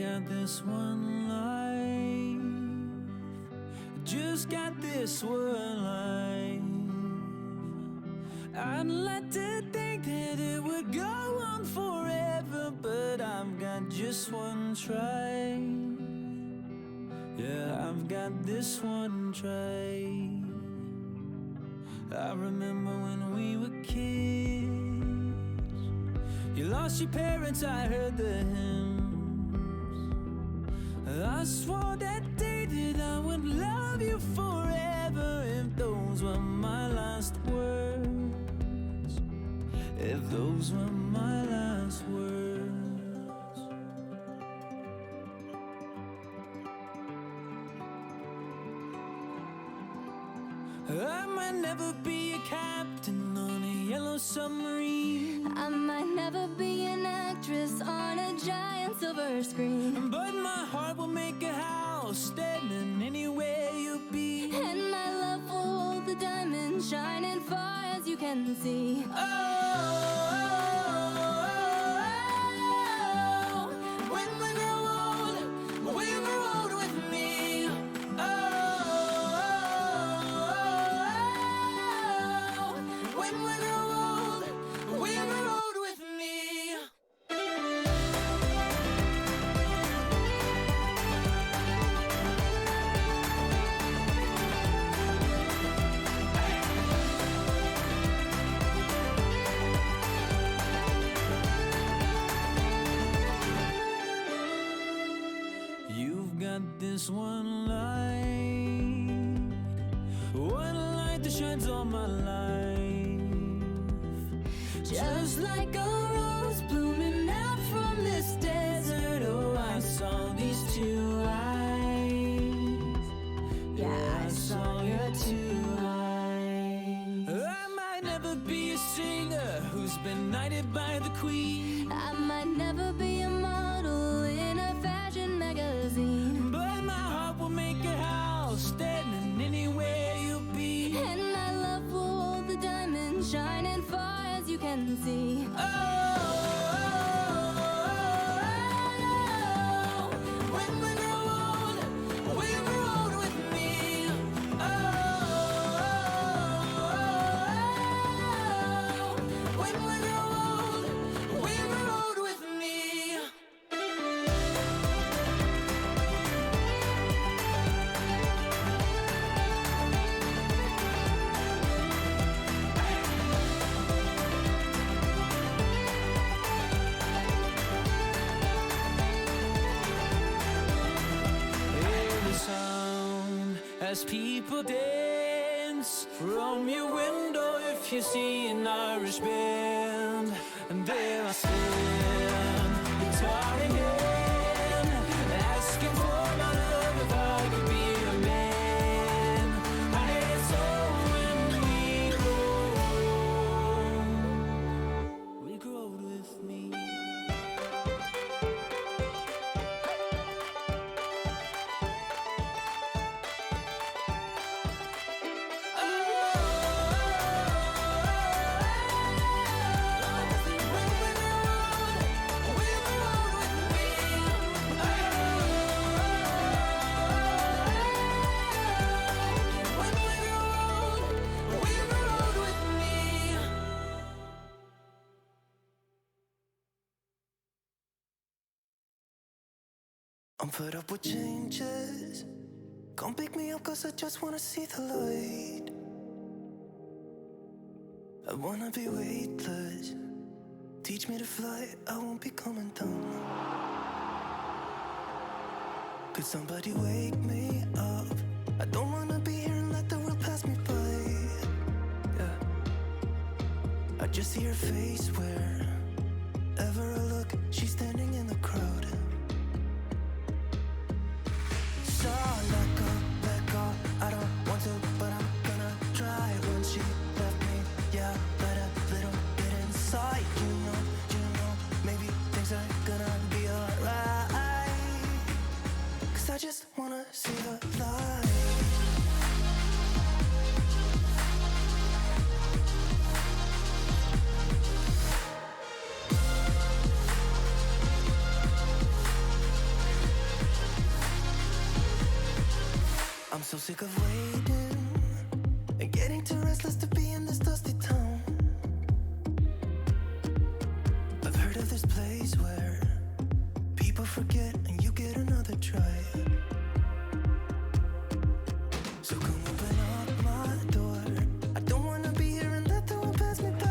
got this one life, just got this one life. I'd like to think that it would go on forever, but I've got just one try. Yeah, I've got this one try. I remember when we were kids, you lost your parents, I heard the hymns. I swore that day that I would love you forever, if those were my last words, if those were my last words. I might never be a captain on a yellow submarine. I might never be an actress on a giant silver screen, but my heart will make a house standing anywhere you be. and my love will hold the diamond shining far as you can see. Oh, when we grow old with me. Oh, when we grow old with me. You've got this one light that shines all my life, Just like a rose blooming out from this desert. oh, I saw these two eyes. Yeah, I saw your two eyes. I might never be a singer who's been knighted by the queen. I might never be a model in a fashion magazine, But my heart will make a house standing anywhere you'll be. and my love will hold the diamond shining far as you can see. Oh, when we grow old with me. Oh, when we grow old with me. Sound as people dance from your window. If you see an Irish band, and there I stand, guitar in hand, asking for my love if I could be a man. And it's all when we grow old with me. I'm fed up with changes. Come pick me up, cause I just wanna see the light. I wanna be weightless. Teach me to fly, I won't be coming down. Could somebody wake me up? I don't wanna be here and let the world pass me by. Yeah. I just see her face wherever I look. She's standing in the crowd. I don't want to, but I'm gonna try. When she left me, yeah, let a little bit inside. You know, maybe things are gonna be alright. Cause I just wanna see the light. So sick of waiting and getting too restless to be in this dusty town. I've heard of this place where people forget and you get another try. So come open up my door. I don't wanna be here and let the world pass me by.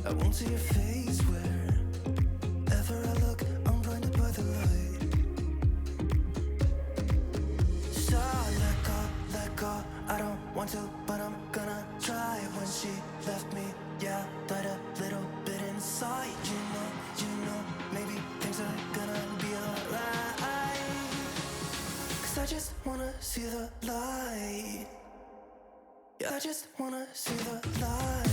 I won't see your face wherever I look. I'm blinded by the light. So let go. I don't want to, but I'm gonna try. When she left me, yeah, died a little bit inside. You know, maybe things are gonna be alright. 'Cause I just wanna see the light. Yeah, I just wanna see the light.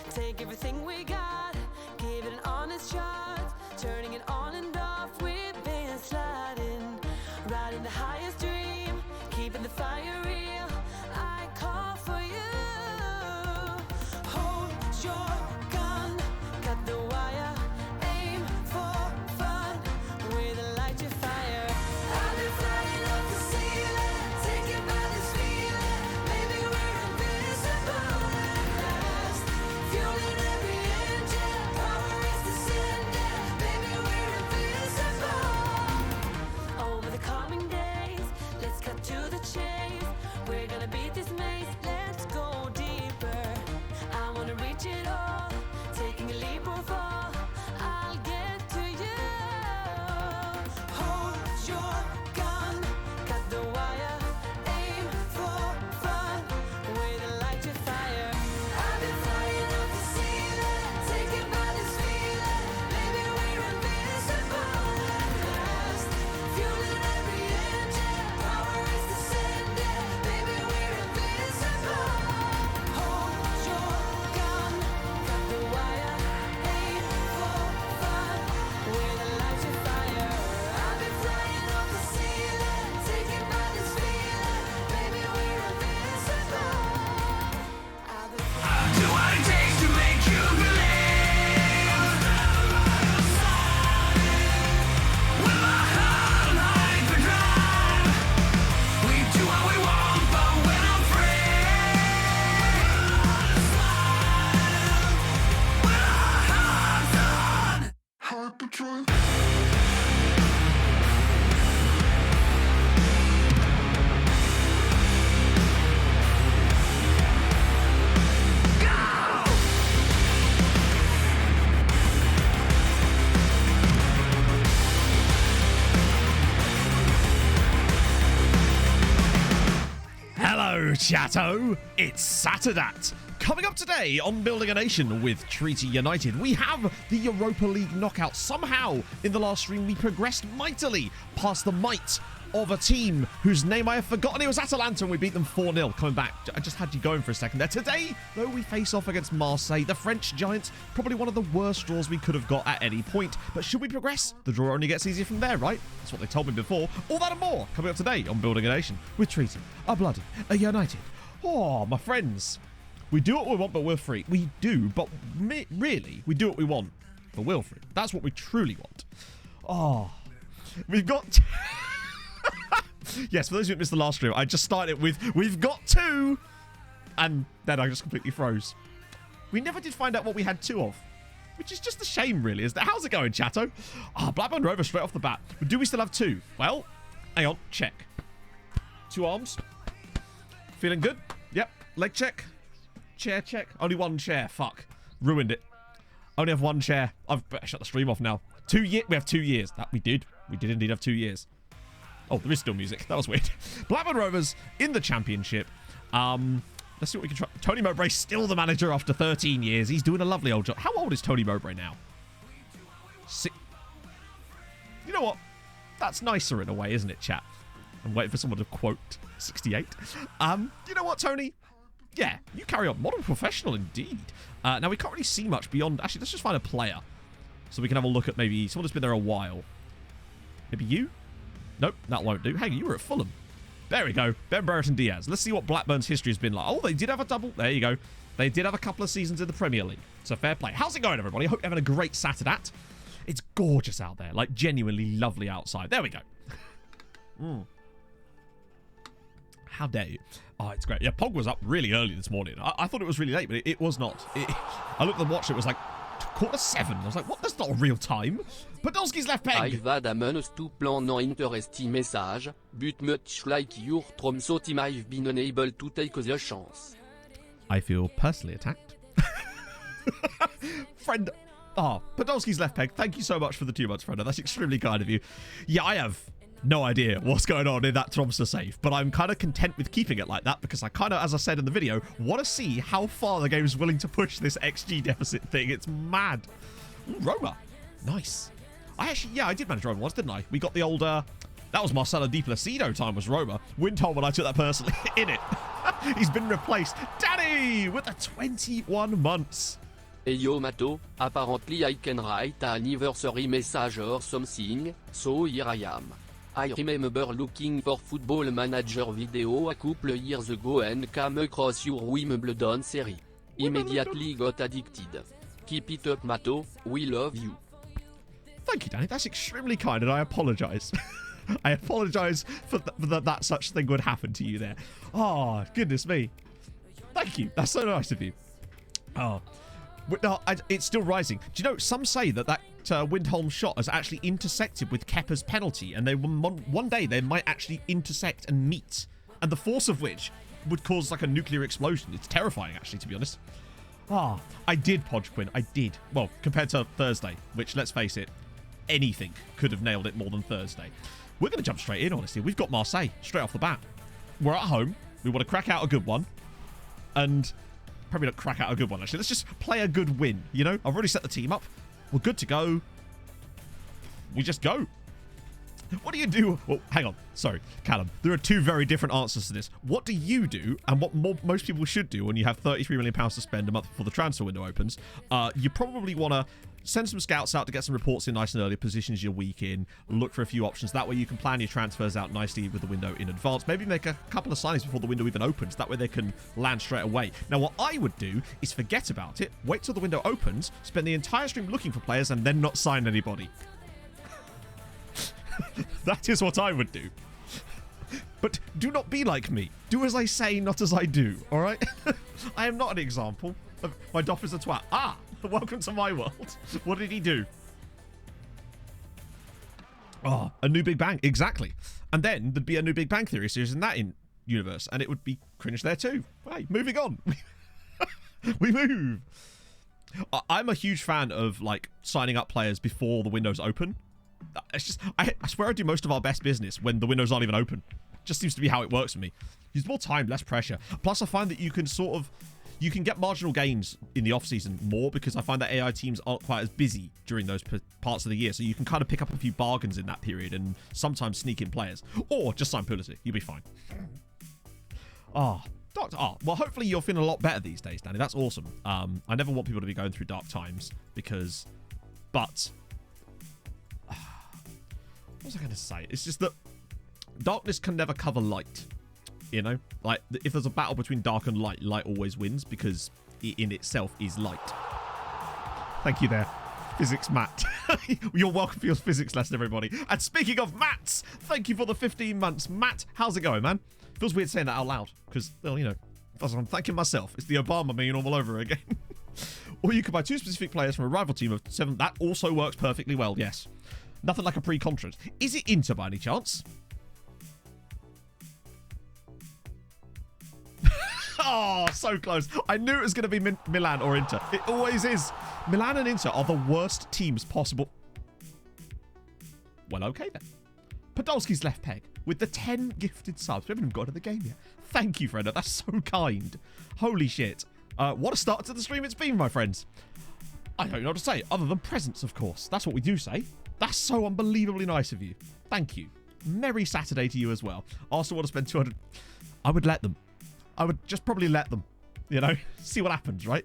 Take everything we got, give it an honest shot. Turning it on and off, we've been sliding. Riding the highest dream, keeping the fire real. I call for you. Hold your gun, cut the wire. Aim for fun, Chatto, it's Saturday. Coming up today on Building a Nation with Treaty United, we have the Europa League knockout. Somehow, in the last stream, we progressed mightily past the might of a team whose name I have forgotten. It was Atalanta, and we beat them 4-0. Coming back, I just had you going for a second there. Today, though, we face off against Marseille, the French giants. Probably one of the worst draws we could have got at any point. But should we progress? The draw only gets easier from there, right? That's what they told me before. All that and more coming up today on Building a Nation with Treaty, a Bloody, a United. Oh, my friends. We do what we want, but we're free. We do, but really, we do what we want, but we're free. That's what we truly want. Oh, we've got... Yes, for those who missed the last stream, I just started with, we've got 2, and then I just completely froze. We never did find out what we had 2 of, which is just a shame, really. How's it going, Chatto? Blackburn Rovers straight off the bat. But do we still have 2? Well, hang on, check. 2 arms. Feeling good? Yep. Leg check. Chair check. Only 1 chair. Fuck. Ruined it. Only have 1 chair. I've better shut the stream off now. 2 years. We have 2 years. That we did. We did indeed have 2 years. Oh, there is still music. That was weird. Blackburn Rovers in the championship. Let's see what we can try. Tony Mowbray's still the manager after 13 years. He's doing a lovely old job. How old is Tony Mowbray now? You know what? That's nicer in a way, isn't it, chat? I'm waiting for someone to quote 68. You know what, Tony? Yeah, you carry on. Modern professional indeed. Now, we can't really see much beyond... Actually, let's just find a player. So we can have a look at maybe someone who's been there a while. Maybe you? Nope, that won't do. Hang on, you were at Fulham. There we go. Ben Brereton Diaz. Let's see what Blackburn's history has been like. Oh, they did have a double. There you go. They did have a couple of seasons in the Premier League. So fair play. How's it going, everybody? I hope you're having a great Saturday. It's gorgeous out there. Like, genuinely lovely outside. There we go. How dare you? Oh, it's great. Yeah, Pog was up really early this morning. I thought it was really late, but it was not. I looked at the watch. It was like 7:15. I was like, what? That's not a real time. Podolski's left peg. I've damen stu plan no interesting message, but much like your Tromso team I've been unable to take the chance. I feel personally attacked. Friend. Podolski's left peg. Thank you so much for the 2 months, friend. That's extremely kind of you. Yeah, I have no idea what's going on in that Tromso save, but I'm kind of content with keeping it like that because I kind of, as I said in the video, want to see how far the game is willing to push this XG deficit thing. It's mad. Ooh, Roma. Nice. I did manage Roma once, didn't I? We got the old, that was Marcelo Di Placido time was Roma. Windholm, and I took that personally in it. He's been replaced. Danny with the 21 months. Hey yo Mato, apparently I can write an anniversary message or something, so here I am. I remember looking for Football Manager video a couple years ago and came across your Wimbledon series. Immediately got addicted. Keep it up, Mato, we love you. Thank you, Danny. That's extremely kind, and I apologise. I apologise for that such thing would happen to you there. Oh, goodness me. Thank you. That's so nice of you. Oh. No, it's still rising. Do you know, some say that Windholm shot has actually intersected with Kepa's penalty, and one day they might actually intersect and meet, and the force of which would cause like a nuclear explosion. It's terrifying, actually, to be honest. I did Podge Quinn. I did. Well, compared to Thursday, which, let's face it, anything could have nailed it more than Thursday. We're going to jump straight in, honestly. We've got Marseille straight off the bat. We're at home. We want to crack out a good one. And probably not crack out a good one, actually. Let's just play a good win, you know? I've already set the team up. We're good to go. We just go. What do you do? Well, hang on. Sorry, Callum. There are 2 very different answers to this. What do you do, and what most people should do when you have £33 million to spend a month before the transfer window opens? You probably want to send some scouts out to get some reports in nice and early, positions your week in, look for a few options. That way you can plan your transfers out nicely with the window in advance. Maybe make a couple of signings before the window even opens. That way they can land straight away. Now, what I would do is forget about it, wait till the window opens, spend the entire stream looking for players, and then not sign anybody. That is what I would do. But do not be like me. Do as I say, not as I do, alright? I am not an example. My doff is a twat. Welcome to my world. What did he do? A new Big Bang. Exactly. And then there'd be a new Big Bang Theory series in that universe, and it would be cringe there too. Hey, moving on. We move. I'm a huge fan of, like, signing up players before the windows open. It's just, I swear I do most of our best business when the windows aren't even open. Just seems to be how it works for me. Use more time, less pressure. Plus, I find that you can get marginal gains in the off-season more because I find that AI teams aren't quite as busy during those parts of the year. So you can kind of pick up a few bargains in that period and sometimes sneak in players. Or just sign Pulisic. You'll be fine. Well, hopefully you're feeling a lot better these days, Danny. That's awesome. I never want people to be going through dark times because... But... what was I going to say? It's just that darkness can never cover light. You know, like if there's a battle between dark and light, light always wins because it in itself is light. Thank you there, Physics Matt. You're welcome for your physics lesson, everybody. And speaking of Matts, thank you for the 15 months. Matt, how's it going, man? Feels weird saying that out loud because, well, you know, I'm thanking myself. It's the Obama meme all over again. Or you could buy 2 specific players from a rival team of 7. That also works perfectly well, yes. Nothing like a pre-contract. Is it Inter by any chance? Oh, so close. I knew it was going to be Milan or Inter. It always is. Milan and Inter are the worst teams possible. Well, okay then. Podolski's left peg with the 10 gifted subs. We haven't even got to the game yet. Thank you, Freda. That's so kind. Holy shit. What a start to the stream it's been, my friends. I don't know what to say, other than presents, of course. That's what we do say. That's so unbelievably nice of you. Thank you. Merry Saturday to you as well. I also want to spend 200... I would let them. I would just probably let them, you know, see what happens, right?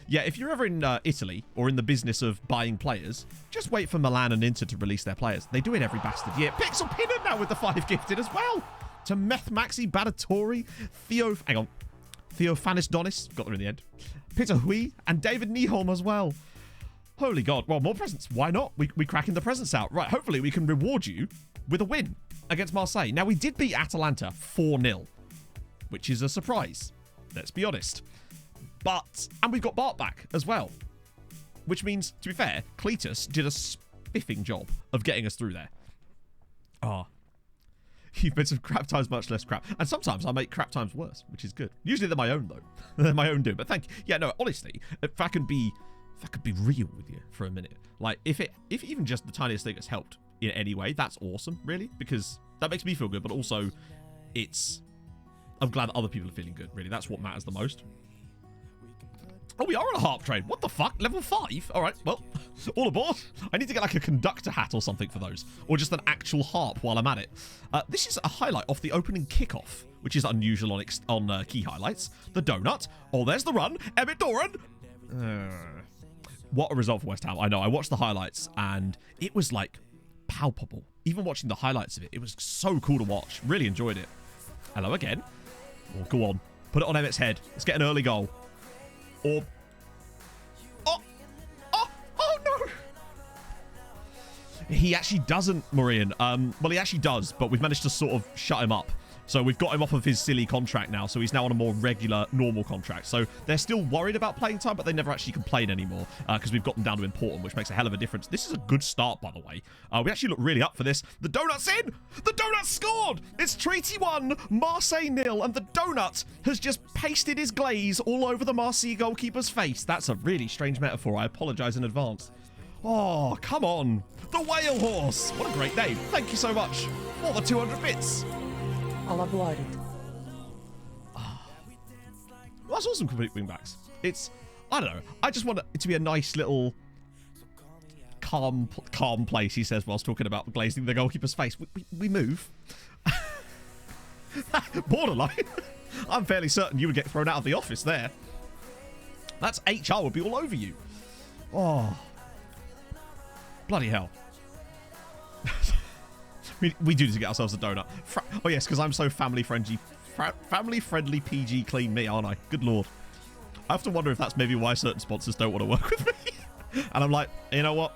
Yeah, if you're ever in Italy or in the business of buying players, just wait for Milan and Inter to release their players. They do it every bastard year. Pixel Pinner now with the 5 gifted as well. To Meth Maxi, Badatori, Theo Fanis Donis, got there in the end. Peter Hui, and David Nieholm as well. Holy God. Well, more presents. Why not? We cracking the presents out. Right, hopefully we can reward you with a win against Marseille. Now, we did beat Atalanta 4-0. Which is a surprise, let's be honest. And we've got Bart back as well. Which means, to be fair, Cletus did a spiffing job of getting us through there. You've made some crap times much less crap. And sometimes I make crap times worse, which is good. Usually they're my own, though. They're my own doing. But thank you. Yeah, no, honestly, if I could be real with you for a minute. Like, if even just the tiniest thing has helped in any way, that's awesome, really. Because that makes me feel good, but also I'm glad that other people are feeling good, really. That's what matters the most. Oh, we are on a harp train. What the fuck? Level 5? All right, well, all aboard. I need to get like a conductor hat or something for those. Or just an actual harp while I'm at it. This is a highlight off the opening kickoff, which is unusual on key highlights. The donut. Oh, there's the run. Emmett Doran. What a result for West Ham. I know. I watched the highlights and it was like palpable. Even watching the highlights of it, it was so cool to watch. Really enjoyed it. Hello again. Oh, go on. Put it on Emmett's head. Let's get an early goal. Or... Oh, no! He actually doesn't, Maureen. Well, he actually does, but we've managed to sort of shut him up. So we've got him off of his silly contract now, so he's now on a more regular, normal contract. So they're still worried about playing time, but they never actually complain anymore because we've got them down to important, which makes a hell of a difference. This is a good start, by the way. We actually look really up for this. The Donut's in! The Donut scored! It's Treaty 1, Marseille 0, and the Donut has just pasted his glaze all over the Marseille goalkeeper's face. That's a really strange metaphor. I apologise in advance. Oh, come on. The Whale Horse. What a great name. Thank you so much for the 200 bits. I'll upload it. Well, that's awesome, complete wingbacks. I don't know. I just want it to be a nice little calm place, he says, whilst talking about glazing the goalkeeper's face. We move. Borderline. I'm fairly certain you would get thrown out of the office there. That's HR would be all over you. Oh. Bloody hell. We do need to get ourselves a donut. Oh, yes, because I'm so family-friendly PG clean me, aren't I? Good Lord. I often wonder if that's maybe why certain sponsors don't want to work with me. And I'm like, you know what?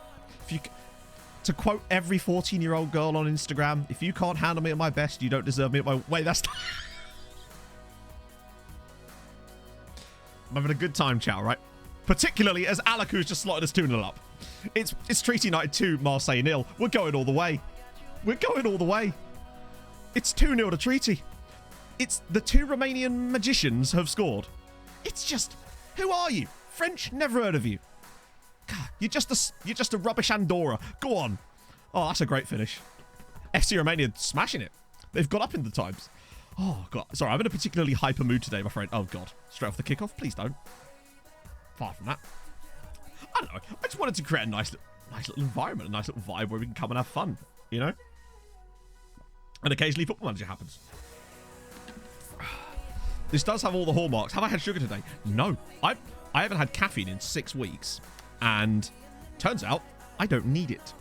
To quote every 14-year-old girl on Instagram, if you can't handle me at my best, you don't deserve me at my... Wait, that's... I'm having a good time, chow, right? Particularly as Alaku's just slotted us 2-0 up. It's Treaty United 2, Marseille 0. We're going all the way. We're going all the way. It's 2-0 to Treaty. It's the 2 Romanian magicians have scored. It's just, who are you? French? Never heard of you. God, you're just a rubbish Andorra. Go on. Oh, that's a great finish. FC Romania smashing it. They've got up in the times. Oh, God. Sorry, I'm in a particularly hyper mood today, my friend. Oh, God. Straight off the kickoff? Please don't. Far from that. I don't know. I just wanted to create a nice little environment, a nice little vibe where we can come and have fun, you know? And occasionally Football Manager happens. This does have all the hallmarks. Have I had sugar today? No. I haven't had caffeine in 6 weeks. And turns out I don't need it.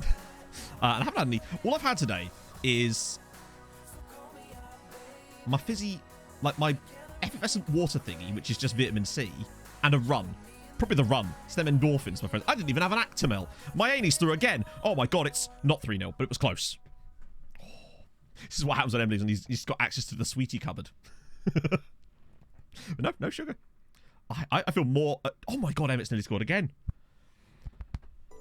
And I haven't had any. All I've had today is my fizzy, like my effervescent water thingy, which is just vitamin C, and a run. Probably the run. It's them endorphins, my friend. I didn't even have an Actimel. My Amy's through again. Oh my God, it's not 3-0, but it was close. Oh, this is what happens when Emily's and he's got access to the sweetie cupboard. But no sugar. I feel more... oh my God, Emmett's nearly scored again.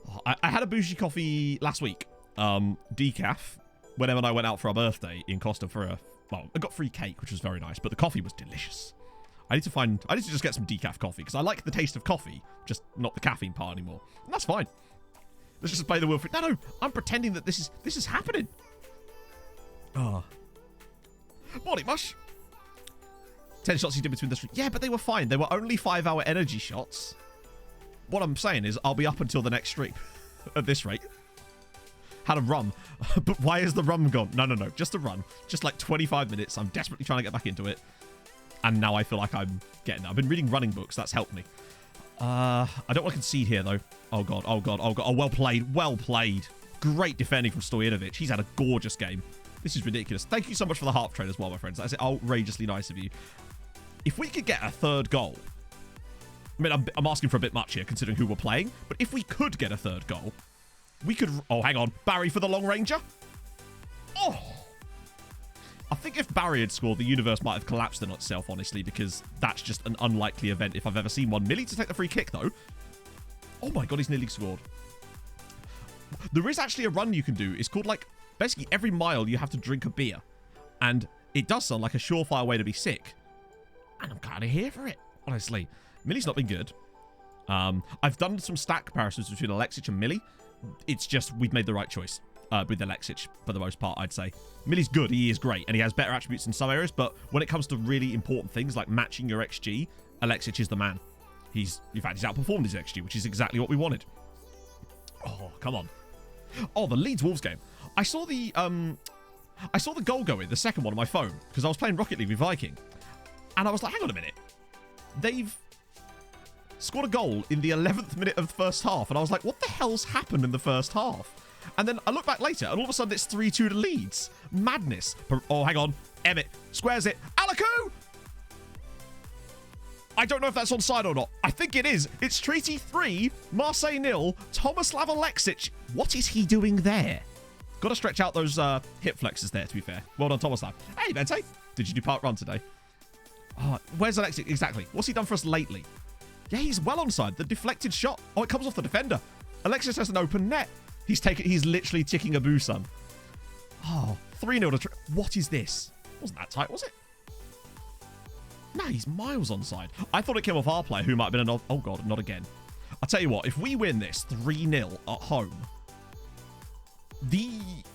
Oh, I had a bougie coffee last week. Decaf. When Emma and I went out for our birthday in Costa for a... Well, I got free cake, which was very nice, but the coffee was delicious. I need to just get some decaf coffee, because I like the taste of coffee, just not the caffeine part anymore. And that's fine. Let's just play the Wilfred. No, I'm pretending that this is happening. Oh. Morning, Mush. 10 shots he did between the street. Yeah, but they were fine. They were only 5-hour energy shots. What I'm saying is I'll be up until the next stream at this rate. Had a rum. But why is the rum gone? No. Just a run. Just like 25 minutes. I'm desperately trying to get back into it. And now I feel like I'm getting it. I've been reading running books. That's helped me. I don't want to concede here, though. Oh, God. Oh, well played. Well played. Great defending from Stojanovic. He's had a gorgeous game. This is ridiculous. Thank you so much for the harp trade as well, my friends. That's outrageously nice of you. If we could get a third goal... I mean, I'm asking for a bit much here, considering who we're playing. But if we could get a third goal, we could... Oh, hang on. Barry for the long ranger? Oh! I think if Barry had scored, the universe might have collapsed on itself, honestly, because that's just an unlikely event if I've ever seen one. Millie to take the free kick, though. Oh my God, he's nearly scored. There is actually a run you can do. It's called, like, basically every mile you have to drink a beer. And it does sound like a surefire way to be sick. And I'm kind of here for it, honestly. Millie's not been good. I've done some stat comparisons between Alexic and Millie. It's just we've made the right choice with Alexic for the most part, I'd say. Millie's good. He is great. And he has better attributes in some areas. But when it comes to really important things like matching your XG, Alexic is the man. In fact, he's outperformed his XG, which is exactly what we wanted. Oh, come on. Oh, the Leeds-Wolves game. I saw the goal go in, the second one on my phone, because I was playing Rocket League with Viking. And I was like, hang on a minute. They've scored a goal in the 11th minute of the first half. And I was like, what the hell's happened in the first half? And then I look back later, and all of a sudden it's 3-2 to Leeds. Madness. Oh, hang on. Emmett squares it. Alaku! I don't know if that's onside or not. I think it is. It's Treaty 3, Marseille 0, Tomislav Alexic. What is he doing there? Got to stretch out those hip flexes there, to be fair. Well done, Tomislav. Hey, Bente. Did you do park run today? Oh, where's Alexic? Exactly. What's he done for us lately? Yeah, he's well onside. The deflected shot. Oh, it comes off the defender. Alexis has an open net. He's literally ticking a Busan. Oh, 3-0 to... What is this? Wasn't that tight, was it? Nah, he's miles onside. I thought it came off our player, who might have been an... Oh, God, not again. I'll tell you what. If we win this 3-0 at home, the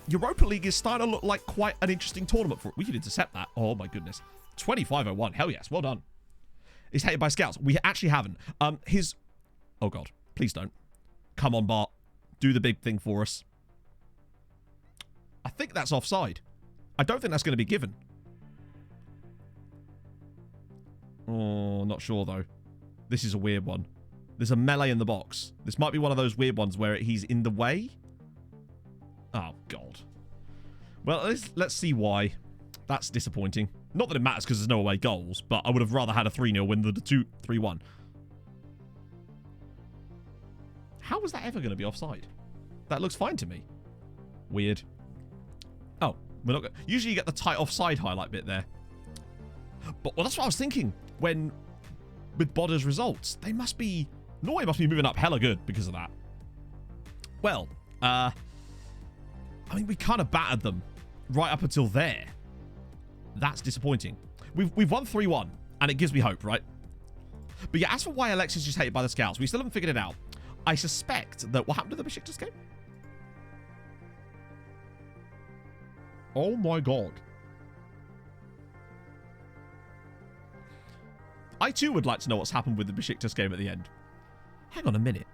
Europa League is starting to look like quite an interesting tournament for it. We could intercept that. Oh, my goodness. 25-01. Hell yes. Well done. He's hated by scouts. We actually haven't. Oh, God. Please don't. Come on, Bart. Do the big thing for us. I think that's offside. I don't think that's going to be given. Oh, not sure, though. This is a weird one. There's a melee in the box. This might be one of those weird ones where he's in the way. Oh, God. Well, let's see why. That's disappointing. Not that it matters because there's no away goals, but I would have rather had a 3-0 win than the 3-1. How was that ever going to be offside? That looks fine to me. Weird. Oh, we're not. Usually you get the tight offside highlight bit there. But well, that's what I was thinking when with Bodder's results. They must be... Norway must be moving up hella good because of that. Well, I mean, we kind of battered them right up until there. That's disappointing. We've won 3-1, and it gives me hope, right? But yeah, as for why Alexis is hated by the scouts, we still haven't figured it out. I suspect that... What happened to the Besiktas game? Oh my God. I too would like to know what's happened with the Besiktas game at the end. Hang on a minute.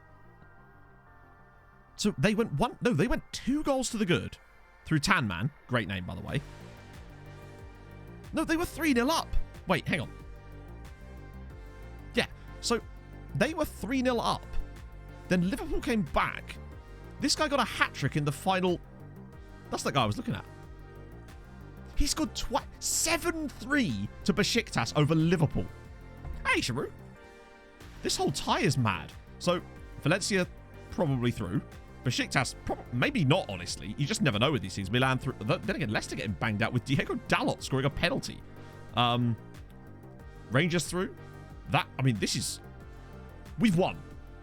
So they went they went 2 goals to the good through Tanman. Great name, by the way. No, they were 3-0 up. Wait, hang on. Yeah, so they were 3-0 up. Then Liverpool came back. This guy got a hat-trick in the final. That's the guy I was looking at. He scored 7-3 to Besiktas over Liverpool. Hey, Sharu. This whole tie is mad. So, Valencia probably through. Besiktas, maybe not, honestly. You just never know with these things. Milan through. Then again, Leicester getting banged out with Diego Dalot scoring a penalty. Rangers through. I mean, this is... We've won.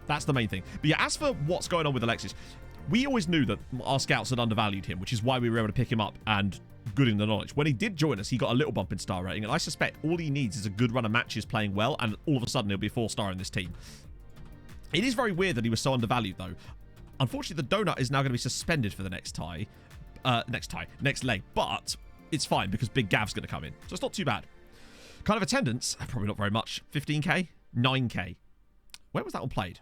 That's the main thing. But yeah, as for what's going on with Alexis, we always knew that our scouts had undervalued him, which is why we were able to pick him up and good in the knowledge. When he did join us, he got a little bump in star rating, and I suspect all he needs is a good run of matches playing well, and all of a sudden he'll be a 4-star in this team. It is very weird that he was so undervalued, though. Unfortunately, the donut is now going to be suspended for the next leg, but it's fine because Big Gav's going to come in, so it's not too bad. Kind of attendance, probably not very much. 15k, 9k. Where was that one played?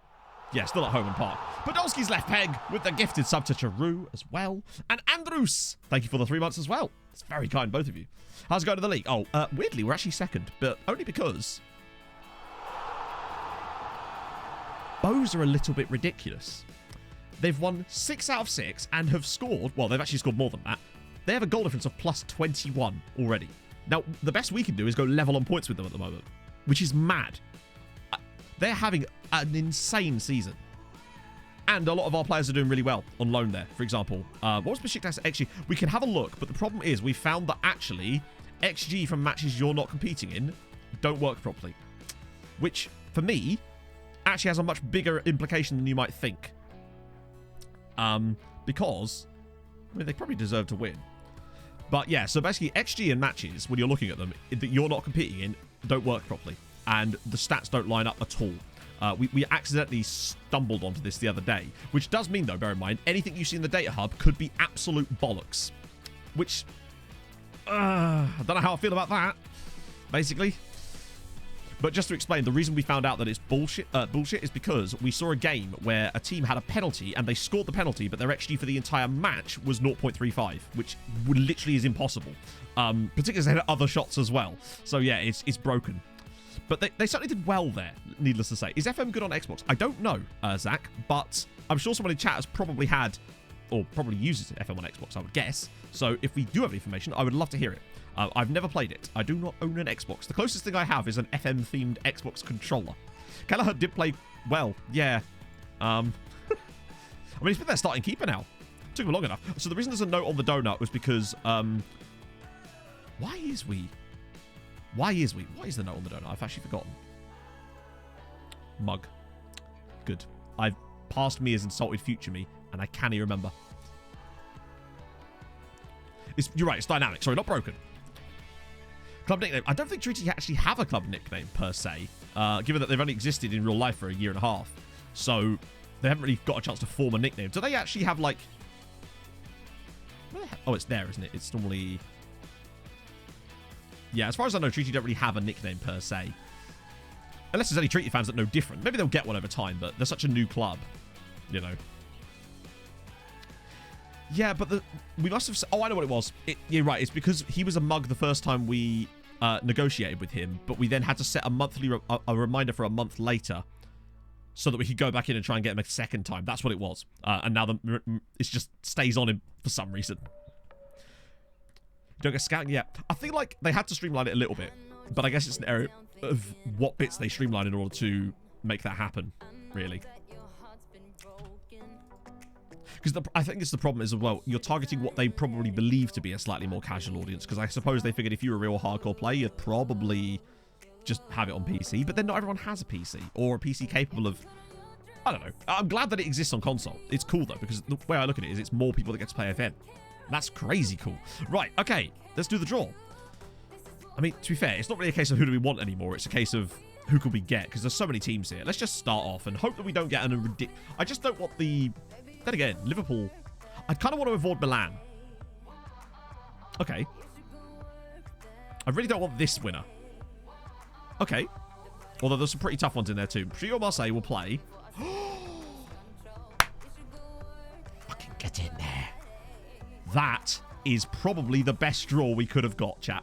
Yeah, still at Holman Park. Podolski's left peg with the gifted sub to Charu as well. And Andrus, thank you for the 3 months as well. It's very kind, both of you. How's it going to the league? Oh, weirdly, we're actually second, but only because Bows are a little bit ridiculous. They've won 6 out of 6 and have scored, well, they've actually scored more than that. They have a goal difference of plus 21 already. Now, the best we can do is go level on points with them at the moment, which is mad. They're having an insane season. And a lot of our players are doing really well on loan there. For example, what was Besiktas XG? We can have a look, but the problem is we found that actually XG from matches you're not competing in don't work properly. Which, for me, actually has a much bigger implication than you might think. Because, I mean, they probably deserve to win. But yeah, so basically XG in matches, when you're looking at them, that you're not competing in, don't work properly. And the stats don't line up at all. We accidentally stumbled onto this the other day, which does mean, though, bear in mind, anything you see in the data hub could be absolute bollocks. Which, I don't know how I feel about that, basically. But just to explain, the reason we found out that it's bullshit is because we saw a game where a team had a penalty and they scored the penalty, but their XG for the entire match was 0.35, which literally is impossible. Particularly as they had other shots as well. So yeah, it's broken. But they certainly did well there, needless to say. Is FM good on Xbox? I don't know, Zach, but I'm sure someone in chat has probably had, or probably uses FM on Xbox, I would guess. So if we do have information, I would love to hear it. I've never played it. I do not own an Xbox. The closest thing I have is an FM-themed Xbox controller. Kelleher did play well, yeah. I mean, he's been their starting keeper now. Took him long enough. So the reason there's a note on the donut was because, why is the note on the donut? I've actually forgotten. Mug. Good. Past me has insulted future me, and I can't even remember. You're right, it's dynamic. Sorry, not broken. Club nickname. I don't think Treaty actually have a club nickname, per se, given that they've only existed in real life for a year and a half. So, they haven't really got a chance to form a nickname. Do they actually have, like... Oh, it's there, isn't it? It's normally... Yeah, as far as I know, Treaty don't really have a nickname, per se. Unless there's any Treaty fans that know different. Maybe they'll get one over time, but they're such a new club, you know. Yeah, but we must have... Oh, I know what it was. You're right. It's because he was a mug the first time we negotiated with him, but we then had to set a reminder for a month later so that we could go back in and try and get him a second time. That's what it was. And now it just stays on him for some reason. You don't get scouting yet. I feel like they had to streamline it a little bit, but I guess it's an area of what bits they streamline in order to make that happen, really. Because I think it's the problem is, well, you're targeting what they probably believe to be a slightly more casual audience. Because I suppose they figured if you're a real hardcore player, you'd probably just have it on PC. But then not everyone has a PC or a PC capable of... I don't know. I'm glad that it exists on console. It's cool, though, because the way I look at it is it's more people that get to play FM. That's crazy cool. Right, okay, let's do the draw. I mean, to be fair, it's not really a case of who do we want anymore. It's a case of who can we get, because there's so many teams here. Let's just start off and hope that we don't get an ridiculous... I just don't want the... Then again, Liverpool... I kind of want to avoid Milan. Okay. I really don't want this winner. Okay. Although there's some pretty tough ones in there too. Rio Marseille will play. Fucking get in there. That is probably the best draw we could have got, chat.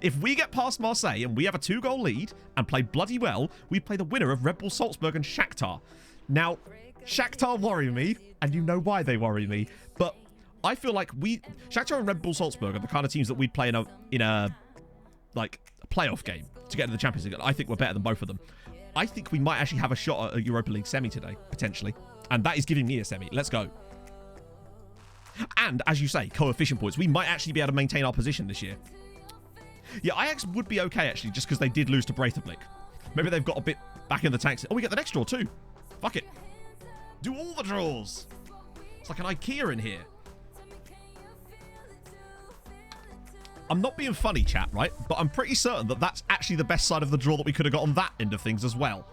If we get past Marseille and we have a 2-goal lead and play bloody well, we play the winner of Red Bull Salzburg and Shakhtar. Now, Shakhtar worry me, and you know why they worry me, but I feel like Shakhtar and Red Bull Salzburg are the kind of teams that we'd play in a like playoff game to get into the Champions League. I think we're better than both of them. I think we might actually have a shot at a Europa League semi today, potentially, and that is giving me a semi. Let's go. And, as you say, coefficient points. We might actually be able to maintain our position this year. Yeah, Ajax would be okay, actually, just because they did lose to Breidablik. Maybe they've got a bit back in the tanks. Oh, we get the next draw, too. Fuck it. Do all the draws. It's like an IKEA in here. I'm not being funny, chat, right? But I'm pretty certain that that's actually the best side of the draw that we could have got on that end of things as well.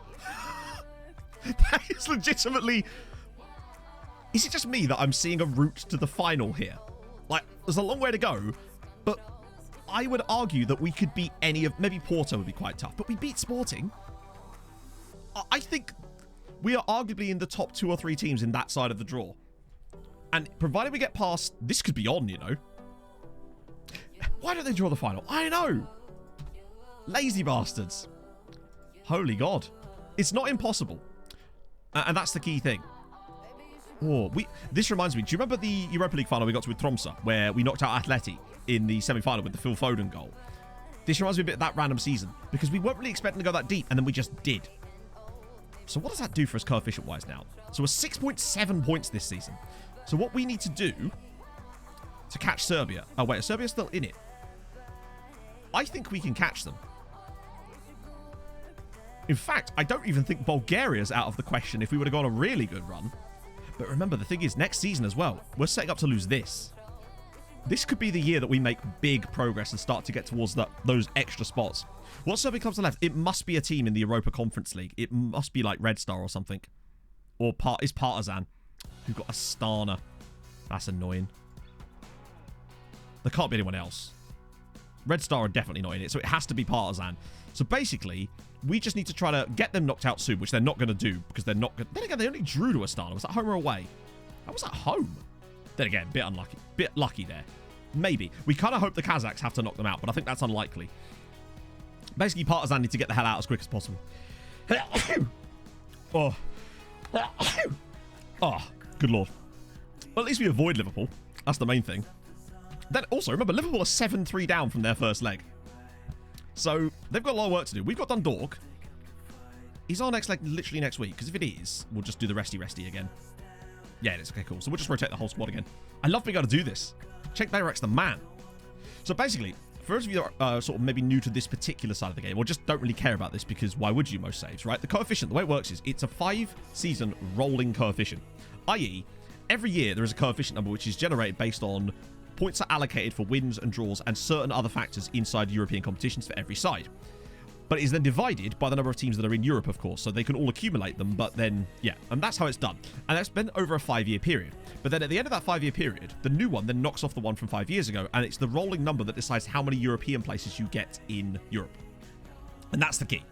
That is legitimately... Is it just me that I'm seeing a route to the final here? Like, there's a long way to go, but I would argue that we could beat any of... Maybe Porto would be quite tough, but we beat Sporting. I think we are arguably in the top 2 or 3 teams in that side of the draw. And provided we get past... This could be on, you know. Why don't they draw the final? I know. Lazy bastards. Holy God. It's not impossible. And that's the key thing. Oh, this reminds me. Do you remember the Europa League final we got to with Tromsø, where we knocked out Atleti in the semi-final with the Phil Foden goal? This reminds me a bit of that random season, because we weren't really expecting to go that deep, and then we just did. So what does that do for us coefficient-wise now? So we're 6.7 points this season. So what we need to do to catch Serbia... Oh, wait, is Serbia still in it? I think we can catch them. In fact, I don't even think Bulgaria's out of the question if we would have gone a really good run. But remember, the thing is, next season as well, we're setting up to lose this. This could be the year that we make big progress and start to get towards those extra spots. What Serbia comes to left? It must be a team in the Europa Conference League. It must be like Red Star or something. Or is Partizan, who got Astana. That's annoying. There can't be anyone else. Red Star are definitely not in it, so it has to be Partizan. So basically, we just need to try to get them knocked out soon, which they're not going to do, because they're not going to... Then again, they only drew to Astana. Was that home or away? That was at home. Then again, bit unlucky. Bit lucky there. Maybe. We kind of hope the Kazakhs have to knock them out, but I think that's unlikely. Basically, Partizan need to get the hell out as quick as possible. Oh. Oh, good lord. Well, at least we avoid Liverpool. That's the main thing. Then also, remember, Liverpool are 7-3 down from their first leg. So, they've got a lot of work to do. We've got Dundalk. Is our next leg literally next week? Because if it is, we'll just do the resty again. Yeah, it is. Okay, cool. So we'll just rotate the whole squad again. I love being able to do this. Czech Bayrak's the man. So basically, for those of you that are sort of maybe new to this particular side of the game, or just don't really care about this because why would you most saves, right? The coefficient, the way it works is it's a 5-season rolling coefficient. I.e., every year there is a coefficient number which is generated based on points are allocated for wins and draws and certain other factors inside European competitions for every side. But it is then divided by the number of teams that are in Europe, of course, so they can all accumulate them, but then, yeah, and that's how it's done. And that's been over a 5-year period. But then at the end of that 5-year period, the new one then knocks off the one from 5 years ago, and it's the rolling number that decides how many European places you get in Europe. And that's the key.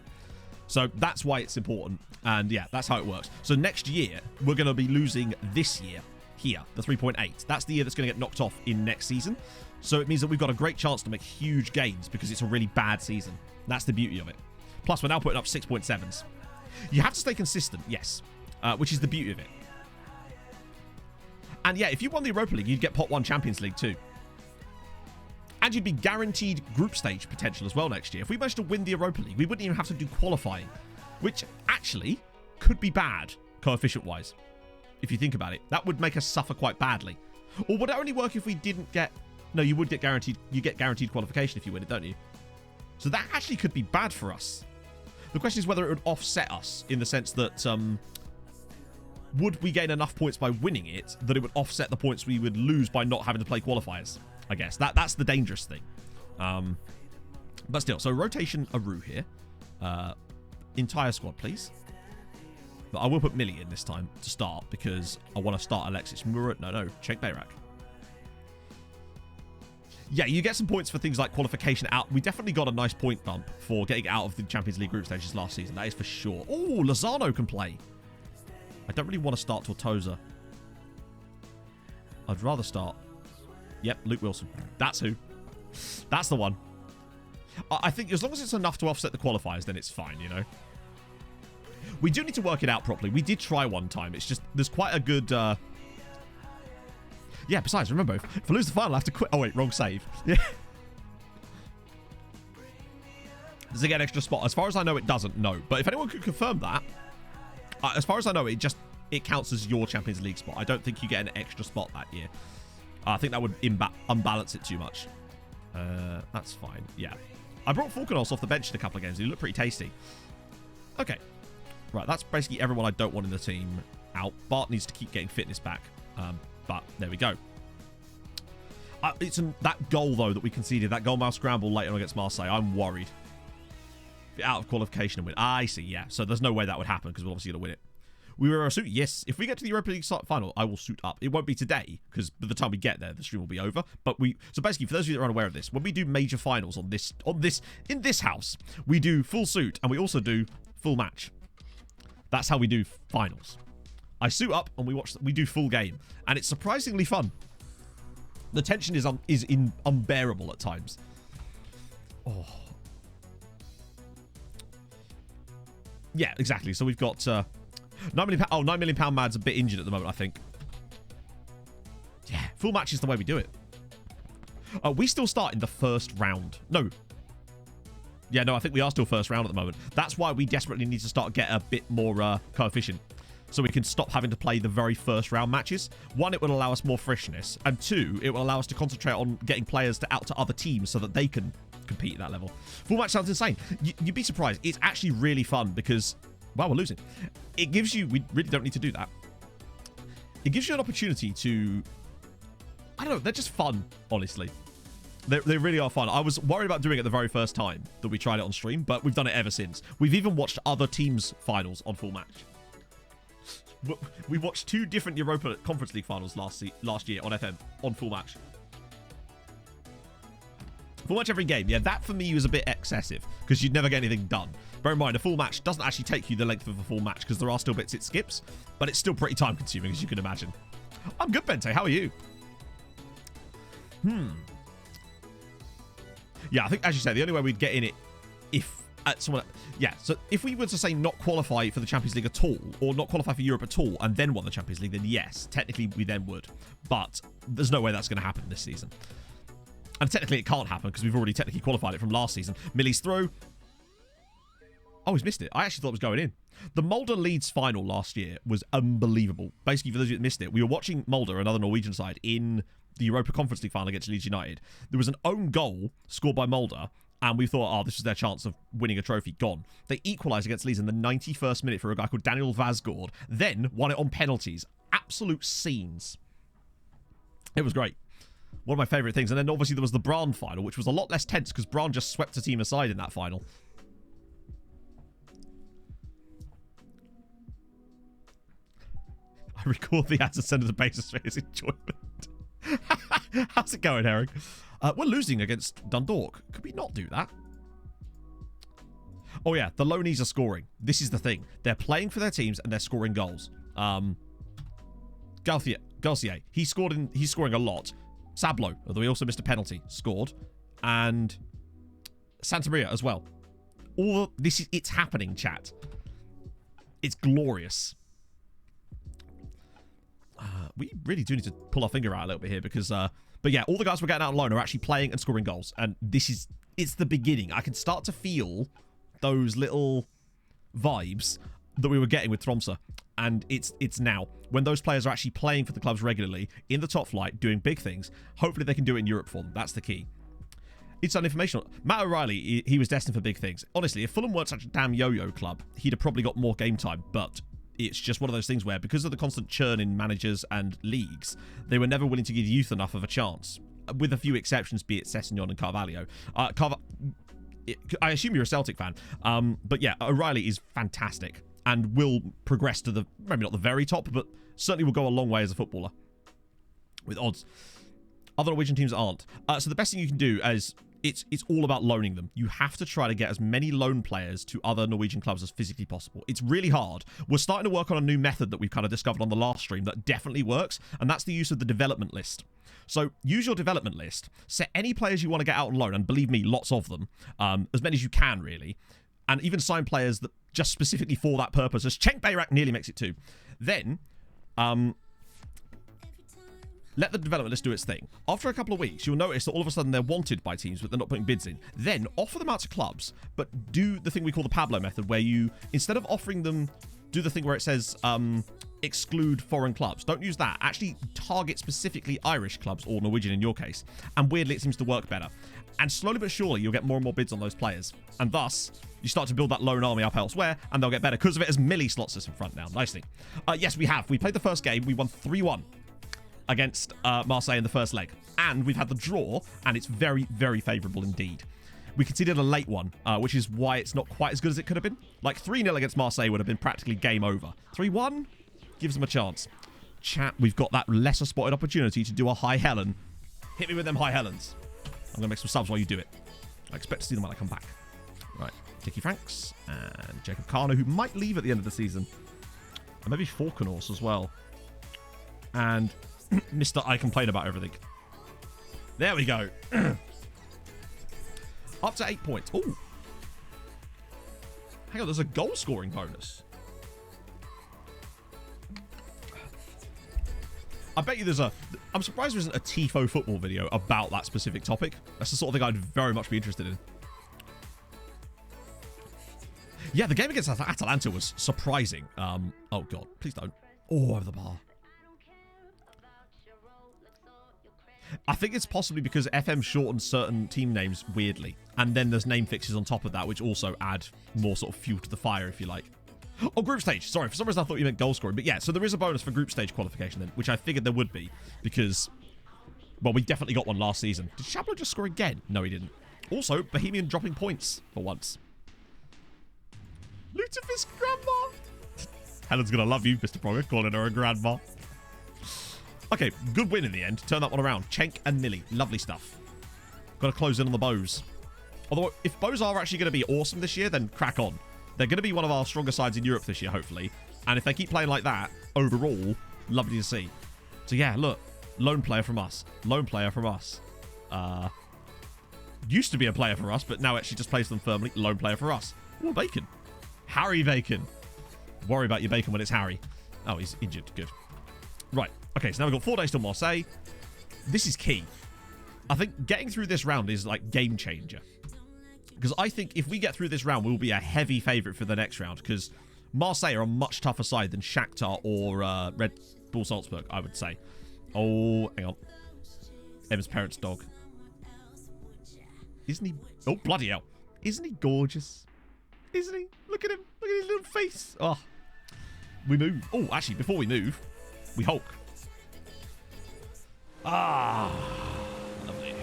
So that's why it's important, and yeah, that's how it works. So next year, we're going to be losing this year. Here, the 3.8. That's the year that's going to get knocked off in next season. So it means that we've got a great chance to make huge gains because it's a really bad season. That's the beauty of it. Plus, we're now putting up 6.7s. You have to stay consistent, yes, which is the beauty of it. And yeah, if you won the Europa League, you'd get Pot 1 Champions League too. And you'd be guaranteed group stage potential as well next year. If we managed to win the Europa League, we wouldn't even have to do qualifying, which actually could be bad coefficient-wise. If you think about it, that would make us suffer quite badly. Or would it only work if we didn't get... No, you would get guaranteed... You get guaranteed qualification if you win it, don't you? So that actually could be bad for us. The question is whether it would offset us in the sense that... would we gain enough points by winning it that it would offset the points we would lose by not having to play qualifiers? I guess. That's the dangerous thing. But still, so rotation Aru here. Entire squad, please. But I will put Millie in this time to start because I want to start Alexis Murat. No, Czech Bayrak. Yeah, you get some points for things like qualification out. We definitely got a nice point bump for getting out of the Champions League group stages last season. That is for sure. Oh, Lozano can play. I don't really want to start Tortosa. I'd rather start... Yep, Luke Wilson. That's who. That's the one. I think as long as it's enough to offset the qualifiers, then it's fine, you know? We do need to work it out properly. We did try one time. It's just, there's quite a good... Yeah, besides, remember, if I lose the final, I have to quit. Oh, wait, wrong save. Yeah. Does it get an extra spot? As far as I know, it doesn't, no. But if anyone could confirm that, as far as I know, it counts as your Champions League spot. I don't think you get an extra spot that year. I think that would unbalance it too much. That's fine. Yeah. I brought Falconos off the bench in a couple of games. He looked pretty tasty. Okay. Right, that's basically everyone I don't want in the team out. Bart needs to keep getting fitness back. But there we go. That goal, though, that we conceded, that goal-mouth scramble later on against Marseille, I'm worried. Out of qualification and win. I see, yeah. So there's no way that would happen because we're obviously going to win it. We were a suit. Yes. If we get to the Europa League final, I will suit up. It won't be today because by the time we get there, the stream will be over. But so basically, for those of you that are unaware of this, when we do major finals in this house, we do full suit and we also do full match. That's how we do finals. I suit up and we do full game, and it's surprisingly fun. The tension is unbearable at times. Oh. Yeah, exactly. So we've got £9 million. Oh, £9 million Mad's a bit injured at the moment, I think. Yeah, full match is the way we do it. We still start in the first round. No. Yeah, no, I think we are still first round at the moment. That's why we desperately need to start get a bit more coefficient. So we can stop having to play the very first round matches. One, it will allow us more freshness. And two, it will allow us to concentrate on getting players out to other teams so that they can compete at that level. Full match sounds insane. You'd be surprised. It's actually really fun because, well, we're losing. It gives you, we really don't need to do that. It gives you an opportunity to, I don't know, they're just fun, honestly. They really are fun. I was worried about doing it the very first time that we tried it on stream, but we've done it ever since. We've even watched other teams' finals on full match. We watched 2 different Europa Conference League finals last year on FM on full match. Full match every game. Yeah, that for me was a bit excessive because you'd never get anything done. Bear in mind, a full match doesn't actually take you the length of a full match because there are still bits it skips, but it's still pretty time consuming, as you can imagine. I'm good, Bente. How are you? Yeah, I think, as you say, the only way we'd get in it if someone... Yeah, so if we were to say not qualify for the Champions League at all, or not qualify for Europe at all, and then won the Champions League, then yes, technically we then would. But there's no way that's going to happen this season. And technically it can't happen because we've already technically qualified it from last season. Millie's through. Oh, he's missed it. I actually thought it was going in. The Mulder-Leeds final last year was unbelievable. Basically, for those of you that missed it, we were watching Mulder, another Norwegian side, in the Europa Conference League final against Leeds United. There was an own goal scored by Mulder, and we thought, oh, this is their chance of winning a trophy. Gone. They equalised against Leeds in the 91st minute for a guy called Daniel Vasgård, then won it on penalties. Absolute scenes. It was great. One of my favourite things. And then obviously there was the Brann final, which was a lot less tense because Brann just swept a team aside in that final. I record the ads and send it to basis for his enjoyment. How's it going, Herring? We're losing against Dundalk. Could we not do that? Oh, yeah. The Lonies are scoring. This is the thing. They're playing for their teams and they're scoring goals. Garcia, he's scoring a lot. Sablo, although he also missed a penalty, scored. And Santamaria as well. It's happening, chat. It's glorious. We really do need to pull our finger out a little bit here because, but yeah, all the guys we're getting out on loan are actually playing and scoring goals. And it's the beginning. I can start to feel those little vibes that we were getting with Tromsø. And it's now. When those players are actually playing for the clubs regularly, in the top flight, doing big things, hopefully they can do it in Europe for them. That's the key. It's uninformational. Matt O'Reilly, he was destined for big things. Honestly, if Fulham weren't such a damn yo-yo club, he'd have probably got more game time. But it's just one of those things where, because of the constant churn in managers and leagues, they were never willing to give youth enough of a chance. With a few exceptions, be it Sessegnon and Carvalho. I assume you're a Celtic fan. But yeah, O'Reilly is fantastic and will progress to maybe not the very top, but certainly will go a long way as a footballer. With odds. Other Norwegian teams aren't. So the best thing you can do is it's all about loaning them. You have to try to get as many loan players to other Norwegian clubs as physically possible. It's really hard. We're starting to work on a new method that we've kind of discovered on the last stream that definitely works, and that's the use of the development list. So use your development list, set any players you want to get out on loan, and believe me, lots of them, as many as you can, really, and even sign players that just specifically for that purpose, as Cenk Bayrak nearly makes it too. Then, let the development list do its thing. After a couple of weeks, you'll notice that all of a sudden they're wanted by teams, but they're not putting bids in. Then offer them out to clubs, but do the thing we call the Pablo method, where you, instead of offering them, do the thing where it says exclude foreign clubs. Don't use that. Actually target specifically Irish clubs, or Norwegian in your case. And weirdly, it seems to work better. And slowly but surely, you'll get more and more bids on those players. And thus, you start to build that loan army up elsewhere, and they'll get better. Because of it, as Millie slots us in front now. Nicely. Yes, we have. We played the first game. We won 3-1. Against Marseille in the first leg. And we've had the draw, and it's very, very favourable indeed. We conceded a late one, which is why it's not quite as good as it could have been. Like 3-0 against Marseille would have been practically game over. 3-1 gives them a chance. Chat, we've got that lesser spotted opportunity to do a high Helen. Hit me with them high Helens. I'm going to make some subs while you do it. I expect to see them when I come back. Right, Dickie Franks and Jacob Karno, who might leave at the end of the season. And maybe Falkenhorse as well. And Mr. I complain about everything. There we go. Up to 8 points. Ooh. Hang on, there's a goal scoring bonus. I bet you there's a... I'm surprised there isn't a TIFO football video about that specific topic. That's the sort of thing I'd very much be interested in. Yeah, the game against Atalanta was surprising. Oh, God. Please don't. Oh, over the bar. I think it's possibly because FM shortens certain team names weirdly. And then there's name fixes on top of that, which also add more sort of fuel to the fire, if you like. Oh, group stage. Sorry, for some reason I thought you meant goal scoring. But yeah, so there is a bonus for group stage qualification then, which I figured there would be. Because, well, we definitely got one last season. Did Chablo just score again? No, he didn't. Also, Bohemian dropping points for once. Lutefisk grandma. Helen's going to love you, Mr. Progger, calling her a grandma. Okay, good win in the end. Turn that one around. Cenk and Nilly. Lovely stuff. Got to close in on the Bows. Although, if Bows are actually going to be awesome this year, then crack on. They're going to be one of our stronger sides in Europe this year, hopefully. And if they keep playing like that, overall, lovely to see. So yeah, look. Lone player from us. Lone player from us. Used to be a player for us, but now actually just plays them firmly. Lone player for us. Ooh, Bacon. Harry Bacon. Worry about your Bacon when it's Harry. Oh, he's injured. Good. Right. Okay, so now we've got 4 days till Marseille. This is key. I think getting through this round is like game changer. Because I think if we get through this round, we'll be a heavy favourite for the next round. Because Marseille are a much tougher side than Shakhtar or Red Bull Salzburg, I would say. Oh, hang on. Emma's parents' dog. Isn't he... Oh, bloody hell. Isn't he gorgeous? Isn't he? Look at him. Look at his little face. Oh. We move. Oh, actually, before we move, we Hulk. Ah. Lovely.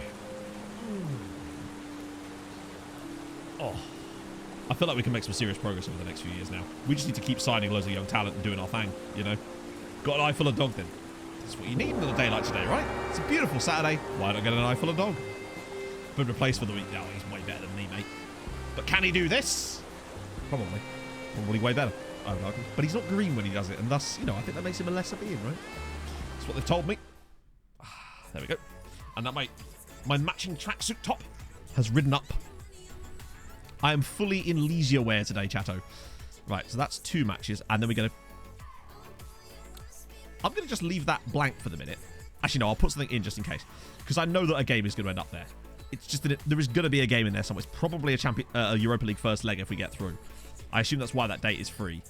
Oh. I feel like we can make some serious progress over the next few years now. We just need to keep signing loads of young talent and doing our thing, you know? Got an eye full of dog then. That's what you need on a day like today, right? It's a beautiful Saturday. Why not get an eye full of dog? Been replaced for the week. No, he's way better than me, mate. But can he do this? Probably. Probably way better, I would argue. But he's not green when he does it, and thus, you know, I think that makes him a lesser being, right? That's what they've told me. There we go. And that my matching tracksuit top has ridden up. I am fully in leisure wear today, chatto. Right, so that's 2 matches, and then we're going to... I'm going to just leave that blank for the minute. Actually, no, I'll put something in just in case. Because I know that a game is going to end up there. It's just that there is going to be a game in there somewhere. It's probably a Europa League first leg if we get through. I assume that's why that date is free.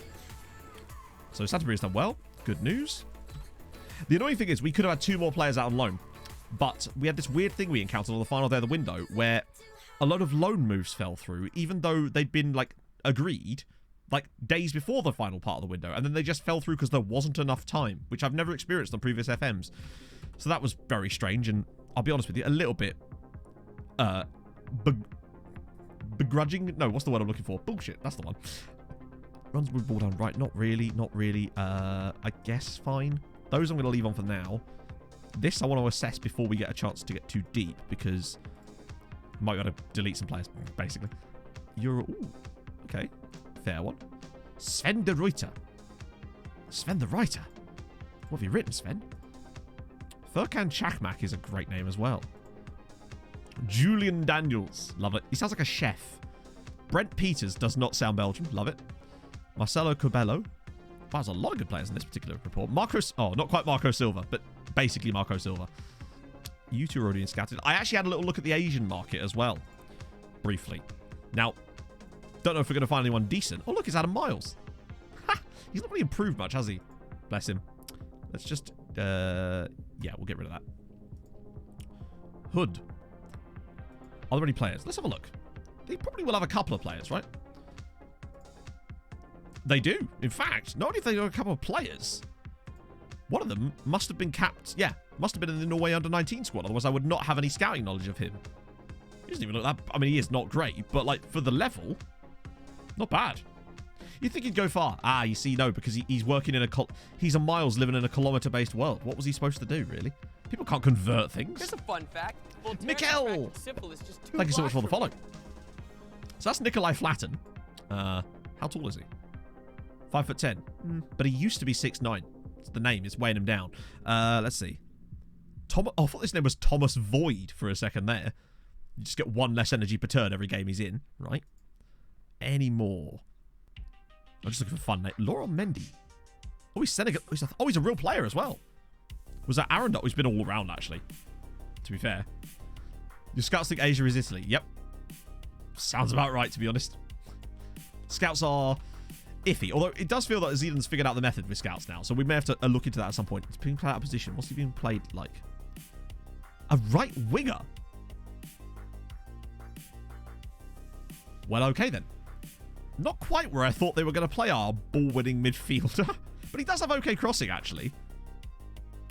So Santabria's done well. Good news. The annoying thing is we could have had 2 more players out on loan. But we had this weird thing we encountered on the final day of the window where a lot of loan moves fell through, even though they'd been, like, agreed, like, days before the final part of the window. And then they just fell through because there wasn't enough time, which I've never experienced on previous FMs. So that was very strange, and I'll be honest with you, a little bit... begrudging? No, what's the word I'm looking for? Bullshit, that's the one. Runs with ball down right. Not really, not really. I guess fine. Those I'm going to leave on for now. This I want to assess before we get a chance to get too deep, because I might got to delete some players, basically. Ooh, okay. Fair one. Sven de Ruyter. Sven the Writer. What have you written, Sven? Furkan Chakmak is a great name as well. Julian Daniels. Love it. He sounds like a chef. Brent Peters does not sound Belgian. Love it. Marcelo Cobello. Wow, there's a lot of good players in this particular report. Not quite Marco Silva, but basically Marco Silva. You two are already in scouted. I actually had a little look at the Asian market as well. Briefly. Now, don't know if we're going to find anyone decent. Oh, look, it's Adam Miles. Ha! He's not really improved much, has he? Bless him. Let's just... yeah, we'll get rid of that. Hood. Are there any players? Let's have a look. They probably will have a couple of players, right? They do. In fact, not only have they got a couple of players, one of them must have been capped. Yeah, must have been in the Norway under-19 squad. Otherwise, I would not have any scouting knowledge of him. He doesn't even look that... I mean, he is not great, but, like, for the level, not bad. You'd think he'd go far. Ah, you see, no, because he's working in a... He's a Miles living in a kilometre-based world. What was he supposed to do, really? People can't convert things. Here's a fun fact. Mikkel! Thank you so much for the follow. So that's Nikolai Flatten. How tall is he? 5'10". But he used to be 6'9". It's the name is weighing him down. Let's see. Oh, I thought this name was Thomas Void for a second there. You just get one less energy per turn every game he's in, right? Any more? I'm just looking for fun. Laurel Mendy. Oh, he's Senegal. He's a real player as well. Was that Arundel? He's been all around, actually. To be fair. Your scouts think Asia is Italy. Yep. Sounds about right, to be honest. Scouts are iffy. Although it does feel that Zealand's figured out the method with scouts now. So we may have to look into that at some point. He's being played out of position. What's he being played like? A right winger. Well, okay then. Not quite where I thought they were going to play our ball-winning midfielder. But he does have okay crossing, actually.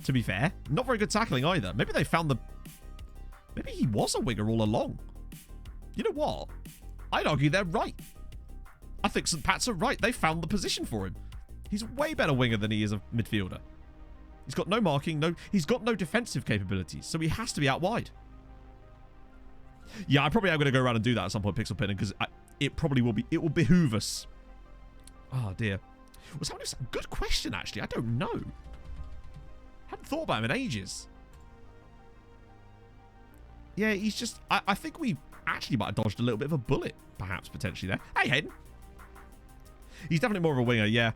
To be fair. Not very good tackling either. Maybe they found the... Maybe he was a winger all along. You know what? I'd argue they're right. I think St. Pat's are right. They found the position for him. He's a way better winger than he is a midfielder. He's got no marking, he's got no defensive capabilities, so he has to be out wide. Yeah, I probably am going to go around and do that at some point, Pixel Pinning, because it probably will be. It will behoove us. Oh dear. Was that a good question? Actually, I don't know. Hadn't thought about him in ages. Yeah, he's just... I think we actually might have dodged a little bit of a bullet, perhaps, potentially there. Hey, Hayden. He's definitely more of a winger, yeah.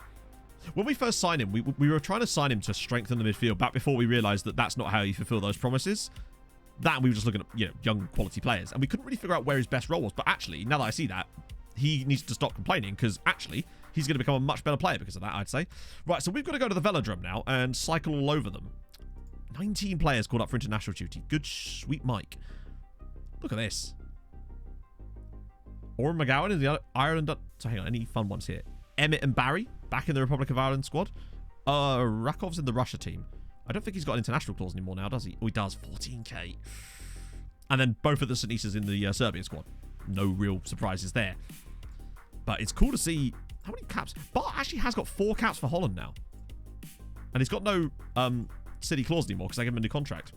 When we first signed him, we were trying to sign him to strengthen the midfield back before we realised that that's not how you fulfil those promises. That and we were just looking at, you know, young quality players. And we couldn't really figure out where his best role was. But actually, now that I see that, he needs to stop complaining because actually, he's going to become a much better player because of that, I'd say. Right, so we've got to go to the velodrome now and cycle all over them. 19 players called up for international duty. Good, sweet Mike. Look at this. Oren McGowan in the Ireland... So hang on, any fun ones here? Emmett and Barry back in the Republic of Ireland squad. Rakov's in the Russia team. I don't think he's got an international clause anymore now, does he? Oh, he does. 14k. And then both of the Sinisas in the Serbian squad. No real surprises there. But it's cool to see... How many caps? Bart actually has got 4 caps for Holland now. And he's got no city clause anymore because I gave him a new contract.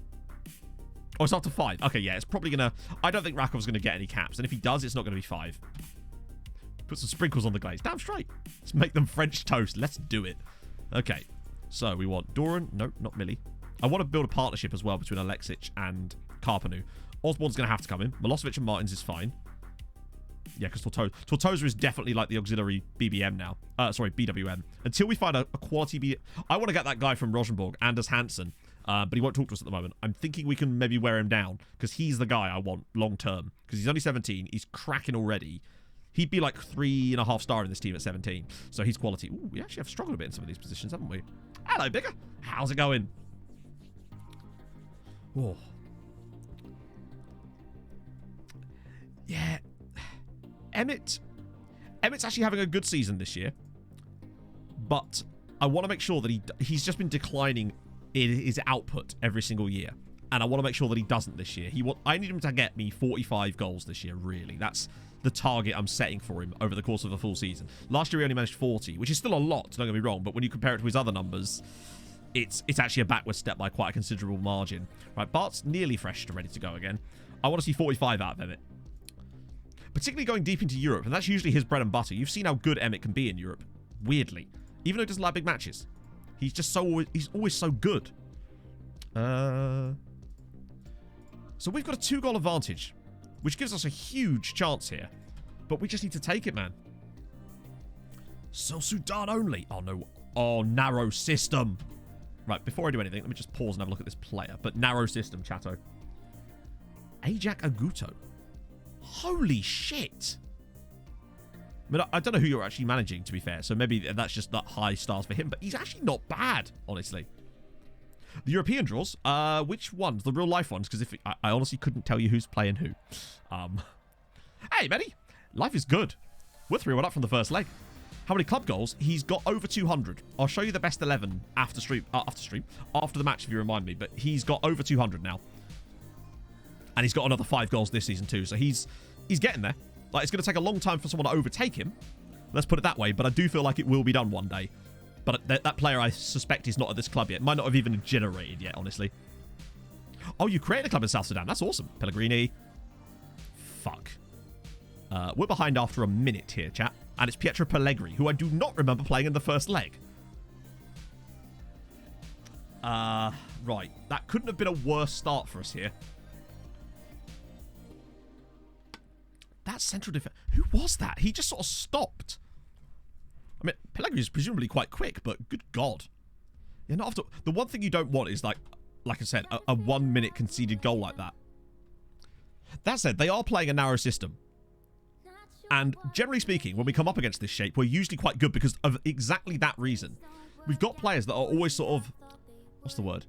Oh, it's up to 5. Okay, yeah, it's probably going to... I don't think Rakov's going to get any caps. And if he does, it's not going to be 5. Put some sprinkles on the glaze. Damn straight. Let's make them French toast. Let's do it. Okay. So we want Doran. No, not Millie. I want to build a partnership as well between Alexic and Karpanu. Osborne's going to have to come in. Milosevic and Martins is fine. Yeah, because Tortosa is definitely like the auxiliary BBM now. Sorry, BWM. Until we find a quality BBM. I want to get that guy from Rosenborg, Anders Hansen. But he won't talk to us at the moment. I'm thinking we can maybe wear him down because he's the guy I want long term. Because he's only 17. He's cracking already. He'd be like 3.5 star in this team at 17. So he's quality. Ooh, we actually have struggled a bit in some of these positions, haven't we? Hello, Bigger. How's it going? Oh. Yeah. Emmett's actually having a good season this year. But I want to make sure that he's just been declining in his output every single year. And I want to make sure that he doesn't this year. I need him to get me 45 goals this year, really. That's the target I'm setting for him over the course of a full season. Last year he only managed 40, which is still a lot, don't get me wrong, but when you compare it to his other numbers, it's actually a backward step by quite a considerable margin. Right, Bart's nearly fresh and ready to go again. I want to see 45 out of Emmett. Particularly going deep into Europe, and that's usually his bread and butter. You've seen how good Emmett can be in Europe. Weirdly. Even though he doesn't like big matches. He's just he's always so good. So we've got a 2-goal advantage, which gives us a huge chance here. But we just need to take it, man. So Sudan only. Oh, no. Oh, narrow system. Right, before I do anything, let me just pause and have a look at this player. But narrow system, chatto. Ajak Aguto. Holy shit. I mean, I don't know who you're actually managing, to be fair. So maybe that's just that high stars for him. But he's actually not bad, honestly. The European draws. Which ones? The real life ones? Because I honestly couldn't tell you who's playing who. Hey, Benny. Life is good. We're 3-1 up from the first leg. How many club goals? He's got over 200. I'll show you the best 11 after the match if you remind me. But he's got over 200 now. And he's got another 5 goals this season too. So he's getting there. Like, it's going to take a long time for someone to overtake him. Let's put it that way. But I do feel like it will be done one day. But that player, I suspect, is not at this club yet. Might not have even generated yet, honestly. Oh, you created a club in South Sudan. That's awesome. Pellegrini. Fuck. We're behind after a minute here, chat. And it's Pietro Pellegrini, who I do not remember playing in the first leg. Right. That couldn't have been a worse start for us here. That central defense. Who was that? He just sort of stopped. I mean, Pellegrini is presumably quite quick, but good God. Yeah, not after. The one thing you don't want is, like I said, a 1-minute conceded goal like that. That said, they are playing a narrow system. And generally speaking, when we come up against this shape, we're usually quite good because of exactly that reason. We've got players that are always sort of, what's the word?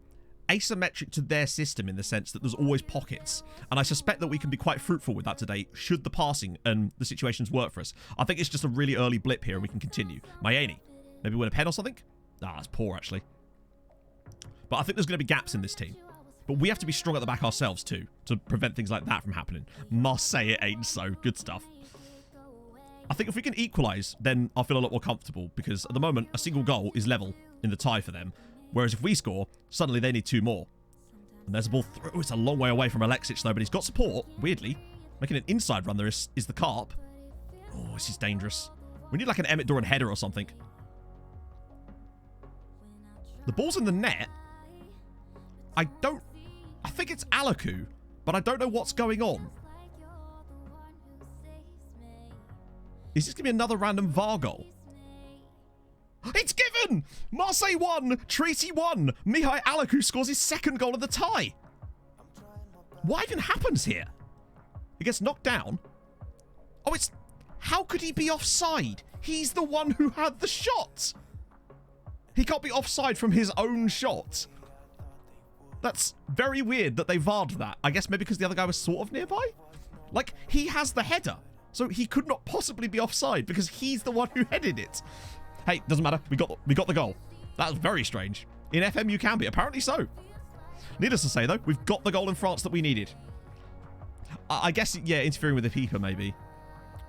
Asymmetric to their system in the sense that there's always pockets. And I suspect that we can be quite fruitful with that today should the passing and the situations work for us. I think it's just a really early blip here and we can continue. Mayeni. Maybe win a pen or something? Ah, that's poor actually. But I think there's going to be gaps in this team. But we have to be strong at the back ourselves too to prevent things like that from happening. Marseille it ain't so. Good stuff. I think if we can equalise, then I'll feel a lot more comfortable because at the moment, a single goal is level in the tie for them. Whereas if we score, suddenly they need 2 more. And there's a ball through. It's a long way away from Alexic though, but he's got support, weirdly. Making an inside run there is the Carp. Oh, this is dangerous. We need like an Emmett Doran header or something. The ball's in the net. I think it's Alaku, but I don't know what's going on. Is this going to be another random VAR goal? It's given! Marseille 1, Treaty 1. Mihai Alaku scores his 2nd goal of the tie. What even happens here? He gets knocked down. Oh, it's... How could he be offside? He's the one who had the shot. He can't be offside from his own shot. That's very weird that they VAR'd that. I guess maybe because the other guy was sort of nearby? Like, he has the header. So he could not possibly be offside because he's the one who headed it. Hey, doesn't matter. We got the goal. That was very strange. In FM you can be. Apparently so. Needless to say, though, we've got the goal in France that we needed. I guess, yeah, interfering with the keeper, maybe.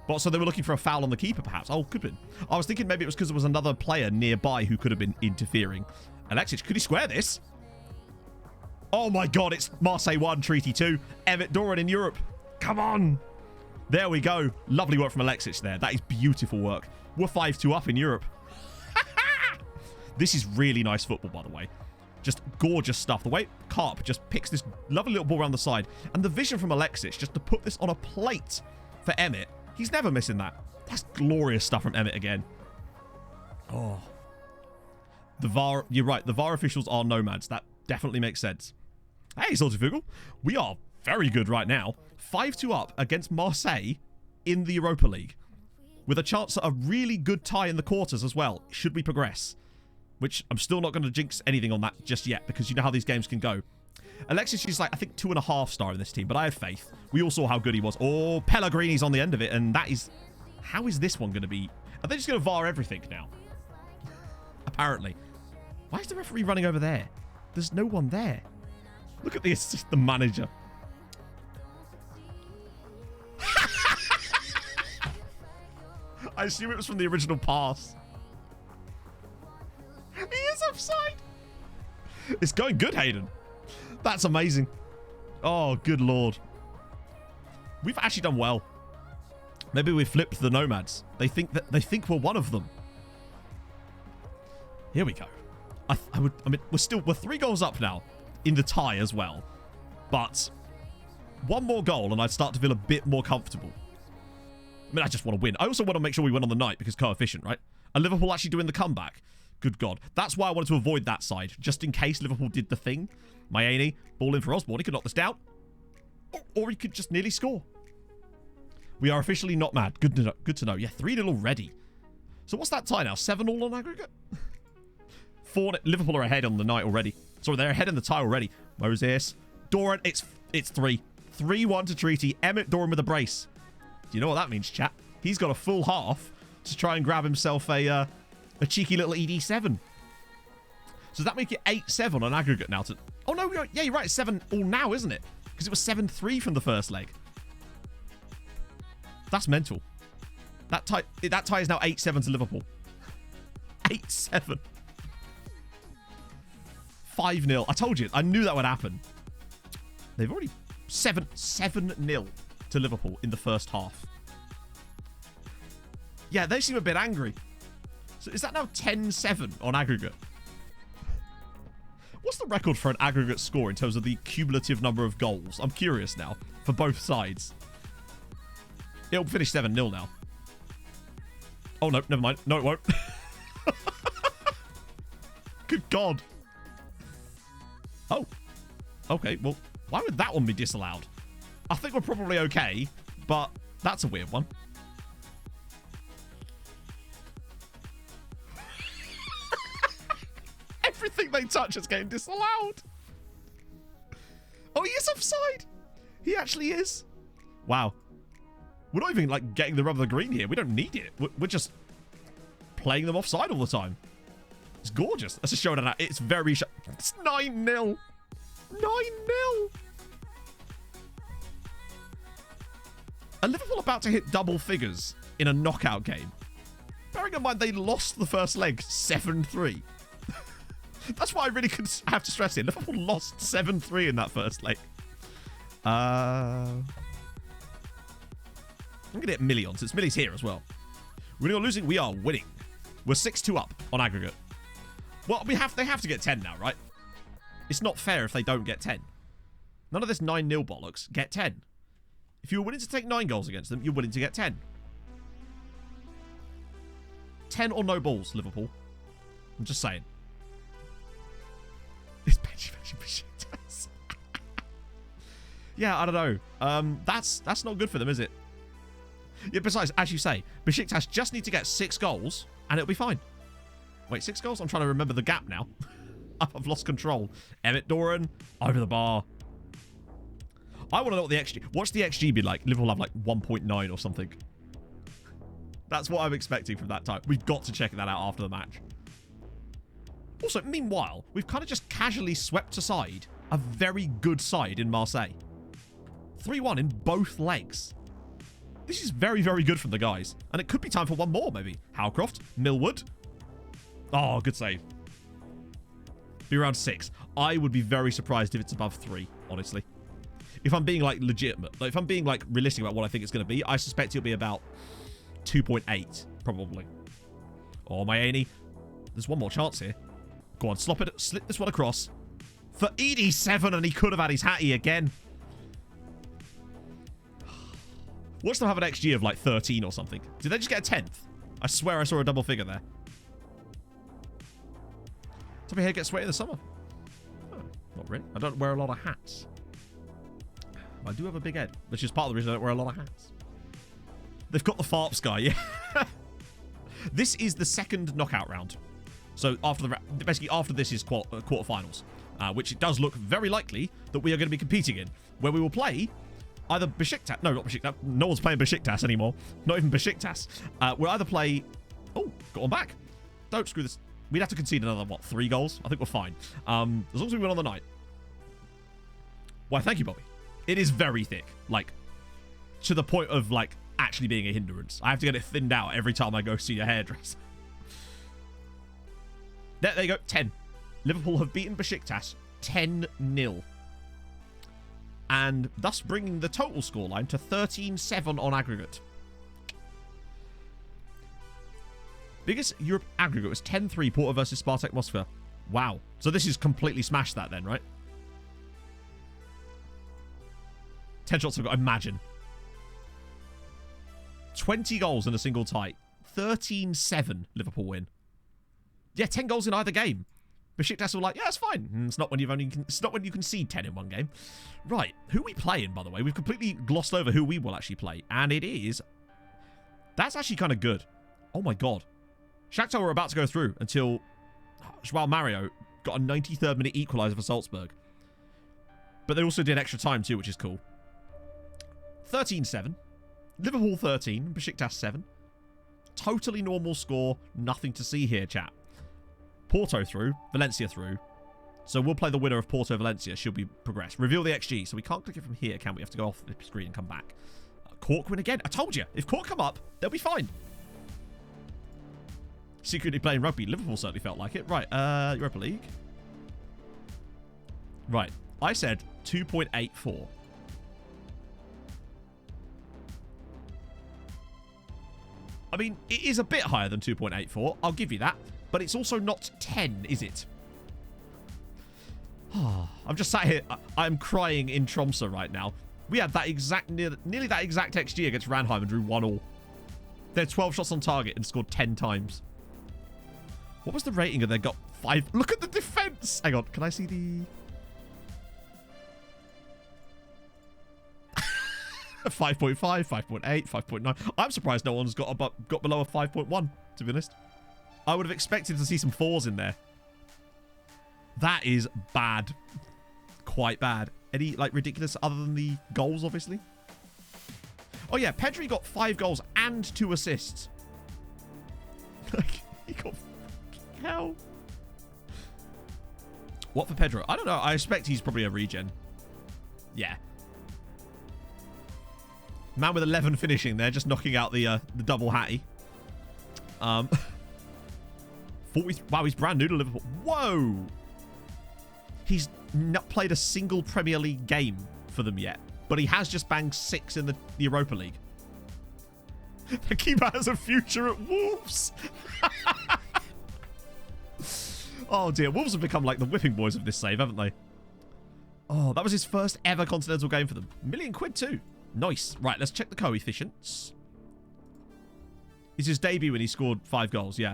But so they were looking for a foul on the keeper, perhaps. Oh, could have been. I was thinking maybe it was because there was another player nearby who could have been interfering. Alexic, could he square this? Oh, my God. It's Marseille 1, Treaty 2. Emmett Doran in Europe. Come on. There we go. Lovely work from Alexic there. That is beautiful work. We're 5-2 up in Europe. This is really nice football, by the way. Just gorgeous stuff. The way Carp just picks this lovely little ball around the side. And the vision from Alexic just to put this on a plate for Emmett. He's never missing that. That's glorious stuff from Emmett again. Oh. The VAR, you're right. The VAR officials are nomads. That definitely makes sense. Hey, Saltifugel. We are very good right now. 5-2 up against Marseille in the Europa League. With a chance at a really good tie in the quarters as well, should we progress. Which I'm still not going to jinx anything on that just yet, because you know how these games can go. Alexis is like, I think, 2.5 star in this team, but I have faith. We all saw how good he was. Oh, Pellegrini's on the end of it, and that is... How is this one going to be... Are they just going to VAR everything now? Apparently. Why is the referee running over there? There's no one there. Look at the assistant manager. I assume it was from the original pass. He is offside. It's going good, Hayden. That's amazing. Oh, good lord. We've actually done well. Maybe we flipped the nomads. They think we're one of them. Here we go. I mean, we're 3 goals up now in the tie as well. But one more goal and I'd start to feel a bit more comfortable. I mean, I just want to win. I also want to make sure we win on the night because coefficient, right? And Liverpool actually doing the comeback. Good God. That's why I wanted to avoid that side, just in case Liverpool did the thing. Myani, ball in for Osborne. He could knock this down. Or he could just nearly score. We are officially not mad. Good to know. Good to know. Yeah, 3-0 already. So what's that tie now? 7-all on aggregate? 4. Liverpool are ahead on the night already. Sorry, they're ahead in the tie already. Moses. Doran, it's 3. 3-1 to Treaty. Emmett Doran with a brace. Do you know what that means, chat? He's got a full half to try and grab himself a cheeky little ED7. So does that make it 8-7 on aggregate now? Oh, no, yeah, you're right. It's 7-all now, isn't it? Because it was 7-3 from the first leg. That's mental. That tie is now 8-7 to Liverpool. 8-7. 5-0. I told you. I knew that would happen. They've already 7-0 to Liverpool in the first half. Yeah, they seem a bit angry. So is that now 10-7 on aggregate? What's the record for an aggregate score in terms of the cumulative number of goals? I'm curious now for both sides. It'll finish 7-0 now. Oh, no, never mind. No, it won't. Good God. Oh. Okay, well, why would that one be disallowed? I think we're probably okay, but that's a weird one. Everything they touch is getting disallowed. Oh, he is offside. He actually is. Wow. We're not even, like, getting the rub of the green here. We don't need it. We're just playing them offside all the time. It's gorgeous. That's a showdown. It's very... It's 9-0. 9-0. Are Liverpool about to hit double figures in a knockout game? Bearing in mind they lost the first leg 7-3. That's why I really have to stress it. Liverpool lost 7-3 in that first leg. I'm going to hit Millie since Millie's here as well. Winning or losing, we are winning. We're 6-2 up on aggregate. Well, they have to get 10 now, right? It's not fair if they don't get 10. None of this 9-0 bollocks. Get 10. If you were willing to take 9 goals against them, you're willing to get 10. 10 or no balls, Liverpool. I'm just saying. It's Besiktas. Yeah, I don't know. That's not good for them, is it? Yeah, besides, as you say, Besiktas just need to get 6 goals and it'll be fine. Wait, 6 goals? I'm trying to remember the gap now. I've lost control. Emmett Doran, over the bar. I want to know what the XG... What's the XG be like? Liverpool have like 1.9 or something. That's what I'm expecting from that time. We've got to check that out after the match. Also, meanwhile, we've kind of just casually swept aside a very good side in Marseille. 3-1 in both legs. This is very, very good from the guys. And it could be time for one more, maybe. Howcroft, Millwood. Oh, good save. Be around 6. I would be very surprised if it's above 3, honestly. If I'm being, like, legitimate. Like, if I'm being, like, realistic about what I think it's going to be, I suspect it'll be about 2.8, probably. Oh, Myani. There's one more chance here. Go on, slip this one across. For ED7, and he could have had his hattie again. Watch them have an XG of, like, 13 or something. Did they just get a 10th? I swear I saw a double figure there. Does my hair get sweaty in the summer? Oh, not really. I don't wear a lot of hats. I do have a big head, which is part of the reason I don't wear a lot of hats. They've got the FARPs guy, yeah. This is the second knockout round. So basically after this is quarterfinals, which it does look very likely that we are going to be competing in, where we will play either Besiktas. No, not Besiktas. No one's playing Besiktas anymore. Not even Besiktas. We'll either play... Oh, got one back. Don't screw this. We'd have to concede another, what, 3 goals? I think we're fine. As long as we win on the night. Why, thank you, Bobby. It is very thick. Like, to the point of, like, actually being a hindrance. I have to get it thinned out every time I go see a hairdresser. There you go. 10. Liverpool have beaten Besiktas 10-0. And thus bringing the total scoreline to 13-7 on aggregate. Biggest Europe aggregate was 10-3 Porto versus Spartak Moscow. Wow. So this is completely smashed that then, right? 10 shots I've got, imagine. 20 goals in a single tie. 13-7 Liverpool win. Yeah, 10 goals in either game. Besiktas were like, yeah, it's fine. It's not when it's not when you concede 10 in one game. Right, who are we playing, by the way? We've completely glossed over who we will actually play. And it is... That's actually kind of good. Oh my god. Shakhtar were about to go through until Joao Mario got a 93rd minute equaliser for Salzburg. But they also did extra time too, which is cool. 13-7. Liverpool 13, Besiktas 7. Totally normal score. Nothing to see here, chat. Porto through, Valencia through. So we'll play the winner of Porto-Valencia. She'll be progressed. Reveal the XG. So we can't click it from here, can we? We have to go off the screen and come back. Cork win again. I told you. If Cork come up, they'll be fine. Secretly playing rugby. Liverpool certainly felt like it. Right, Europa League. Right. I said 2.84. I mean, it is a bit higher than 2.84. I'll give you that. But it's also not 10, is it? I'm just sat here. I'm crying in Tromsø right now. We had that exact, nearly that exact XG against Ranheim and drew 1-1. They had 12 shots on target and scored 10 times. What was the rating? And they got 5. Look at the defense. Hang on. Can I see the... 5.5, 5.8, 5.9. I'm surprised no one's got below a 5.1, to be honest. I would have expected to see some 4s in there. That is bad. Quite bad. Any, like, ridiculous other than the goals, obviously? Oh, yeah. Pedri got 5 goals and 2 assists. Like, he got... Hell. What for Pedro? I don't know. I expect he's probably a regen. Yeah. Man with 11 finishing there, just knocking out the double hattie. 40, wow, he's brand new to Liverpool. Whoa! He's not played a single Premier League game for them yet, but he has just banged 6 in the Europa League. The keeper has a future at Wolves. Oh dear, Wolves have become like the whipping boys of this save, haven't they? Oh, that was his first ever continental game for them. £1 million too. Nice. Right, let's check the coefficients. It's his debut when he scored 5 goals, yeah.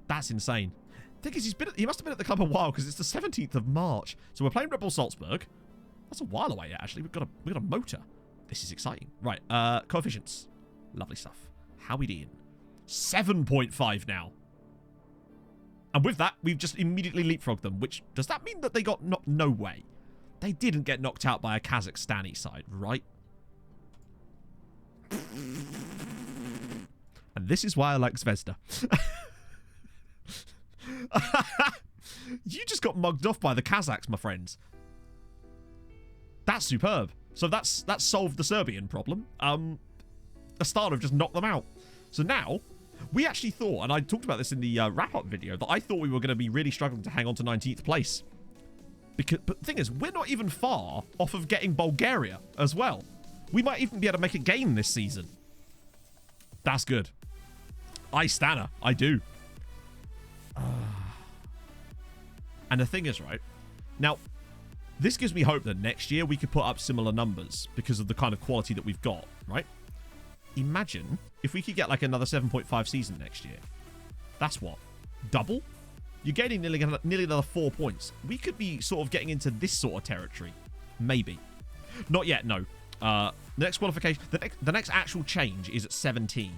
That's insane. The thing is, he must have been at the club a while because it's the 17th of March. So we're playing Red Bull Salzburg. That's a while away, actually. We've got a motor. This is exciting. Right, coefficients. Lovely stuff. How we doing? 7.5 now. And with that, we've just immediately leapfrogged them, which, does that mean that they got no way? They didn't get knocked out by a Kazakhstani side, right? And this is why I like Zvezda. You just got mugged off by the Kazakhs, my friends. That's superb. So that's solved the Serbian problem. Astana just knocked them out. So now, we actually thought, and I talked about this in the wrap-up video, that I thought we were going to be really struggling to hang on to 19th place. But the thing is, we're not even far off of getting Bulgaria as well. We might even be able to make a game this season. That's good. I Stana. I do. And the thing is, right, now, this gives me hope that next year we could put up similar numbers because of the kind of quality that we've got, right? Imagine if we could get like another 7.5 season next year. That's what? Double? You're getting nearly another 4 points. We could be sort of getting into this sort of territory. Maybe. Not yet, no. The next qualification, the next actual change is at 17,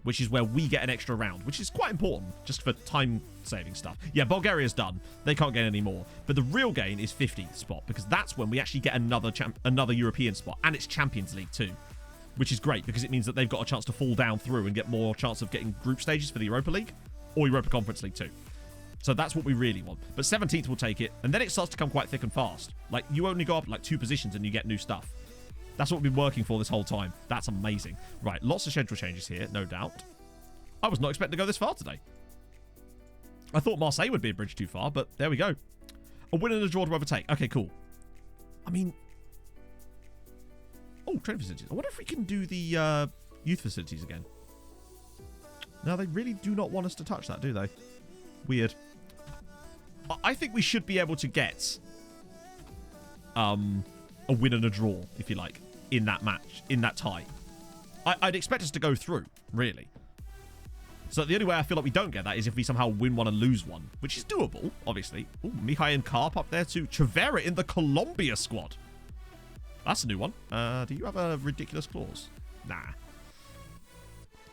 which is where we get an extra round, which is quite important just for time-saving stuff. Yeah, Bulgaria's done. They can't get any more. But the real gain is 15th spot, because that's when we actually get another European spot, and it's Champions League too, which is great because it means that they've got a chance to fall down through and get more chance of getting group stages for the Europa League or Europa Conference League too. So that's what we really want. But 17th will take it, and then it starts to come quite thick and fast. Like, you only go up like 2 positions and you get new stuff. That's what we've been working for this whole time. That's amazing. Right, lots of schedule changes here, no doubt. I was not expecting to go this far today. I thought Marseille would be a bridge too far, but there we go. A win and a draw to overtake. Okay, cool. I mean... Oh, training facilities. I wonder if we can do the youth facilities again. No, they really do not want us to touch that, do they? Weird. I think we should be able to get a win and a draw, if you like, in that match, in that tie. I'd expect us to go through, really. So the only way I feel like we don't get that is if we somehow win one and lose one, which is doable, obviously. Oh, Mihai and Karp up there too. Chavera in the Colombia squad. That's a new one. Do you have a ridiculous clause? Nah.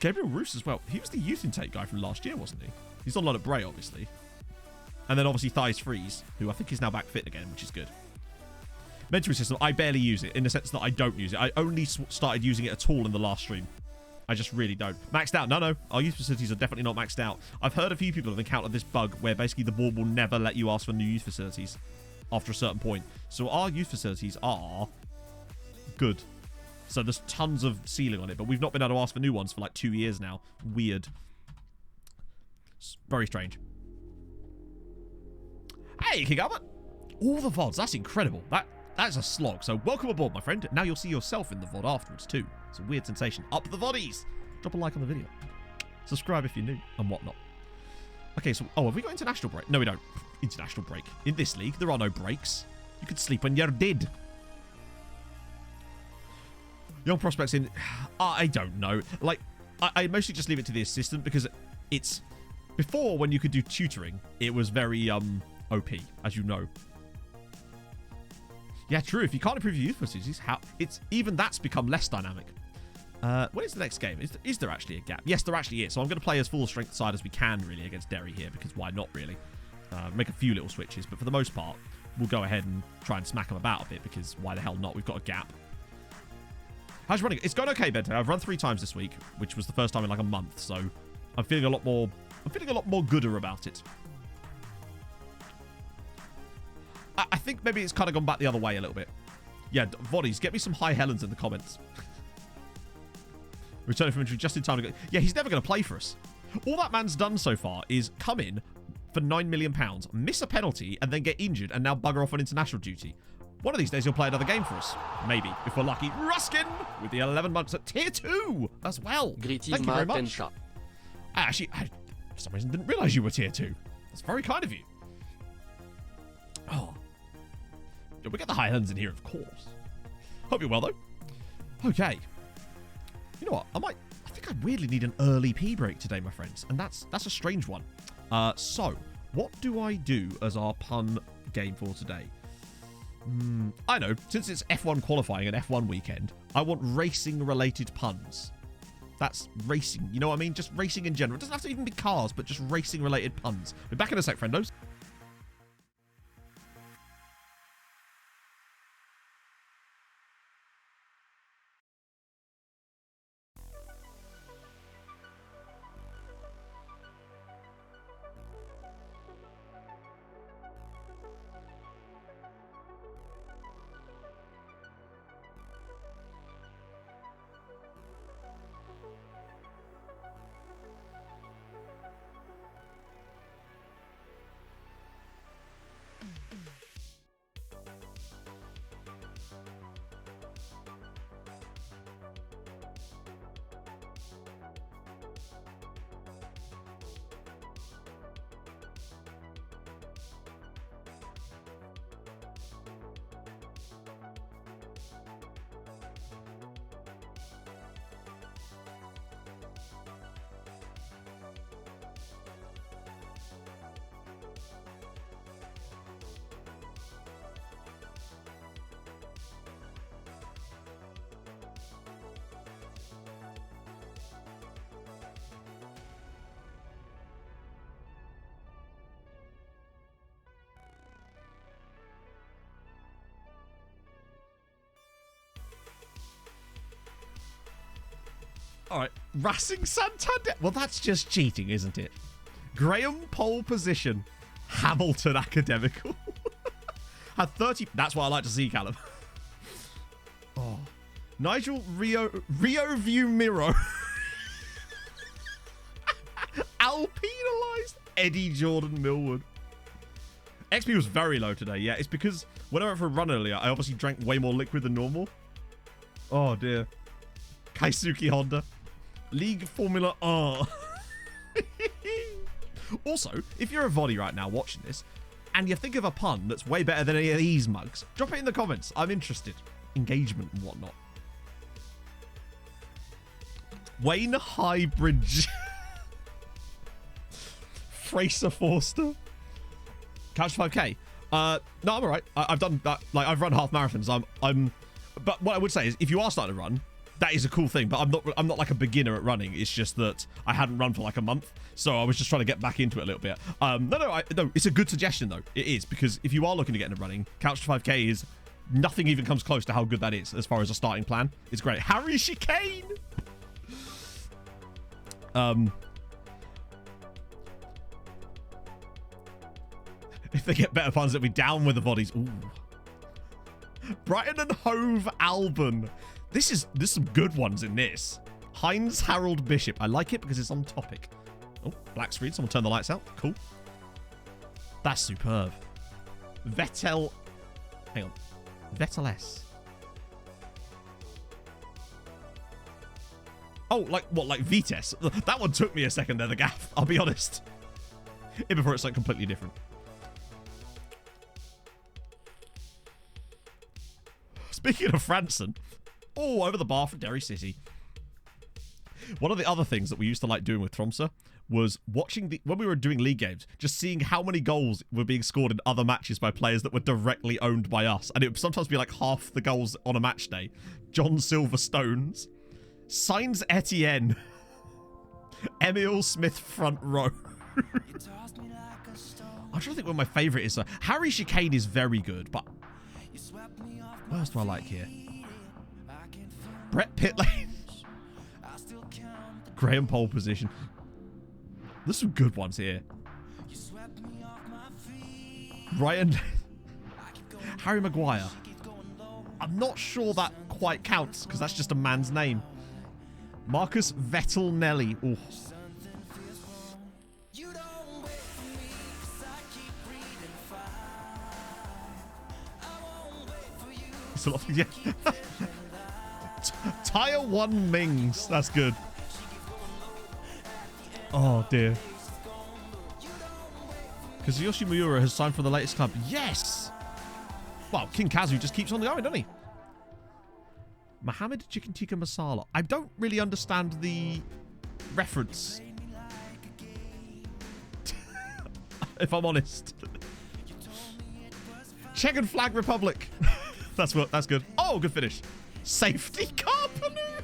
Gabriel Roos as well. He was the youth intake guy from last year, wasn't he? He's on loan at Bray, obviously. And then obviously Thais Freeze, who I think is now back fit again, which is good. Mentoring system, I barely use it in the sense that I don't use it. I only started using it at all in the last stream. I just really don't. Maxed out. No. Our youth facilities are definitely not maxed out. I've heard a few people have encountered this bug where basically the board will never let you ask for new youth facilities after a certain point. So our youth facilities are good. So there's tons of ceiling on it, but we've not been able to ask for new ones for like 2 years now. Weird. It's very strange. Hey, King Albert. All the VODs. That's incredible. That's a slog. So welcome aboard, my friend. Now you'll see yourself in the VOD afterwards too. It's a weird sensation. Up the VODies. Drop a like on the video. Subscribe if you're new and whatnot. Okay, so... Oh, have we got international break? No, we don't. International break. In this league, there are no breaks. You could sleep when you're dead. Young prospects in... I don't know. Like, I mostly just leave it to the assistant because it's... Before, when you could do tutoring, it was very, OP, as you know. Yeah, true. If you can't improve your youth facilities, even that's become less dynamic. When is the next game? Is there actually a gap? Yes, there actually is. So I'm going to play as full strength side as we can, really, against Derry here, because why not, really? Make a few little switches, but for the most part, we'll go ahead and try and smack them about a bit, because why the hell not? We've got a gap. How's your running? It's going okay, Bento. I've run 3 times this week, which was the first time in like a month, so I'm feeling a lot more gooder about it. I think maybe it's kind of gone back the other way a little bit. Yeah, Voddies, get me some high Helens in the comments. Returning from injury just in time to go. Yeah, he's never going to play for us. All that man's done so far is come in for £9 million, miss a penalty, and then get injured and now bugger off on international duty. One of these days he'll play another game for us. Maybe, if we're lucky. Ruskin with the 11 months at tier 2 as well. Thank you very much. Actually, I for some reason didn't realise you were tier 2. That's very kind of you. Oh. We get the high Helens in here, of course. Hope you're well, though. Okay. You know what? I think I weirdly need an early pee break today, my friends. And that's a strange one. So, what do I do as our pun game for today? I know. Since it's F1 qualifying and F1 weekend, I want racing-related puns. That's racing. You know what I mean? Just racing in general. It doesn't have to even be cars, but just racing-related puns. We're back in a sec, friendos. All right, Racing Santander. Well, that's just cheating, isn't it? Graham pole position, Hamilton Academical. Had 30. That's what I like to see, Callum. Oh, Nigel Rio View Miro. Alpinalized Eddie Jordan Millwood. XP was very low today. Yeah, it's because when I went for a run earlier, I obviously drank way more liquid than normal. Oh, dear. Kaisuke Honda. League Formula R. Also, if you're a Voddy right now watching this, and you think of a pun that's way better than any of these mugs, drop it in the comments. I'm interested. Engagement and whatnot. Wayne Highbridge. Fraser Forster. Couch 5k. No, I'm alright. I've done that. Like, I've run half marathons. But what I would say is, if you are starting to run, that is a cool thing. But I'm not like a beginner at running. It's just that I hadn't run for like a month, so I was just trying to get back into it a little bit. No, it's a good suggestion though. It is, because if you are looking to get into running, Couch 5k is nothing even comes close to how good that is as far as a starting plan. It's great. Harry Chicane. If they get better puns, it'll be down with the bodies. Ooh. Brighton and Hove Alban. There's some good ones in this. Heinz Harold Bishop. I like it because it's on topic. Oh, black screen. Someone turn the lights out. Cool. That's superb. Vettel. Hang on. Vettel S. Oh, like what? Like Vites? That one took me a second there, the gaff. I'll be honest. Even before it's like completely different. Speaking of Franson, oh, over the bar for Derry City. One of the other things that we used to like doing with Tromsø was watching when we were doing league games, just seeing how many goals were being scored in other matches by players that were directly owned by us. And it would sometimes be like half the goals on a match day. John Silverstones, Sainz Etienne, Emil Smith front row. I'm trying to think what my favourite is. Harry Chicane is very good, but what else do I like here? Brett Pitlane. Graham pole position. There's some good ones here. Ryan. Harry Maguire. I'm not sure that quite counts because that's just a man's name. Marcus Vettel-Nelly. Ooh. It's a lot of, yeah. Tire 1 Mings. That's good. Oh, dear. Kazuyoshi Miura has signed for the latest club. Yes! Well, King Kazu just keeps on going, doesn't he? Mohammed Chicken Tikka Masala. I don't really understand the reference. If I'm honest. Checkered Flag Republic. That's good. Oh, good finish. Safety car balloon.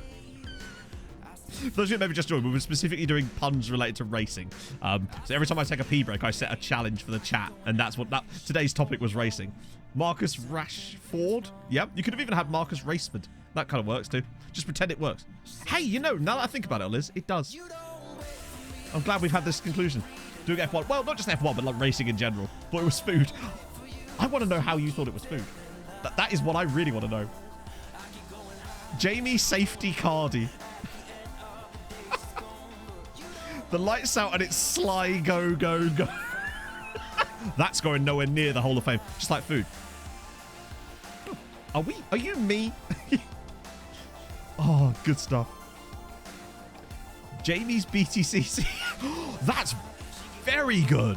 For those who maybe just joined, we were specifically doing puns related to racing. So every time I take a pee break, I set a challenge for the chat, and that's what today's topic was: racing. Marcus Rashford. Yep, you could have even had Marcus Raceford. That kind of works too. Just pretend it works. Hey, you know, now that I think about it, Liz, it does. I'm glad we've had this conclusion. Doing F1, well, not just F1, but like racing in general. Thought it was food. I want to know how you thought it was food. That is what I really want to know. Jamie Safety Cardy. The lights out and it's Sly Go Go Go. That's going nowhere near the Hall of Fame. Just like food. Are you me? Oh, good stuff. Jamie's BTCC. That's very good.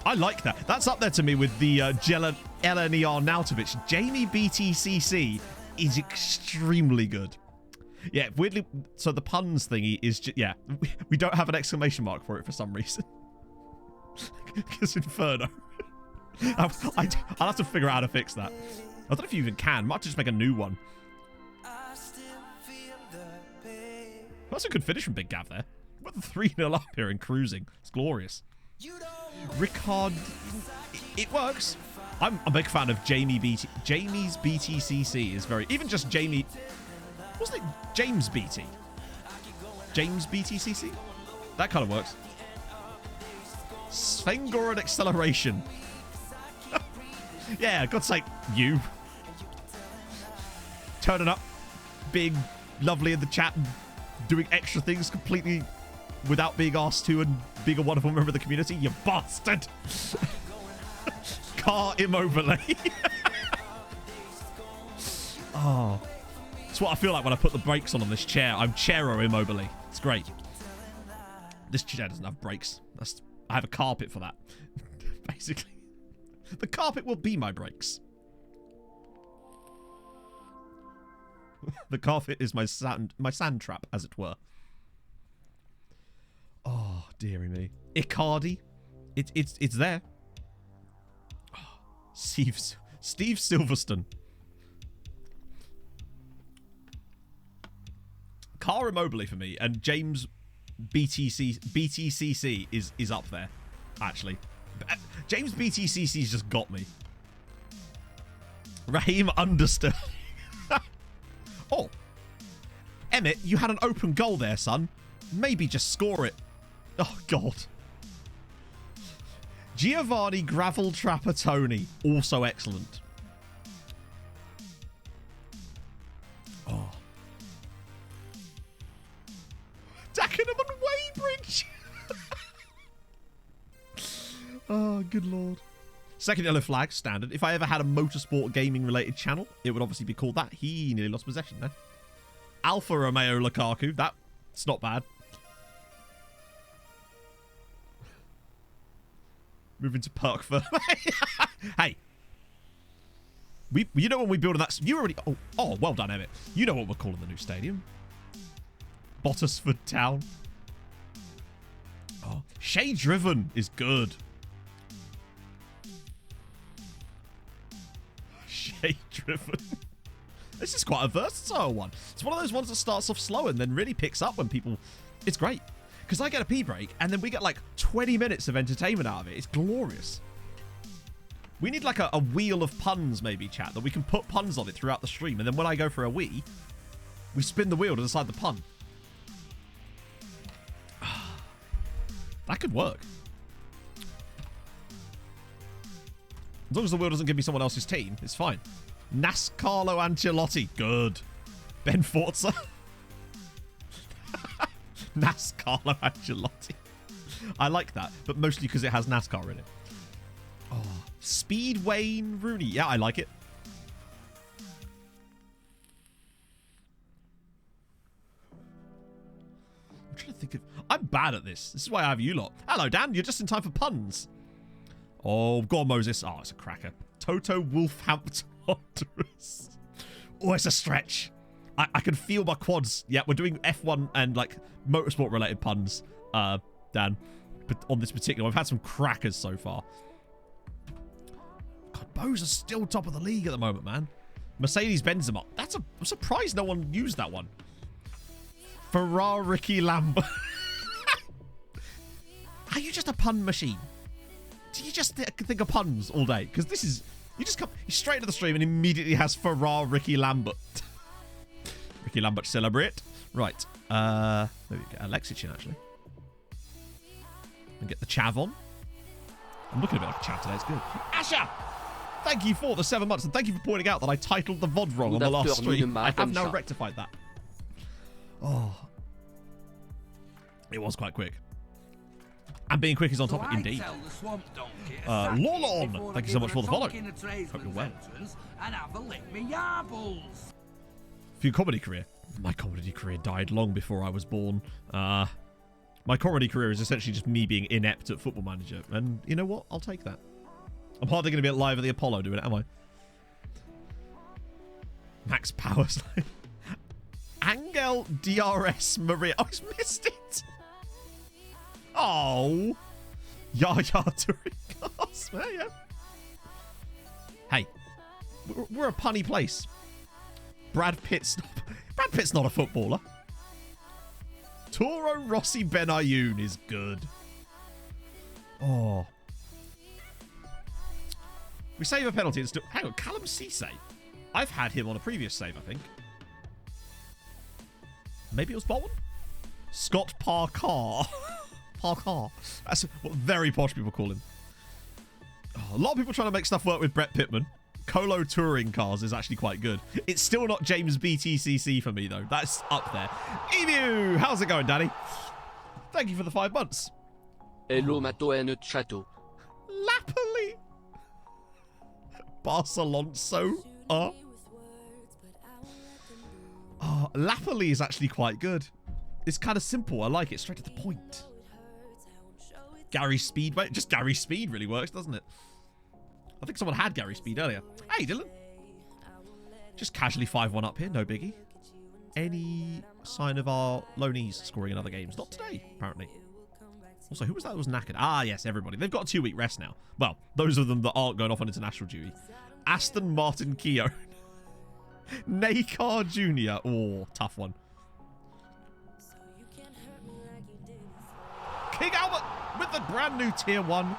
I like that. That's up there to me with the Eleni Arnautovic. Jamie BTCC is extremely good. Yeah, weirdly, so the puns thingy is just, yeah, we don't have an exclamation mark for it for some reason. Because Inferno. I'll have to figure out how to fix that. I don't know if you even can. Might just make a new one. That's a good finish from Big Gav there. We're 3-0 up here and cruising. It's glorious. Ricard, it works. I'm a big fan of Jamie's BTCC is very, even just Jamie, wasn't it James BT? James BTCC? That kind of works. Svengoran acceleration. Yeah, God's sake, you. Turning up, being lovely in the chat, and doing extra things completely without being asked to and being a wonderful member of the community? You bastard! Car Immobile. Oh. It's what I feel like when I put the brakes on this chair. I'm Chairo Immobile. It's great. This chair doesn't have brakes. I have a carpet for that. Basically. The carpet will be my brakes. The carpet is my sand trap, as it were. Oh, dearie me. Icardi. It's there. Oh, Steve Silverstone. Car Immobile for me, and James BTCC is up there, actually. James BTCC's just got me. Raheem Understurdy. Oh. Emmett, you had an open goal there, son. Maybe just score it. Oh, God. Giovanni Gravel Trapattoni. Also excellent. Oh. Dagenham and Weybridge. Oh, good lord. Second yellow flag, standard. If I ever had a motorsport gaming related channel, it would obviously be called that. He nearly lost possession there. Alpha Romeo Lukaku. That's not bad. Moving to Park Firm. Hey. You know when we build that... You already... Oh, well done, Emmett. You know what we're calling the new stadium. Bottisford Town. Oh, Shea Driven is good. Shea Driven. This is quite a versatile one. It's one of those ones that starts off slow and then really picks up when people... It's great. Because I get a pee break and then we get like 20 minutes of entertainment out of it. It's glorious. We need like a wheel of puns maybe, chat, that we can put puns on it throughout the stream. And then when I go for a wee, we spin the wheel to decide the pun. That could work. As long as the wheel doesn't give me someone else's team, it's fine. Nascarlo Ancelotti. Good. Ben Forza. Nascarlo Ancelotti. I like that, but mostly because it has NASCAR in it. Oh, Speed Wayne Rooney. Yeah, I like it. I'm trying to think of... I'm bad at this. This is why I have you lot. Hello, Dan. You're just in time for puns. Oh, go on, Moses. Oh, it's a cracker. Toto Wolfhampton Wanderers. Oh, it's a stretch. I can feel my quads. Yeah, we're doing F1 and, like, motorsport-related puns, Dan. But on this particular, I've had some crackers so far. God, Bose are still top of the league at the moment, man. Mercedes Benzema. I'm surprised no one used that one. Ferrari Ricky Lambert. Are you just a pun machine? Do you just think of puns all day? Because this is... You just come straight to the stream and immediately has Ferrari Ricky Lambert. Ricky Lambert celebrate. Right. Maybe get Alexic in, actually. And get the chav on. I'm looking a bit like a chav today. It's good. Asha! Thank you for the 7 months. And thank you for pointing out that I titled the VOD wrong on the last stream. I have now rectified that. Oh. It was quite quick. And being quick is on topic, indeed. Lorlon, thank you so much for the follow. Hope you're well. For your comedy career. My comedy career died long before I was born. My comedy career is essentially just me being inept at Football Manager. And you know what? I'll take that. I'm hardly going to be live at the Apollo doing it, am I? Max Powersline. Angel DRS Maria. Oh, he's missed it. Oh. Yaya Tourikas. Yeah. Hey. We're a punny place. Brad Pitt's not a footballer. Toro Rossi Benayoun is good. Oh. We save a penalty and still... Hang on, Callum Cisse. I've had him on a previous save, I think. Maybe it was Bolton? Scott Parker. Parker. That's what very posh people call him. Oh, a lot of people trying to make stuff work with Brett Pittman. Colo touring cars is actually quite good. It's still not James BTCC for me, though. That's up there. Emu! How's it going, Daddy? Thank you for the 5 months. Hello Mato and Chateau. Lapoli. Barcelonso. Oh, Lapoli is actually quite good. It's kind of simple. I like it. Straight to the point. Gary Speed. Wait, just Gary Speed really works, doesn't it? I think someone had Gary Speed earlier. Hey, Dylan. Just casually 5-1 up here. No biggie. Any sign of our loanees scoring in other games? Not today, apparently. Also, who was that was knackered? Ah, yes, everybody. They've got a 2-week rest now. Well, those of them that aren't going off on international duty. Aston Martin Keown. Nacar Jr. Oh, tough one. King Albert with the brand new Tier 1.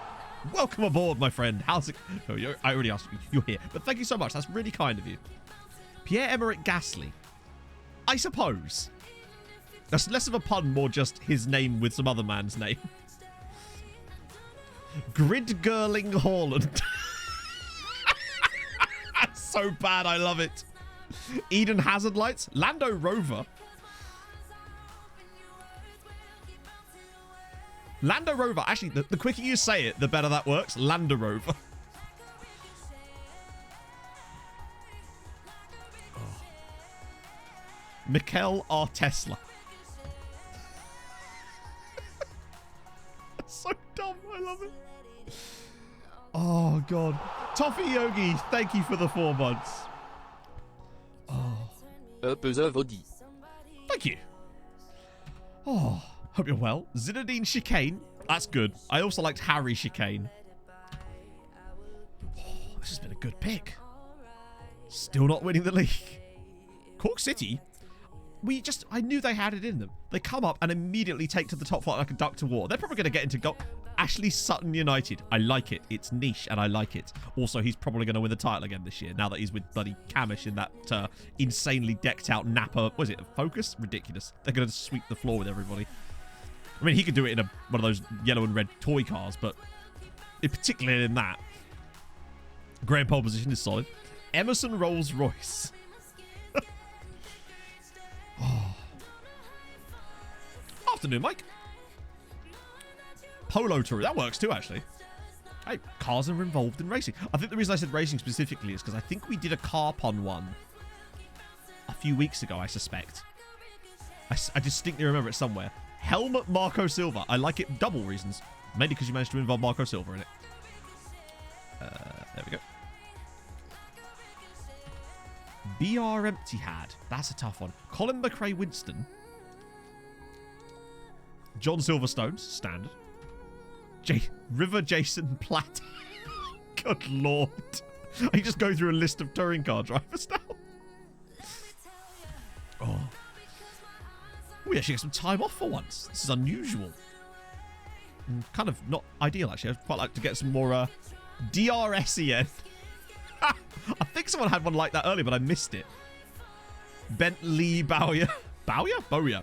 Welcome aboard, my friend. How's it? Oh, I already asked you. You're here. But thank you so much. That's really kind of you. Pierre-Emerick Gasly. I suppose. That's less of a pun, more just his name with some other man's name. Grid-girling Haaland. That's so bad, I love it. Eden Hazard Lights. Lando Rover. Lando Rover. Actually, the quicker you say it, the better that works. Lando Rover. Oh. Mikel R. Tesla. That's so dumb. I love it. Oh, God. Toffee Yogi, thank you for the 4 months. Oh. Thank you. Oh, hope you're well. Zinedine Chicane. That's good. I also liked Harry Chicane. Oh, this has been a good pick. Still not winning the league. Cork City. I knew they had it in them. They come up and immediately take to the top flight like a duck to water. They're probably going to get into goal. Ashley Sutton United. I like it. It's niche and I like it. Also, he's probably going to win the title again this year now that he's with bloody Camish in that insanely decked out Napa. What is it? Focus? Ridiculous. They're going to sweep the floor with everybody. I mean, he could do it in one of those yellow and red toy cars, but particularly in that. Graham pole position is solid. Emerson Rolls Royce. Oh. Afternoon, Mike. Polo Tour. That works too, actually. Hey, cars are involved in racing. I think the reason I said racing specifically is because I think we did a car pun one a few weeks ago, I suspect. I distinctly remember it somewhere. Helmut Marco Silva. I like it double reasons. Mainly because you managed to involve Marco Silva in it. There we go. BR Empty Had. That's a tough one. Colin McRae Winston. John Silverstones. Standard. River Jason Platt. Good lord. I just go through a list of touring car drivers now. Oh. We actually get some time off for once. This is unusual. Kind of not ideal, actually. I'd quite like to get some more DRSEN. I think someone had one like that earlier, but I missed it. Bentley Bowyer. Bowyer? Bowyer.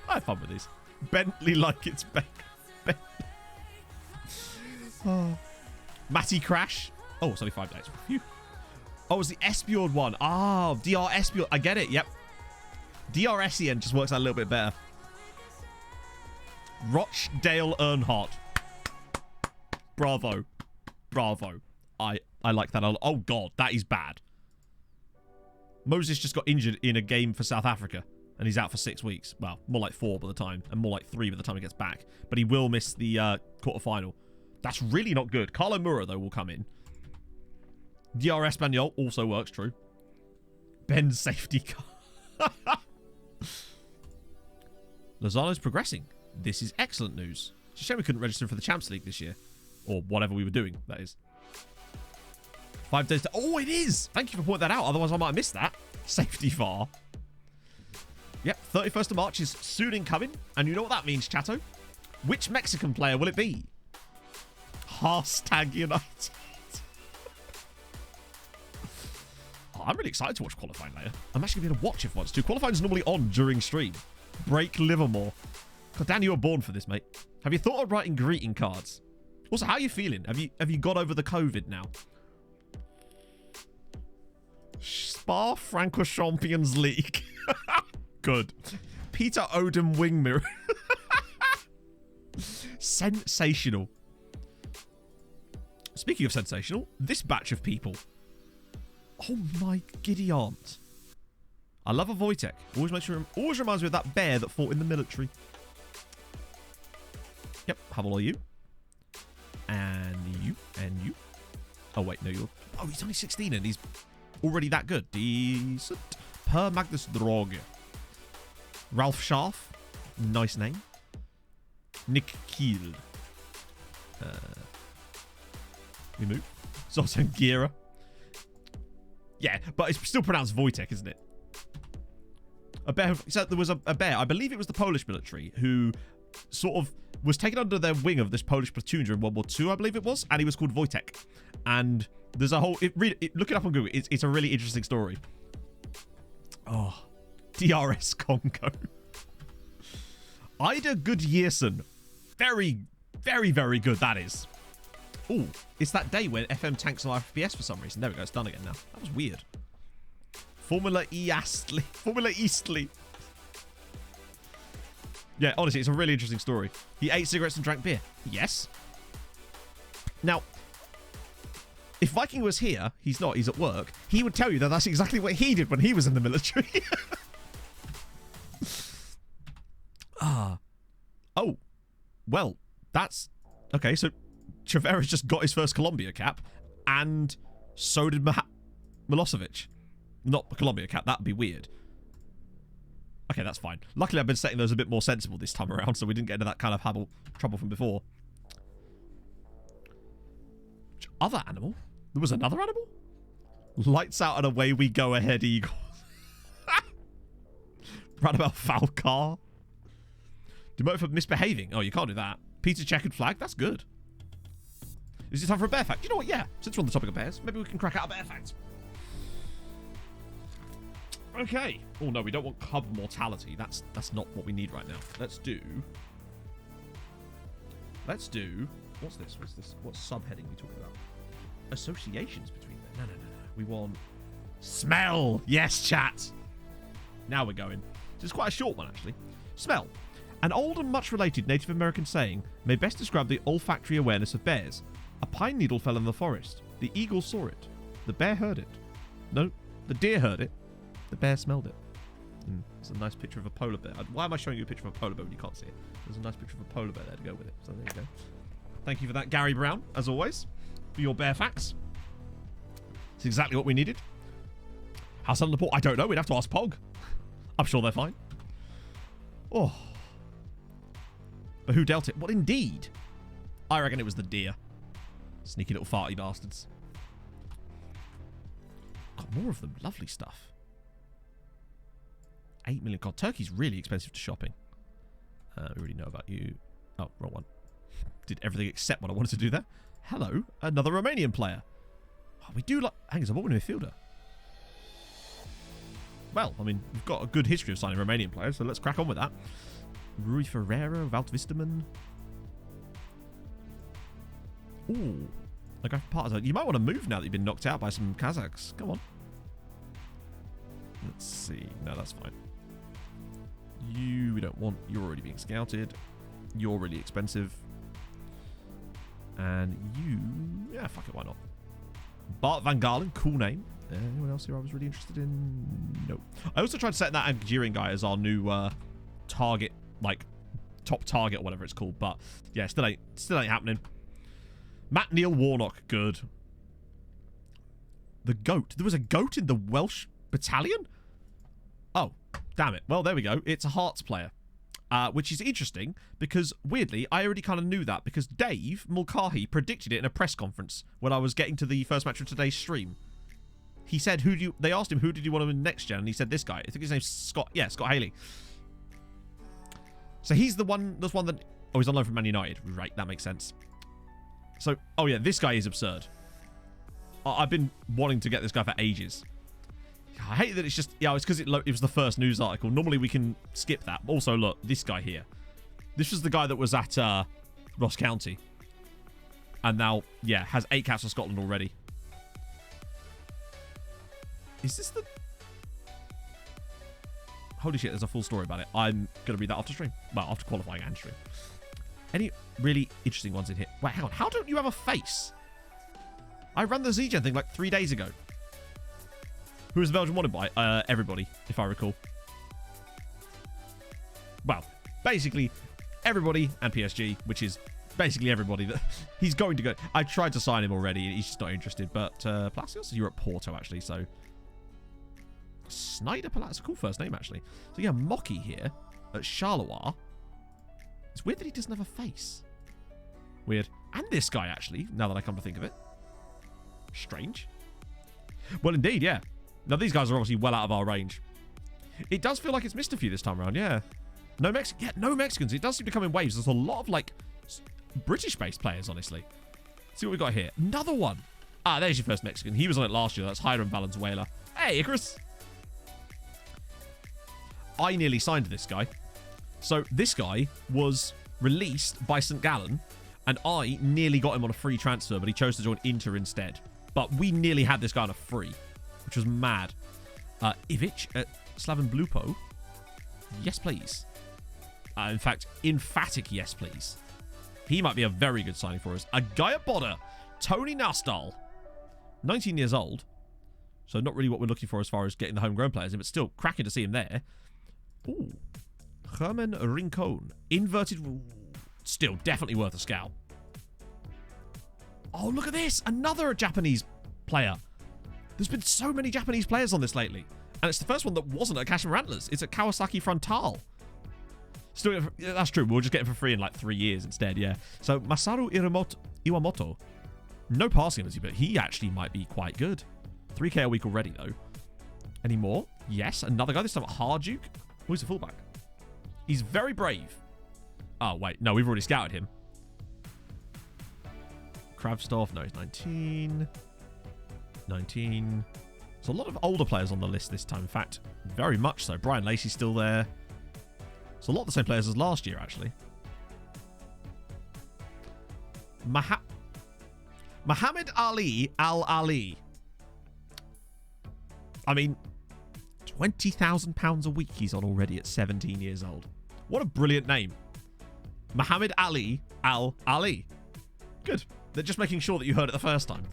I have fun with these. Bentley like it's Oh. Matty Crash. Oh, it's only 5 days. Phew. Oh, it's the Esbjord one. Oh, DR Esbjord. I get it. Yep. DRSEN just works out a little bit better. Rochdale Earnhardt. Bravo. Bravo. I like that a lot. Oh, God. That is bad. Moses just got injured in a game for South Africa. And he's out for 6 weeks. Well, more like 4 by the time. And more like 3 by the time he gets back. But he will miss the quarterfinal. That's really not good. Carlo Mura, though, will come in. DR Espanol also works, true. Ben's safety car. Lozano's progressing. This is excellent news. It's a shame we couldn't register for the Champs League this year. Or whatever we were doing, that is. 5 days to... Oh, it is! Thank you for pointing that out. Otherwise, I might have missed that. Safety VAR. Yep, 31st of March is soon incoming. And you know what that means, Chato? Which Mexican player will it be? Hashtag United. Oh, I'm really excited to watch qualifying later. I'm actually going to watch it once too. Qualifying's normally on during stream. Break Livermore. God, Dan, you were born for this, mate. Have you thought of writing greeting cards? Also, how are you feeling? Have you got over the COVID now? Spa Franco Champions League. Good. Peter Odom Wing Mirror. Sensational. Speaking of sensational, this batch of people. Oh my giddy aunt. I love a Wojtek. Always reminds me of that bear that fought in the military. Yep, have all of you. And you. And you. Oh, wait, no, you're... Oh, he's only 16 and he's already that good. Decent. Per Magnus Droge. Ralph Scharf. Nice name. Nick Kiel. We move. Zoltan Gira. Yeah, but it's still pronounced Wojtek, isn't it? A bear. So there was a bear, I believe it was the Polish military, who sort of was taken under their wing of this Polish platoon during World War II, I believe it was, and he was called Wojtek. And there's a whole... look it up on Google. It's a really interesting story. Oh. DRS Congo. Ida Goodyearson. Very, very, very good, that is. Oh, it's that day when FM tanks on FPS for some reason. There we go, it's done again now. That was weird. Formula Eastleigh. Formula Eastleigh. Yeah, honestly, it's a really interesting story. He ate cigarettes and drank beer. Yes. Now, if Viking was here, he's not, he's at work, he would tell you that that's exactly what he did when he was in the military. Oh. Well, that's... Okay, so Chavera's just got his first Colombia cap, and so did Milosevic. Not the Colombia cap, that'd be weird. Okay, that's fine. Luckily, I've been setting those a bit more sensible this time around, so we didn't get into that kind of trouble from before. Which other animal? There was another animal? Lights out and away we go ahead, Eagles. Roundabout foul car. Demoted for misbehaving. Oh, you can't do that. Peter checkered flag. That's good. Is it time for a bear fact? You know what? Yeah. Since we're on the topic of bears, maybe we can crack out a bear fact. Okay. Oh, no, we don't want cub mortality. That's not what we need right now. Let's do... What's this? What subheading are we talking about? Associations between them. No. We want... Smell. Yes, chat. Now we're going. This is quite a short one, actually. Smell. An old and much related Native American saying may best describe the olfactory awareness of bears. A pine needle fell in the forest. The eagle saw it. The bear heard it. No, the deer heard it. The bear smelled it. It's a nice picture of a polar bear. Why am I showing you a picture of a polar bear when you can't see it? There's a nice picture of a polar bear there to go with it. So there you go. Thank you for that, Gary Brown, as always, for your bear facts. It's exactly what we needed. How's on the port? I don't know. We'd have to ask Pog. I'm sure they're fine. Oh. But who dealt it? Well, indeed. I reckon it was the deer. Sneaky little farty bastards. Got more of them. Lovely stuff. 8 million. God, Turkey's really expensive to shopping. We already know about you. Oh, wrong one. Did everything except what I wanted to do there. Hello, another Romanian player. Oh, we do like... Hang on, what midfielder? Well, I mean, we've got a good history of signing Romanian players, so let's crack on with that. Rui Ferreira, Walt Visterman. Ooh. A guy from Partizan. You might want to move now that you've been knocked out by some Kazakhs. Come on. Let's see. No, that's fine. You we don't want. You're already being scouted. You're really expensive. And you... Yeah, fuck it, why not? Bart Van Galen, cool name. Anyone else here I was really interested in? No. I also tried setting that Nigerian guy as our new target, like top target or whatever it's called, but yeah, still ain't happening. Matt Neil Warnock, good. The goat. There was a goat in the Welsh battalion? Oh, damn it. Well, there we go. It's a Hearts player. Which is interesting because, weirdly, I already kind of knew that because Dave Mulcahy predicted it in a press conference when I was getting to the first match of today's stream. He said, they asked him, who did you want to win next gen? And he said, this guy. I think his name's Scott. Yeah, Scott Haley. So he's the one, there's one that, oh, he's on loan from Man United. Right, that makes sense. So, oh yeah, this guy is absurd. I've been wanting to get this guy for ages. I hate that it's just... Yeah, it's because it was the first news article. Normally we can skip that. Also, look, this guy here. This was the guy that was at Ross County. And now, yeah, has 8 caps for Scotland already. Is this the... Holy shit, there's a full story about it. I'm going to read that after stream. Well, after qualifying and stream. Any really interesting ones in here? Wait, hang on. How don't you have a face? I ran the Z-Gen thing like 3 days ago. Who was Belgium wanted by? Everybody, if I recall. Well, basically, everybody and PSG, which is basically everybody that he's going to go. I tried to sign him already. He's just not interested. But Palacios, you're at Porto, actually, so... Snyder Palacios, a cool first name, actually. So, yeah, Mocky here at Charleroi. It's weird that he doesn't have a face. Weird. And this guy, actually, now that I come to think of it. Strange. Well, indeed, yeah. Now, these guys are obviously well out of our range. It does feel like it's missed a few this time around, yeah. No Mexicans. It does seem to come in waves. There's a lot of, like, British-based players, honestly. Let's see what we got here. Another one. Ah, there's your first Mexican. He was on it last year. That's Hiram Valenzuela. Hey, Icarus. I nearly signed this guy. So this guy was released by St. Gallen, and I nearly got him on a free transfer, but he chose to join Inter instead. But we nearly had this guy on a free, which was mad. Ivic at Slaven Blupo. Yes, please. In fact, emphatic yes, please. He might be a very good signing for us. A guy at Bodder, Tony Nastal. 19 years old. So not really what we're looking for as far as getting the homegrown players in, but still cracking to see him there. Ooh. Herman Rincon. Inverted. Still, definitely worth a scout. Oh, look at this. Another Japanese player. There's been so many Japanese players on this lately. And it's the first one that wasn't at Kashima Antlers. It's at Kawasaki Frontal. Still, yeah, that's true. We'll just get it for free in like 3 years instead, yeah. So, Masaru Iwamoto. No passing ability, but he actually might be quite good. 3k a week already, though. Any more? Yes. Another guy. This time at Harduke. Who's the fullback? He's very brave. Oh, wait. No, we've already scouted him. Kravstov. No, he's 19. 19. There's a lot of older players on the list this time. In fact, very much so. Brian Lacey's still there. It's a lot of the same players as last year, actually. Muhammad Ali Al-Ali. I mean, £20,000 a week he's on already at 17 years old. What a brilliant name. Muhammad Ali Al-Ali. Good. They're just making sure that you heard it the first time.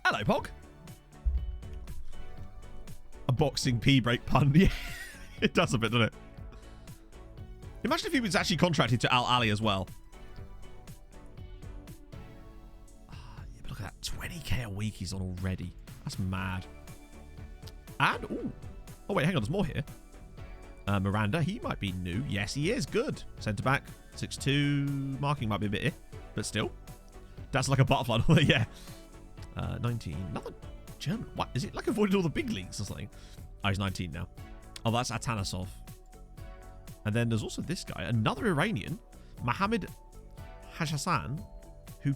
Hello, Pog. A boxing P-break pun. Yeah, it does a bit, doesn't it? Imagine if he was actually contracted to Al-Ali as well. Yeah, but look at that. 20k a week he's on already. That's mad. And, ooh. Oh, wait, hang on. There's more here. Miranda, he might be new. Yes, he is. Good. Centre-back. 6'2". Marking might be a bit iffy, but still. That's like a butterfly. Yeah. 19. Another German. What? Is it like avoided all the big leagues or something? Oh, he's 19 now. Oh, that's Atanasov. And then there's also this guy. Another Iranian. Mohammed Hashassan. Who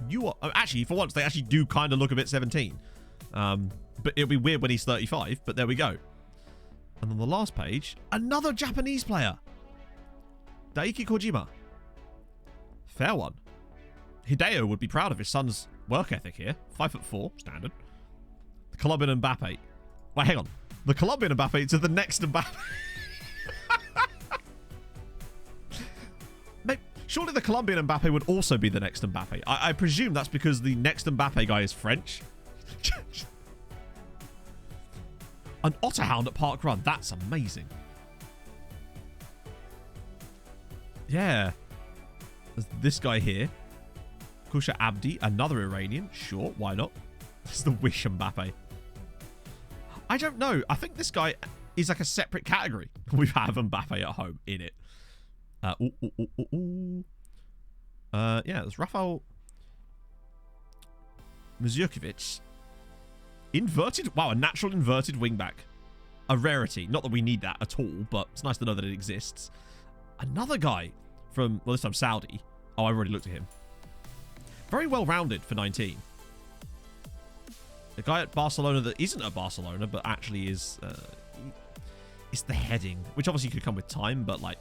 you are... Actually, for once, they actually do kind of look a bit 17. But it'll be weird when he's 35. But there we go. And on the last page, another Japanese player. Daiki Kojima. Fair one. Hideo would be proud of his son's work ethic here. 5'4", standard. The Colombian Mbappe. Wait, hang on. The Colombian Mbappe to the next Mbappe. Mate, surely the Colombian Mbappe would also be the next Mbappe. I presume that's because the next Mbappe guy is French. An Otterhound at Park Run. That's amazing. Yeah. There's this guy here. Kusha Abdi, another Iranian. Sure, why not? This is the Wish Mbappe. I don't know. I think this guy is like a separate category. We have Mbappe at home in it. Yeah, there's Rafael Muzurkovic. Inverted? Wow, a natural inverted wingback. A rarity. Not that we need that at all, but it's nice to know that it exists. Another guy from, well, this time Saudi. Oh, I've already looked at him. Very well-rounded for 19. The guy at Barcelona that isn't at Barcelona, but actually is... it's the heading, which obviously could come with time, but like...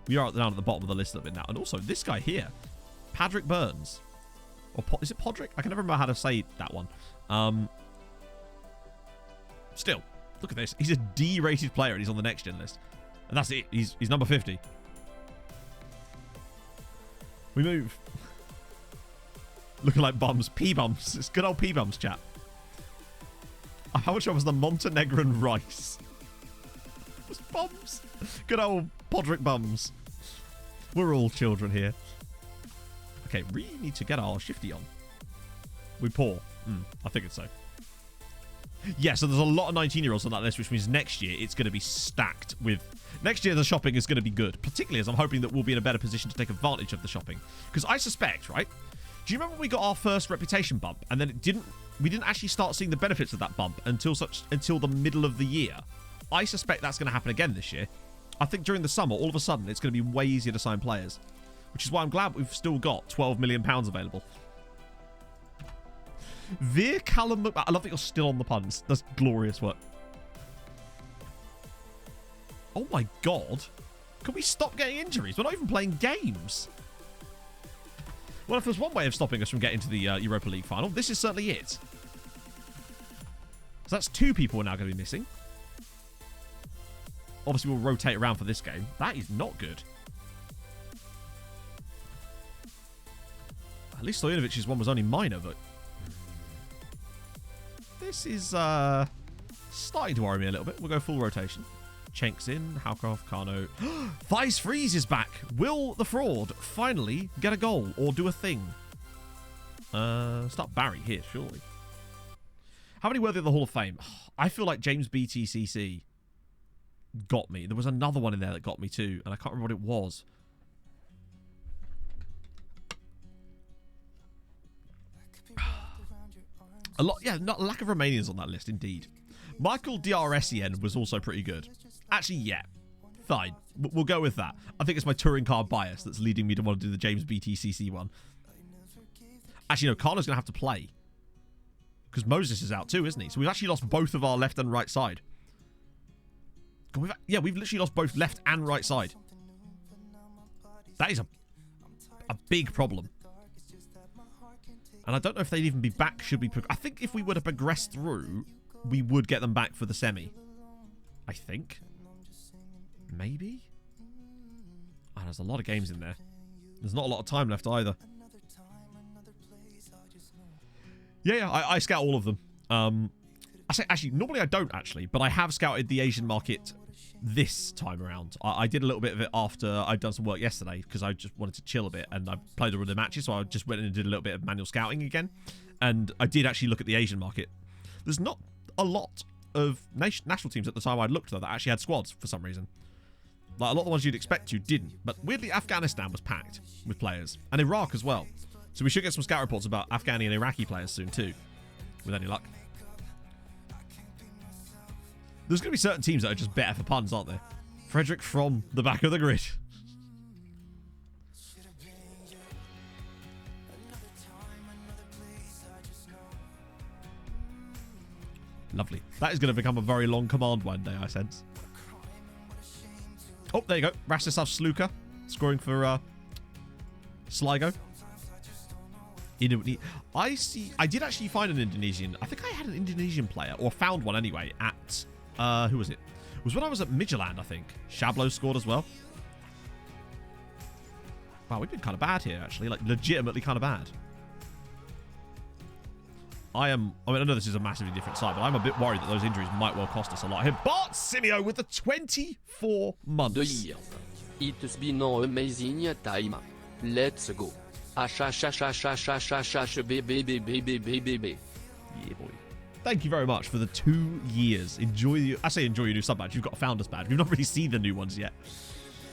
we are down at the bottom of the list a bit now. And also, this guy here, Patrick Burns. Or is it Podrick? I can never remember how to say that one. Still, look at this. He's a D-rated player and he's on the next gen list. And that's it. He's number 50. We move. Looking like bums. P-bums. It's good old P-bums, chat. How much was the Montenegrin rice? It was bums. Good old Podrick bums. We're all children here. Okay, we need to get our shifty on. We pour. I think it's so. Yeah, so there's a lot of 19-year-olds on that list, which means next year it's going to be stacked with... Next year the shopping is going to be good, particularly as I'm hoping that we'll be in a better position to take advantage of the shopping. Because I suspect, right? Do you remember when we got our first reputation bump and then we didn't actually start seeing the benefits of that bump until the middle of the year? I suspect that's going to happen again this year. I think during the summer, all of a sudden, it's going to be way easier to sign players. Which is why I'm glad we've still got £12 million available. Veer Callum... I love that you're still on the puns. That's glorious work. Oh my god. Can we stop getting injuries? We're not even playing games. Well, if there's one way of stopping us from getting to the Europa League final, this is certainly it. So that's 2 people we're now going to be missing. Obviously, we'll rotate around for this game. That is not good. At least Stojanovic's one was only minor, but... This is starting to worry me a little bit. We'll go full rotation. Chenk's in. Halkov, Kano. Vice Freeze is back. Will the fraud finally get a goal or do a thing? Start Barry here, surely. How many worthy of the Hall of Fame? I feel like James BTCC got me. There was another one in there that got me too, and I can't remember what it was. A lot, yeah, not lack of Romanians on that list, indeed. Michael DRSEN was also pretty good. Actually, yeah, fine. We'll go with that. I think it's my touring car bias that's leading me to want to do the James BTCC one. Actually, no, Carlo's going to have to play. Because Moses is out too, isn't he? So we've actually lost both of our left and right side. God, we've literally lost both left and right side. That is a big problem. And I don't know if they'd even be back should we... I think if we were to progress through, we would get them back for the semi. I think. Maybe? Oh, there's a lot of games in there. There's not a lot of time left either. Yeah, I scout all of them. I say, actually, normally I don't actually, but I have scouted the Asian market this time around. I did a little bit of it after I'd done some work yesterday because I just wanted to chill a bit and I played all of the matches, so I just went in and did a little bit of manual scouting again. And I did actually look at the Asian market. There's not a lot of national teams at the time I'd looked though that actually had squads for some reason. Like a lot of the ones you'd expect to didn't. But weirdly, Afghanistan was packed with players. And Iraq as well. So we should get some scout reports about Afghani and Iraqi players soon too. With any luck. There's going to be certain teams that are just better for puns, aren't there? Frederick from the back of the grid. Lovely. That is going to become a very long command one day, I sense. Oh, there you go. Rastislav Sluka scoring for Sligo. I did actually find an Indonesian. I think I had an Indonesian player, or found one anyway, at... who was it? It was when I was at Midtjylland, I think. Shablo scored as well. Wow, we've been kind of bad here, actually. Like, legitimately kind of bad. I mean, I know this is a massively different side, but I'm a bit worried that those injuries might well cost us a lot here. Bart Simeo with the 24 months. 2 years. It's been an amazing time. Let's go. BBBBBBBB. Yeah, boy. Thank you very much for the 2 years. Enjoy your... I say enjoy your new sub badge. You've got a founder's badge. We've not really seen the new ones yet.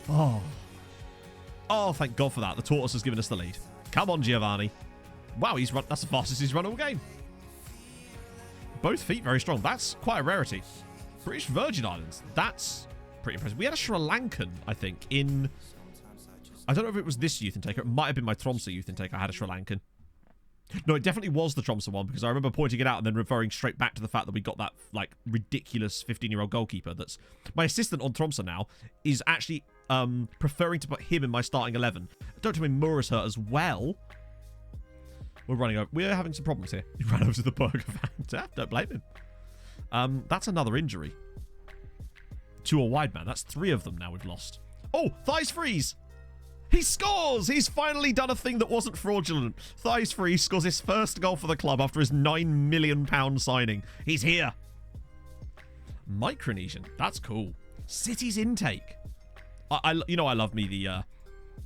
Oh. Oh, thank God for that. The tortoise has given us the lead. Come on, Giovanni. Wow, he's run... That's the fastest he's run all game. Both feet very strong. That's quite a rarity. British Virgin Islands. That's pretty impressive. We had a Sri Lankan, I think, in... I don't know if it was this youth intake. It might have been my Tromsø youth intake. I had a Sri Lankan. No, it definitely was the Tromsø one because I remember pointing it out and then referring straight back to the fact that we got that like ridiculous 15-year-old goalkeeper. That's my assistant on Tromsø now is actually preferring to put him in my starting 11. Don't tell me Mura's hurt as well. We're running over. We're having some problems here. He ran over to the burger van. Yeah, don't blame him. That's another injury. 2 a wide man. That's 3 of them now we've lost. Oh, Thighs freeze. He scores! He's finally done a thing that wasn't fraudulent. Thighs freeze scores his first goal for the club after his £9 million signing. He's here. Micronesian. That's cool. City's intake. I love me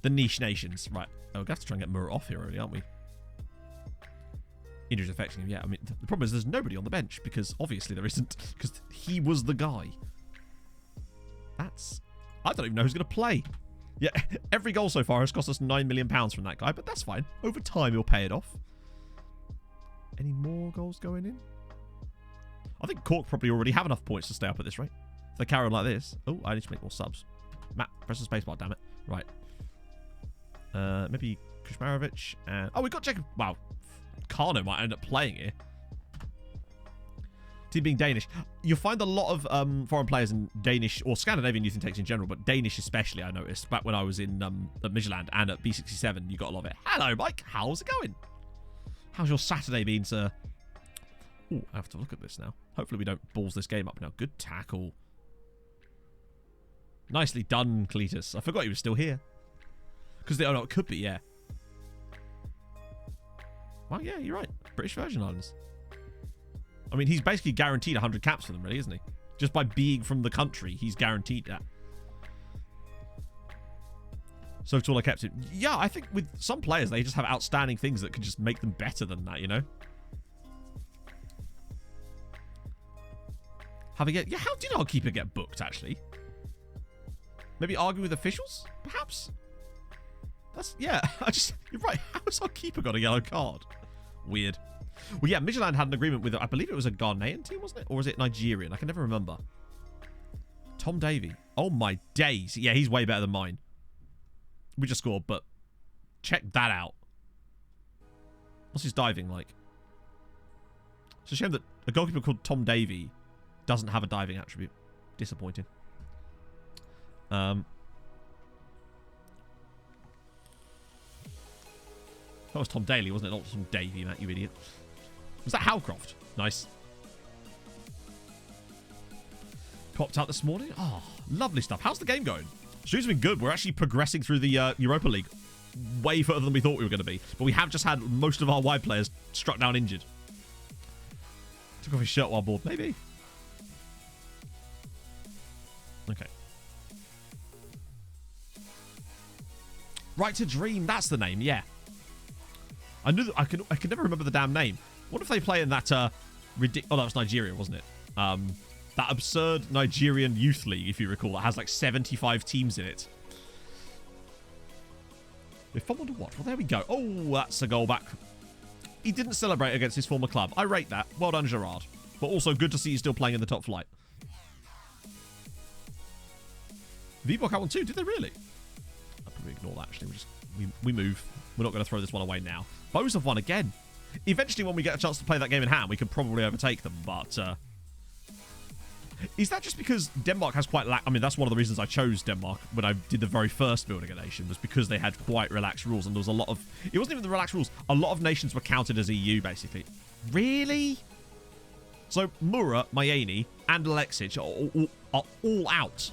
the niche nations. Right. Oh, we're going to have to try and get Murrah off here already, aren't we? Injuries affecting him. Yeah, I mean, the problem is there's nobody on the bench because obviously there isn't because he was the guy. I don't even know who's going to play. Yeah, every goal so far has cost us £9 million from that guy, but that's fine. Over time, he'll pay it off. Any more goals going in? I think Cork probably already have enough points to stay up at this rate. If they carry on like this. Oh, I need to make more subs. Matt, press the spacebar, damn it. Right. Maybe Kushmarovic and... Oh, we got Jacob... Wow. Kano might end up playing here. Team being Danish. You'll find a lot of foreign players in Danish or Scandinavian youth intakes in general, but Danish especially, I noticed. Back when I was in at Midtjylland and at B67, you got a lot of it. Hello, Mike. How's it going? How's your Saturday been, sir? Oh, I have to look at this now. Hopefully we don't balls this game up now. Good tackle. Nicely done, Cletus. I forgot he was still here. Because oh no, it could be, yeah. Well, yeah, you're right. British Virgin Islands. I mean, he's basically guaranteed 100 caps for them, really, isn't he? Just by being from the country, he's guaranteed that. So it's all I kept him. Yeah, I think with some players, they just have outstanding things that could just make them better than that, you know? Yeah, how did our keeper get booked, actually? Maybe argue with officials, perhaps? Yeah, you're right. How has our keeper got a yellow card? Weird. Well, yeah, Midtjylland had an agreement with, I believe it was a Ghanaian team, wasn't it? Or was it Nigerian? I can never remember. Tom Davey. Oh, my days. Yeah, he's way better than mine. We just scored, but check that out. What's his diving like? It's a shame that a goalkeeper called Tom Davey doesn't have a diving attribute. Disappointing. That was Tom Daly, wasn't it? Not Tom Davey, Matt, you idiot. Was that Howcroft? Nice. Popped out this morning. Oh, lovely stuff. How's the game going? Stream's been good. We're actually progressing through the Europa League way further than we thought we were going to be. But we have just had most of our wide players struck down injured. Took off his shirt while bored. Maybe. Okay. Right to Dream. That's the name. Yeah. I knew that I could never remember the damn name. What if they play in that oh, that was Nigeria, wasn't it? That absurd Nigerian youth league, if you recall, that has like 75 teams in it. They fumbled to watch. Well, there we go. Oh, that's a goal back. He didn't celebrate against his former club. I rate that. Well done, Gerard. But also good to see you still playing in the top flight. VBOK had one too. Did they really? I'll probably ignore that, actually. We move. We're not going to throw this one away now. Bows have won again. Eventually, when we get a chance to play that game in hand, we could probably overtake them, but... is that just because Denmark has quite... I mean, that's one of the reasons I chose Denmark when I did the very first building a nation, was because they had quite relaxed rules, and there was a lot of... It wasn't even the relaxed rules. A lot of nations were counted as EU, basically. Really? So, Mura, Mayeni, and Alexic are all out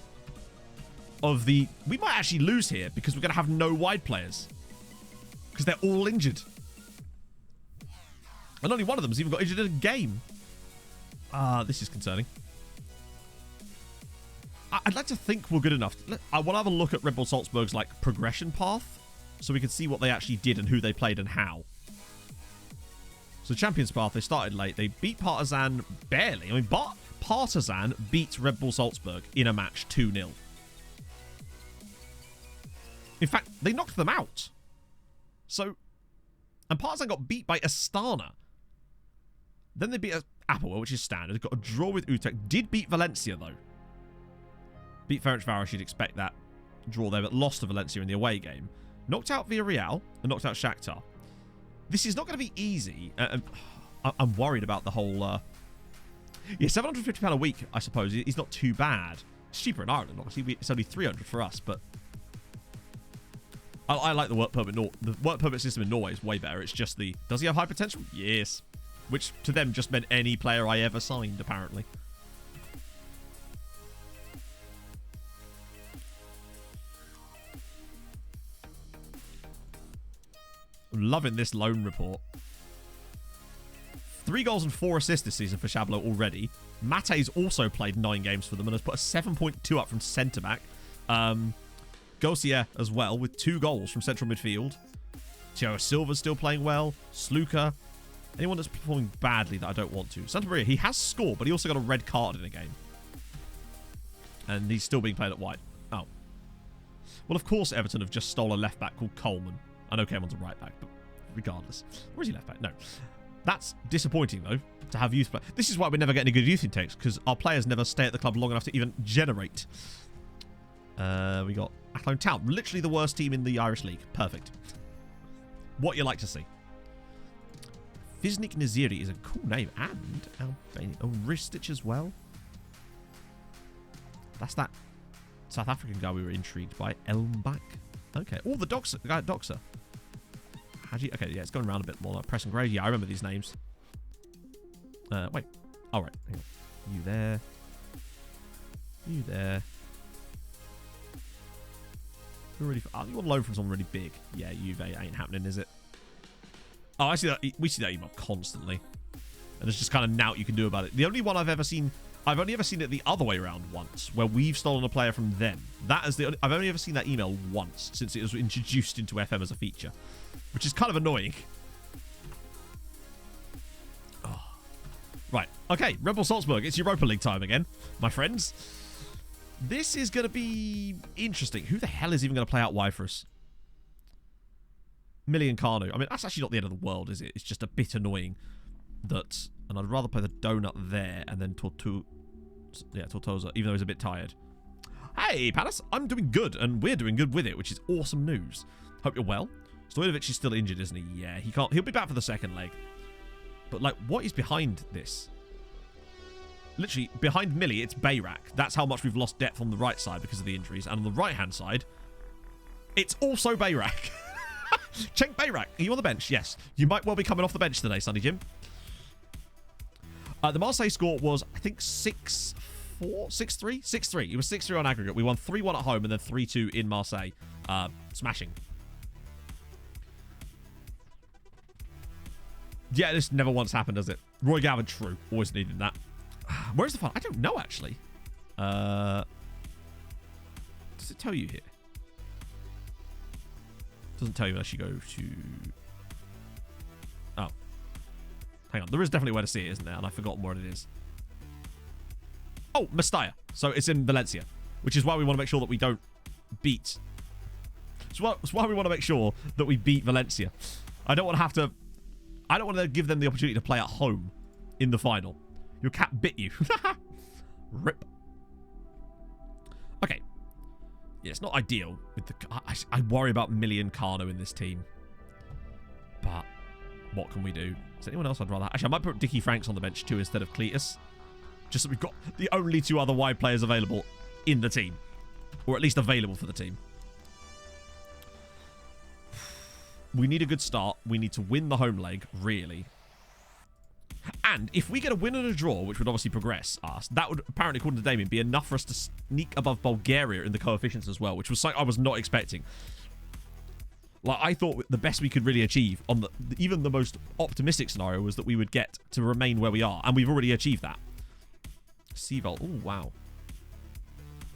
of the... We might actually lose here, because we're going to have no wide players. Because they're all injured. And only one of them's even got injured in a game. This is concerning. I'd like to think we're good enough. I want to have a look at Red Bull Salzburg's like progression path, so we can see what they actually did and who they played and how. So Champions path, they started late. They beat Partizan barely. I mean, Partizan beat Red Bull Salzburg in a match 2-0. In fact, they knocked them out. So, and Partizan got beat by Astana. Then they beat Applewell, which is standard. Got a draw with Utrecht. Did beat Valencia, though. Beat Ferencvaros, you'd expect that draw there, but lost to Valencia in the away game. Knocked out Villarreal and knocked out Shakhtar. This is not going to be easy. I'm worried about the whole... yeah, £750 a week, I suppose, is not too bad. It's cheaper in Ireland, obviously. It's only £300 for us, but... I like the work permit. The work permit system in Norway is way better. It's just the... Does he have high potential? Yes. Which to them just meant any player I ever signed, apparently. I'm loving this loan report. 3 goals and 4 assists this season for Chabot already. Mate's also played 9 games for them and has put a 7.2 up from centre-back. Gossier as well with 2 goals from central midfield. Thiago Silva's still playing well. Sluka. Anyone that's performing badly that I don't want to. Santa Maria, he has scored, but he also got a red card in a game. And he's still being played at wide. Oh. Well, of course Everton have just stole a left-back called Coleman. I know Coleman's a right-back, but regardless. Or is he left-back? No. That's disappointing, though, to have youth play. This is why we never get any good youth intakes, because our players never stay at the club long enough to even generate. We got Athlone Town. Literally the worst team in the Irish League. Perfect. What you like to see. Viznik Naziri is a cool name. And Albania. Oh, Ristic as well. That's that South African guy we were intrigued by. Elmbach. Okay. Oh, the guy at Doxa. Okay, yeah, it's going around a bit more. Like Press and Grade. Yeah, I remember these names. Wait. All right. Hang on. You there. You there. You're really... Oh, you want loan from someone really big. Yeah, Juve ain't happening, is it? Oh, I see that. We see that email constantly. And there's just kind of nout you can do about it. The only one I've ever seen... I've only ever seen it the other way around once, where we've stolen a player from them. That is the... I've only ever seen that email once since it was introduced into FM as a feature. Which is kind of annoying. Oh. Right. Okay. Red Bull Salzburg. It's Europa League time again, my friends. This is going to be interesting. Who the hell is even going to play out wide for us? Millie and Kanu. I mean, that's actually not the end of the world, is it? It's just a bit annoying that... And I'd rather play the donut there and then Tortosa, even though he's a bit tired. Hey, Palace. I'm doing good, and we're doing good with it, which is awesome news. Hope you're well. Stojanovic is still injured, isn't he? Yeah, he can't. He'll be back for the second leg. But, like, what is behind this? Literally, behind Millie, it's Bayrak. That's how much we've lost depth on the right side because of the injuries. And on the right-hand side, it's also Bayrak. Cenk Bayrak, are you on the bench? Yes. You might well be coming off the bench today, Sonny Jim. The Marseille score was, I think, 6-4? 6-3? 6-3. It was 6-3 on aggregate. We won 3-1 at home and then 3-2 in Marseille. Smashing. Yeah, this never once happened, does it? Roy Gavin, true. Always needed that. Where's the fun? I don't know, actually. Does it tell you here? Doesn't tell you unless you go to... Oh. Hang on. There is definitely a way to see it, isn't there? And I've forgotten where it is. Oh, Mestalla. So it's in Valencia. Which is why we want to make sure that we don't beat... It's why we want to make sure that we beat Valencia. I don't want to have to... I don't want to give them the opportunity to play at home in the final. Your cat bit you. Rip. Okay. Yeah, it's not ideal. With the, I worry about Millie and Kano in this team. But what can we do? Is there anyone else I'd rather... Actually, I might put Dickie Franks on the bench too instead of Cletus. Just so we've got the only 2 other wide players available in the team. Or at least available for the team. We need a good start. We need to win the home leg, really. And if we get a win and a draw, which would obviously progress us, that would, apparently, according to Damien, be enough for us to sneak above Bulgaria in the coefficients as well, which was something I was not expecting. Like, I thought the best we could really achieve on even the most optimistic scenario was that we would get to remain where we are, and we've already achieved that. Seaval. Oh, wow.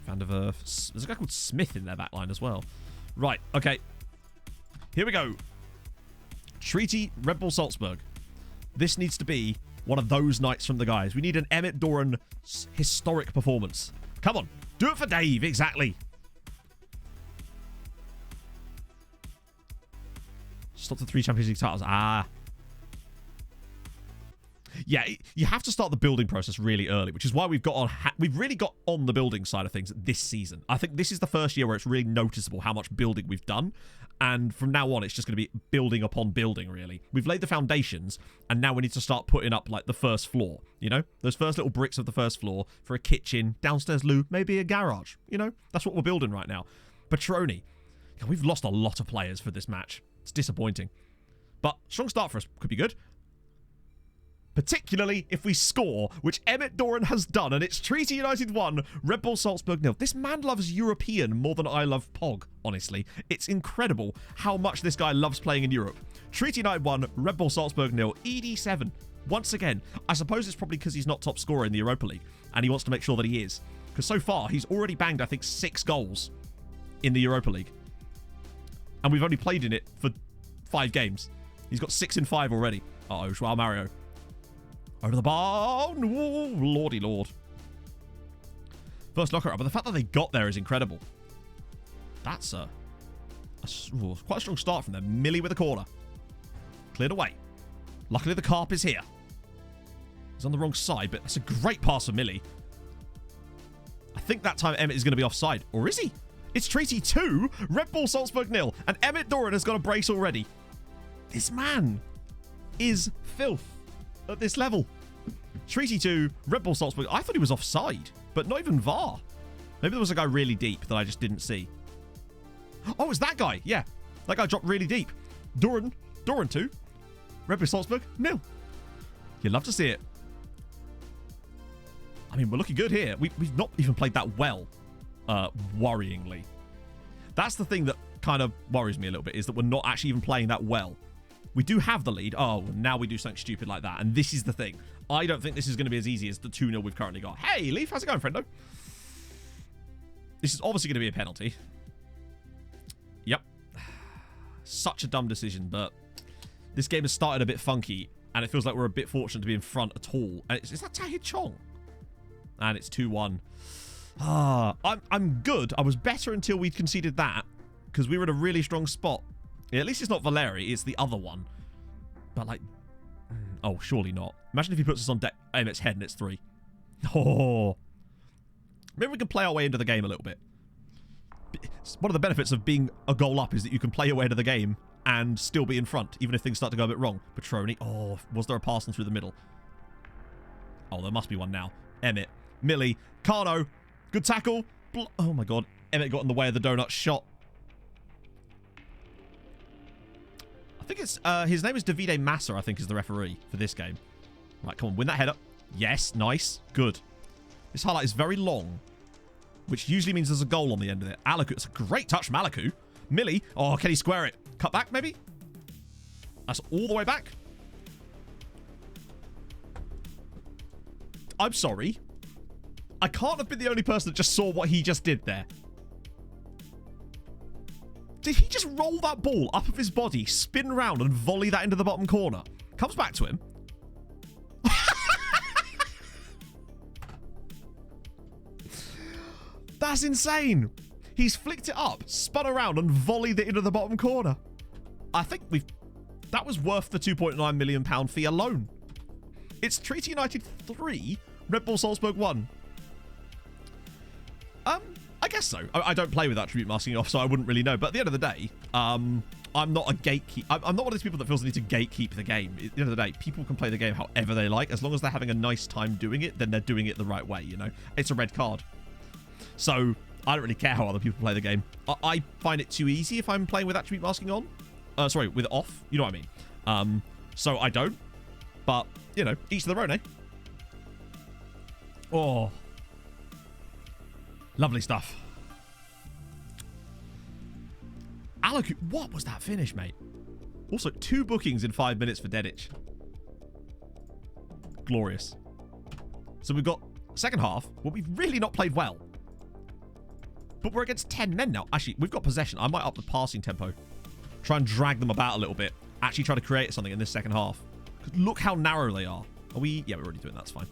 Van der Werf. There's a guy called Smith in their backline as well. Right, okay. Here we go. Treaty Red Bull Salzburg. This needs to be one of those nights from the guys. We need an Emmett Doran historic performance. Come on. Do it for Dave. Exactly. Stop the 3 Champions League titles. Ah. Yeah, you have to start the building process really early, which is why we've really got on the building side of things this season. I think this is the first year where it's really noticeable how much building we've done. And from now on, it's just going to be building upon building, really. We've laid the foundations, and now we need to start putting up, like, the first floor, you know? Those first little bricks of the first floor for a kitchen, downstairs loo, maybe a garage, you know? That's what we're building right now. Petroni. God, we've lost a lot of players for this match. It's disappointing. But strong start for us. Could be good. Particularly if we score, which Emmett Doran has done, and it's Treaty United 1, Red Bull Salzburg 0. This man loves European more than I love POG, honestly. It's incredible how much this guy loves playing in Europe. Treaty United 1, Red Bull Salzburg 0, ED7. Once again, I suppose it's probably because he's not top scorer in the Europa League, and he wants to make sure that he is. Because so far, he's already banged, I think, 6 goals in the Europa League. And we've only played in it for 5 games. He's got 6 in 5 already. Uh-oh, Joao Mario. Over the bar. Oh, lordy lord. First knocker up. But the fact that they got there is incredible. That's quite a strong start from them. Millie with a corner. Cleared away. Luckily the carp is here. He's on the wrong side, but that's a great pass for Millie. I think that time Emmett is going to be offside. Or is he? It's Treaty 2, Red Bull Salzburg 0. And Emmett Doran has got a brace already. This man is filth at this level. Treaty 2, Red Bull Salzburg. I thought he was offside, but not even VAR. Maybe there was a guy really deep that I just didn't see. Oh, it's that guy. Yeah. That guy dropped really deep. Doran 2, Red Bull Salzburg 0. You'd love to see it. I mean, we're looking good here. We've not even played that well, worryingly. That's the thing that kind of worries me a little bit, is that we're not actually even playing that well. We do have the lead. Oh, now we do something stupid like that. And this is the thing. I don't think this is going to be as easy as the 2-0 we've currently got. Hey, Leaf, how's it going, friendo? This is obviously going to be a penalty. Yep. Such a dumb decision, but this game has started a bit funky, and it feels like we're a bit fortunate to be in front at all. And is that Tahir Chong? And it's 2-1. I'm good. I was better until we conceded that, because we were in a really strong spot. Yeah, at least it's not Valeri, it's the other one. But like, oh, surely not. Imagine if he puts us on Emmett's head and it's 3. Oh. Maybe we can play our way into the game a little bit. One of the benefits of being a goal up is that you can play your way into the game and still be in front, even if things start to go a bit wrong. Petroni. Oh, was there a pass in through the middle? Oh, there must be one now. Emmett. Millie. Carno. Good tackle. Oh my god. Emmett got in the way of the donut shot. I think it's, his name is Davide Massa, I think, is the referee for this game. Right, come on, win that header. Yes, nice. Good. This highlight is very long, which usually means there's a goal on the end of it. Alaku, it's a great touch from Alaku. Millie, oh, can he square it? Cut back, maybe? That's all the way back. I'm sorry. I can't have been the only person that just saw what he just did there. Did he just roll that ball up of his body, spin round and volley that into the bottom corner? Comes back to him. That's insane. He's flicked it up, spun around and volleyed it into the bottom corner. I think that was worth the £2.9 million fee alone. It's Treaty United 3, Red Bull Salzburg 1. I guess so. I don't play with attribute masking off, so I wouldn't really know. But at the end of the day, I'm not a gatekeep. I'm not one of those people that feels the need to gatekeep the game. At the end of the day, people can play the game however they like. As long as they're having a nice time doing it, then they're doing it the right way, you know? It's a red card. So I don't really care how other people play the game. I find it too easy if I'm playing with attribute masking on. Sorry, with off. You know what I mean? So I don't. But, you know, each to their own, eh? Oh. Lovely stuff. Alaku, what was that finish, mate? Also, 2 bookings in 5 minutes for Dedic. Glorious. So we've got second half, where we've really not played well. But we're against 10 men now. Actually, we've got possession. I might up the passing tempo. Try and drag them about a little bit. Actually try to create something in this second half. Look how narrow they are. Are we? Yeah, we're already doing that. That's fine.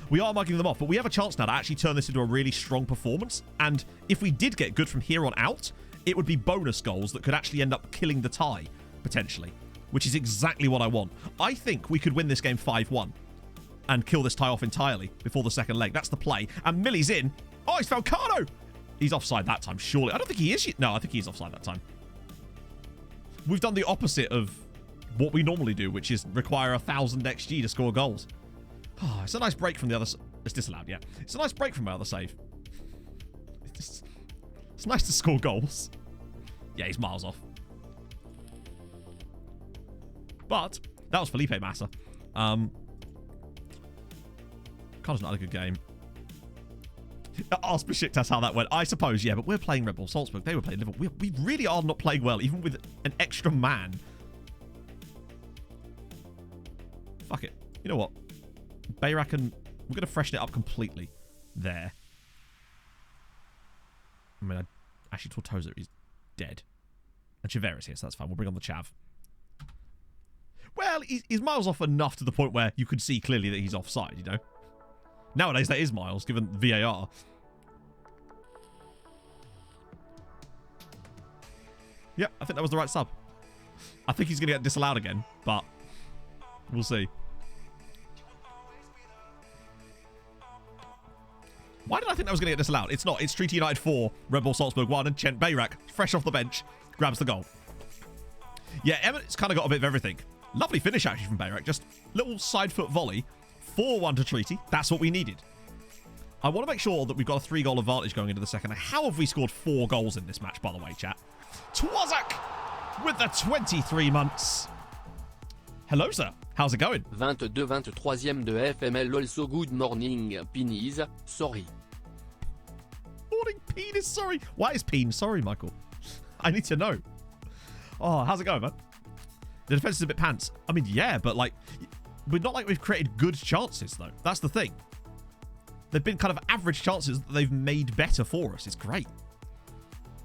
We are mugging them off, but we have a chance now to actually turn this into a really strong performance. And if we did get good from here on out, it would be bonus goals that could actually end up killing the tie, potentially, which is exactly what I want. I think we could win this game 5-1 and kill this tie off entirely before the second leg. That's the play. And Millie's in. Oh, he's found Carno. He's offside that time, surely. I don't think he is. No, I think he's offside that time. We've done the opposite of what we normally do, which is require 1,000 XG to score goals. Oh, it's a nice break from the other... It's disallowed, yeah. It's a nice break from my other save. It's nice to score goals. Yeah, he's miles off. But that was Felipe Massa. Cardiff's not a good game. Ask Besiktas how that went. I suppose, yeah, but we're playing Red Bull Salzburg. They were playing Liverpool. We really are not playing well, even with an extra man. Fuck it. You know what? Bayrak and... We're going to freshen it up completely. There. I mean, actually, Tortosa is dead. And Chiveris here, so that's fine. We'll bring on the Chav. Well, he's miles off enough to the point where you could see clearly that he's offside, you know? Nowadays, that is miles, given VAR. Yep, I think that was the right sub. I think he's going to get disallowed again, but we'll see. Why did I think that was going to get disallowed? It's not. It's Treaty United 4, Red Bull Salzburg 1, and Cenk Bayrak, fresh off the bench, grabs the goal. Yeah, Emmett's kind of got a bit of everything. Lovely finish, actually, from Bayrak. Just little side foot volley. 4-1 to Treaty. That's what we needed. I want to make sure that we've got a 3-goal advantage going into the second. How have we scored 4 goals in this match, by the way, chat? Twazak with the 23 months. Hello, sir. How's it going? 22-23e de FML also good morning, Penis, sorry. Morning, Penis, sorry. Why is Peen sorry, Michael? I need to know. Oh, how's it going, man? The defense is a bit pants. I mean, yeah, but like, we're not like we've created good chances, though. That's the thing. They've been kind of average chances that they've made better for us. It's great.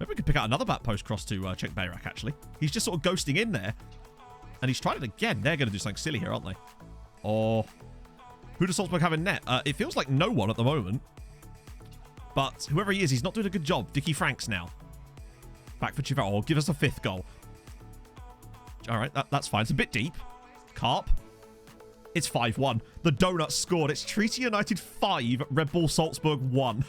Maybe we could pick out another back post cross to Cenk Bayrak, actually. He's just sort of ghosting in there. And he's tried it again. They're going to do something silly here, aren't they? Or who does Salzburg have in net? It feels like no one at the moment. But whoever he is, he's not doing a good job. Dickie Franks now. Back for Chivar. Oh, give us a 5th goal. All right, that's fine. It's a bit deep. Carp. It's 5-1. The donut scored. It's Treaty United 5, Red Bull Salzburg 1.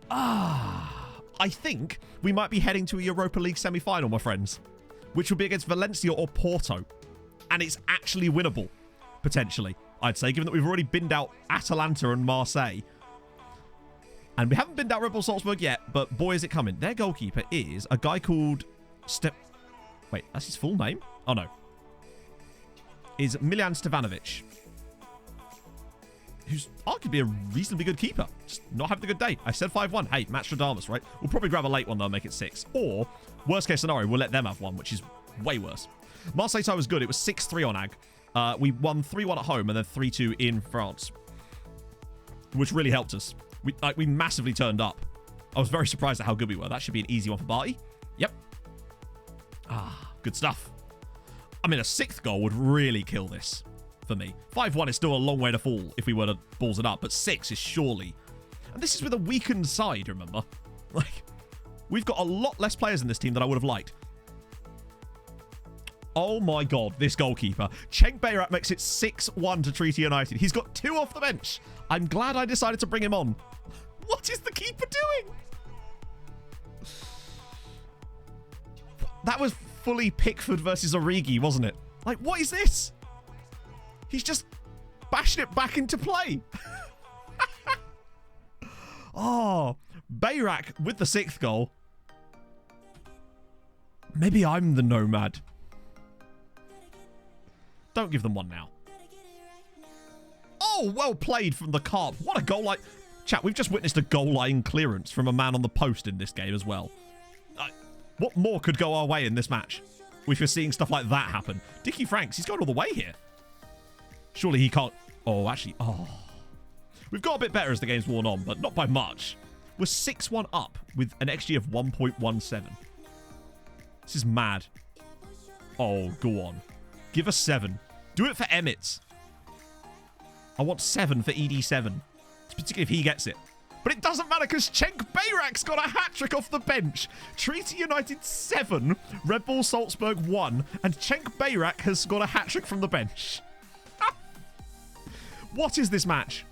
I think we might be heading to a Europa League semi-final, my friends, which will be against Valencia or Porto. And it's actually winnable, potentially, I'd say, given that we've already binned out Atalanta and Marseille. And we haven't binned out Red Bull Salzburg yet, but boy, is it coming. Their goalkeeper is a guy called... Wait, that's his full name? Oh, no. Is Miljan Stevanovic, who's arguably a reasonably good keeper. Just not having a good day. I said 5-1. Hey, Matchstradamus, right? We'll probably grab a late one, though, and make it 6. Or, worst case scenario, we'll let them have one, which is way worse. Marseille tie was good. It was 6-3 on AG. We won 3-1 at home and then 3-2 in France, which really helped us. We massively turned up. I was very surprised at how good we were. That should be an easy one for Barty. Yep. Good stuff. I mean, a 6th goal would really kill this for me. 5-1 is still a long way to fall if we were to balls it up, but 6 is surely... And this is with a weakened side, remember? Like, we've got a lot less players in this team than I would have liked. Oh my god, this goalkeeper. Cenk Bayrak makes it 6-1 to Treaty United. He's got 2 off the bench. I'm glad I decided to bring him on. What is the keeper doing? That was fully Pickford versus Origi, wasn't it? Like, what is this? He's just bashing it back into play. Oh, Bayrak with the 6th goal. Maybe I'm the nomad. Don't give them one now. Oh, well played from the Carp. What a goal line. Chat, we've just witnessed a goal line clearance from a man on the post in this game as well. What more could go our way in this match if you're seeing stuff like that happen? Dickie Franks, he's going all the way here. Surely he can't... Oh, actually... Oh. We've got a bit better as the game's worn on, but not by much. We're 6-1 up with an XG of 1.17. This is mad. Oh, go on. Give us 7. Do it for Emmett. I want 7 for ED7. Particularly if he gets it. But it doesn't matter because Cenk Bayrak's got a hat-trick off the bench. Treaty United 7, Red Bull Salzburg 1, and Cenk Bayrak has got a hat-trick from the bench. What is this match?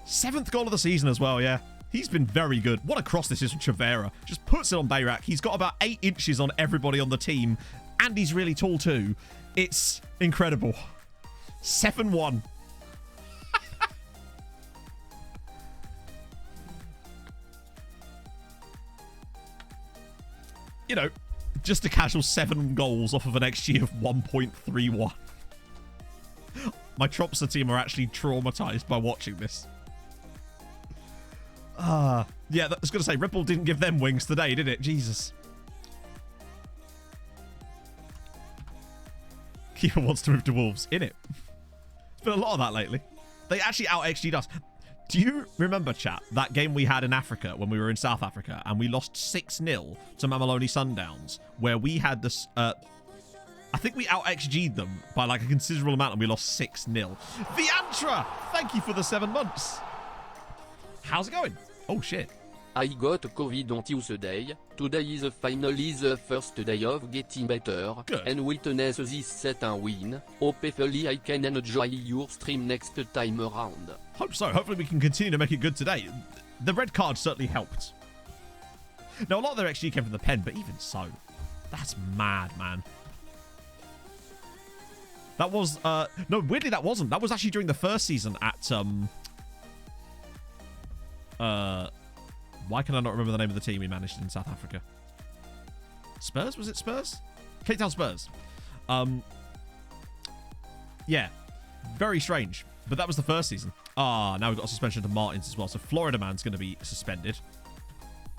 7th goal of the season as well, yeah. He's been very good. What a cross this is from Chavera. Just puts it on Bayrak. He's got about 8 inches on everybody on the team, and he's really tall too. It's incredible. 7-1. you know, just a casual 7 goals off of an XG of 1.31. My Tropsa team are actually traumatized by watching this. Yeah, I was going to say, Ripple didn't give them wings today, did it? Jesus. Keeper wants to move to Wolves. In it. There's been a lot of that lately. They actually out-XG'd us. Do you remember, chat, that game we had in Africa when we were in South Africa and we lost 6-0 to Mamelodi Sundowns, where we had this... I think we out-XG'd them by like a considerable amount and we lost 6-0. Viantra! Thank you for the 7 months. How's it going? Oh, shit. I got COVID on Tuesday. Today is finally the first day of getting better. Good. And witness this set and win. Hopefully I can enjoy your stream next time around. Hope so. Hopefully we can continue to make it good today. The red card certainly helped. Now, a lot of their XG came from the pen, but even so, that's mad, man. That was, no, weirdly that wasn't. That was actually during the first season at, why can I not remember the name of the team we managed in South Africa? Spurs? Was it Spurs? Cape Town Spurs. Yeah. Very strange. But that was the first season. Now we've got a suspension to Martins as well. So Florida Man's going to be suspended.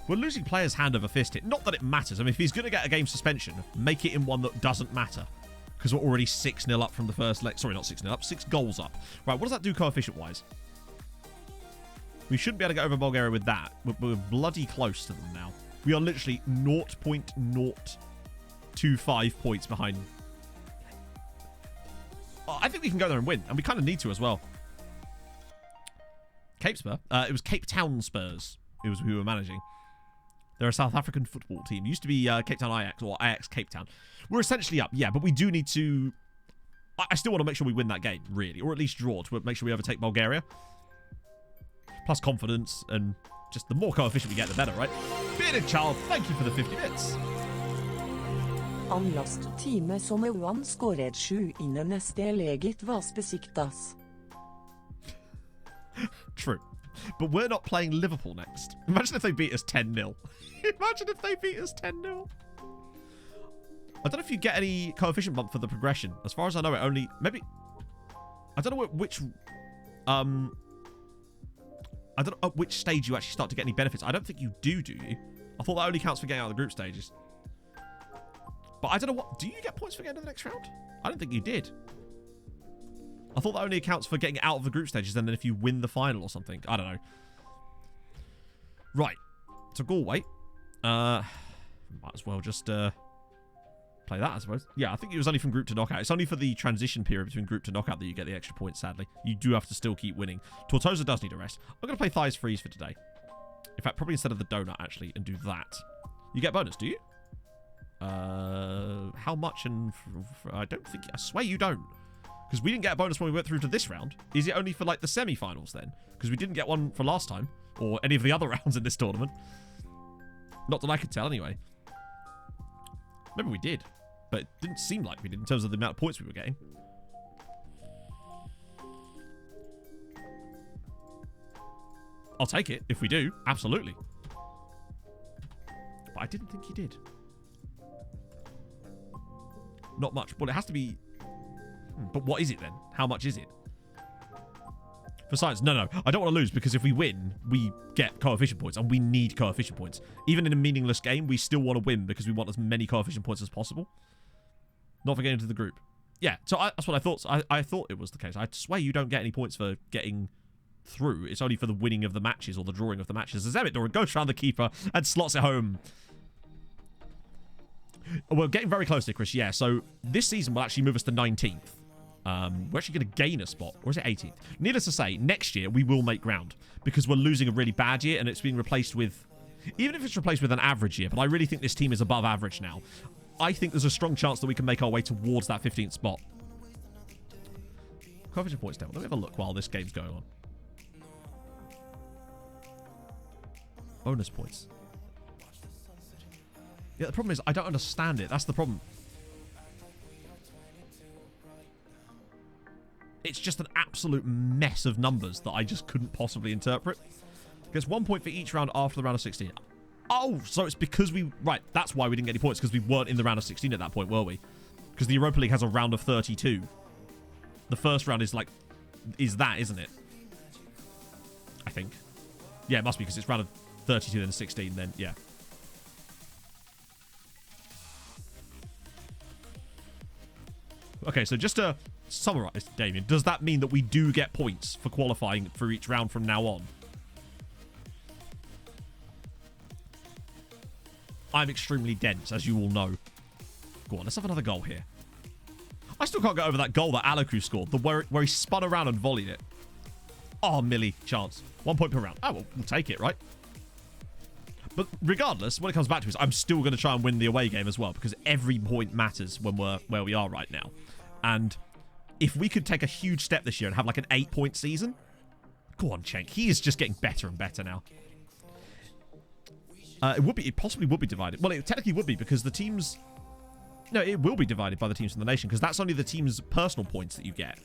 We're losing players hand over fist here. Not that it matters. I mean, if he's going to get a game suspension, make it in one that doesn't matter. Because we're already 6-0 up from the first leg. Sorry, not 6-0 up. 6 goals up. Right, what does that do coefficient-wise? We shouldn't be able to get over Bulgaria with that. We're bloody close to them now. We are literally 0.025 points behind. Oh, I think we can go there and win. And we kind of need to as well. Cape Spur? It was Cape Town Spurs. It was who we were managing. They're a South African football team. Used to be Cape Town Ajax or Ajax Cape Town. We're essentially up, yeah, but we do need to... I still want to make sure we win that game, really. Or at least draw to make sure we overtake Bulgaria. Plus confidence, and just the more coefficient we get, the better, right? Bearded Child, thank you for the 50 bits. Han last time som Johan skåret 7 innan neste leget var besiktas. True. But we're not playing Liverpool next. Imagine if they beat us 10-0. Imagine if they beat us 10-0. I don't know if you get any coefficient bump for the progression. As far as I know, it only... Maybe... I don't know which... I don't know at which stage you actually start to get any benefits. I don't think you do you? I thought that only counts for getting out of the group stages. But I don't know what... Do you get points for getting to the next round? I don't think you did. I thought that only accounts for getting out of the group stages and then if you win the final or something. I don't know. Right. So Galway. Might as well just play that, I suppose. Yeah, I think it was only from group to knockout. It's only for the transition period between group to knockout that you get the extra points, sadly. You do have to still keep winning. Tortosa does need a rest. I'm going to play Thighs Freeze for today. In fact, probably instead of the donut, actually, and do that. You get bonus, do you? How much? And I don't think... I swear you don't. Because we didn't get a bonus when we went through to this round. Is it only for, like, the semi-finals, then? Because we didn't get one for last time. Or any of the other rounds in this tournament. Not that I could tell, anyway. Maybe we did. But it didn't seem like we did in terms of the amount of points we were getting. I'll take it if we do. Absolutely. But I didn't think you did. Not much. Well, it has to be... But what is it then? How much is it? For science, no. I don't want to lose because if we win, we get coefficient points and we need coefficient points. Even in a meaningless game, we still want to win because we want as many coefficient points as possible. Not for getting into the group. Yeah, so that's what I thought. I thought it was the case. I swear you don't get any points for getting through. It's only for the winning of the matches or the drawing of the matches. As Emmett Doran goes around the keeper and slots it home. We're getting very close to Chris. Yeah, so this season will actually move us to 19th. We're actually going to gain a spot. Or is it 18th? Needless to say, next year we will make ground. Because we're losing a really bad year and it's being replaced with... Even if it's replaced with an average year, but I really think this team is above average now. I think there's a strong chance that we can make our way towards that 15th spot. Coefficient points down. Let me have a look while this game's going on. Bonus points. Yeah, the problem is I don't understand it. That's the problem. It's just an absolute mess of numbers that I just couldn't possibly interpret. Gets 1 point for each round after the round of 16. Oh, so it's because we... Right, that's why we didn't get any points, because we weren't in the round of 16 at that point, were we? Because the Europa League has a round of 32. The first round is like... Is that, isn't it? I think. Yeah, it must be, because it's round of 32 then 16, then, yeah. Okay, so just to summarize, Damien, does that mean that we do get points for qualifying for each round from now on? I'm extremely dense, as you all know. Go on, let's have another goal here. I still can't get over that goal that Alaku scored, where he spun around and volleyed it. Oh, Millie, chance. 1 point per round. Oh, well, we'll take it, right? But regardless, when it comes back to it, I'm still going to try and win the away game as well, because every point matters when we're where we are right now. And if we could take a huge step this year and have like an 8-point season, go on, Cenk. He is just getting better and better now. It possibly would be divided. Well, it technically would be, because the teams... No, it will be divided by the teams from the nation, because that's only the team's personal points that you get.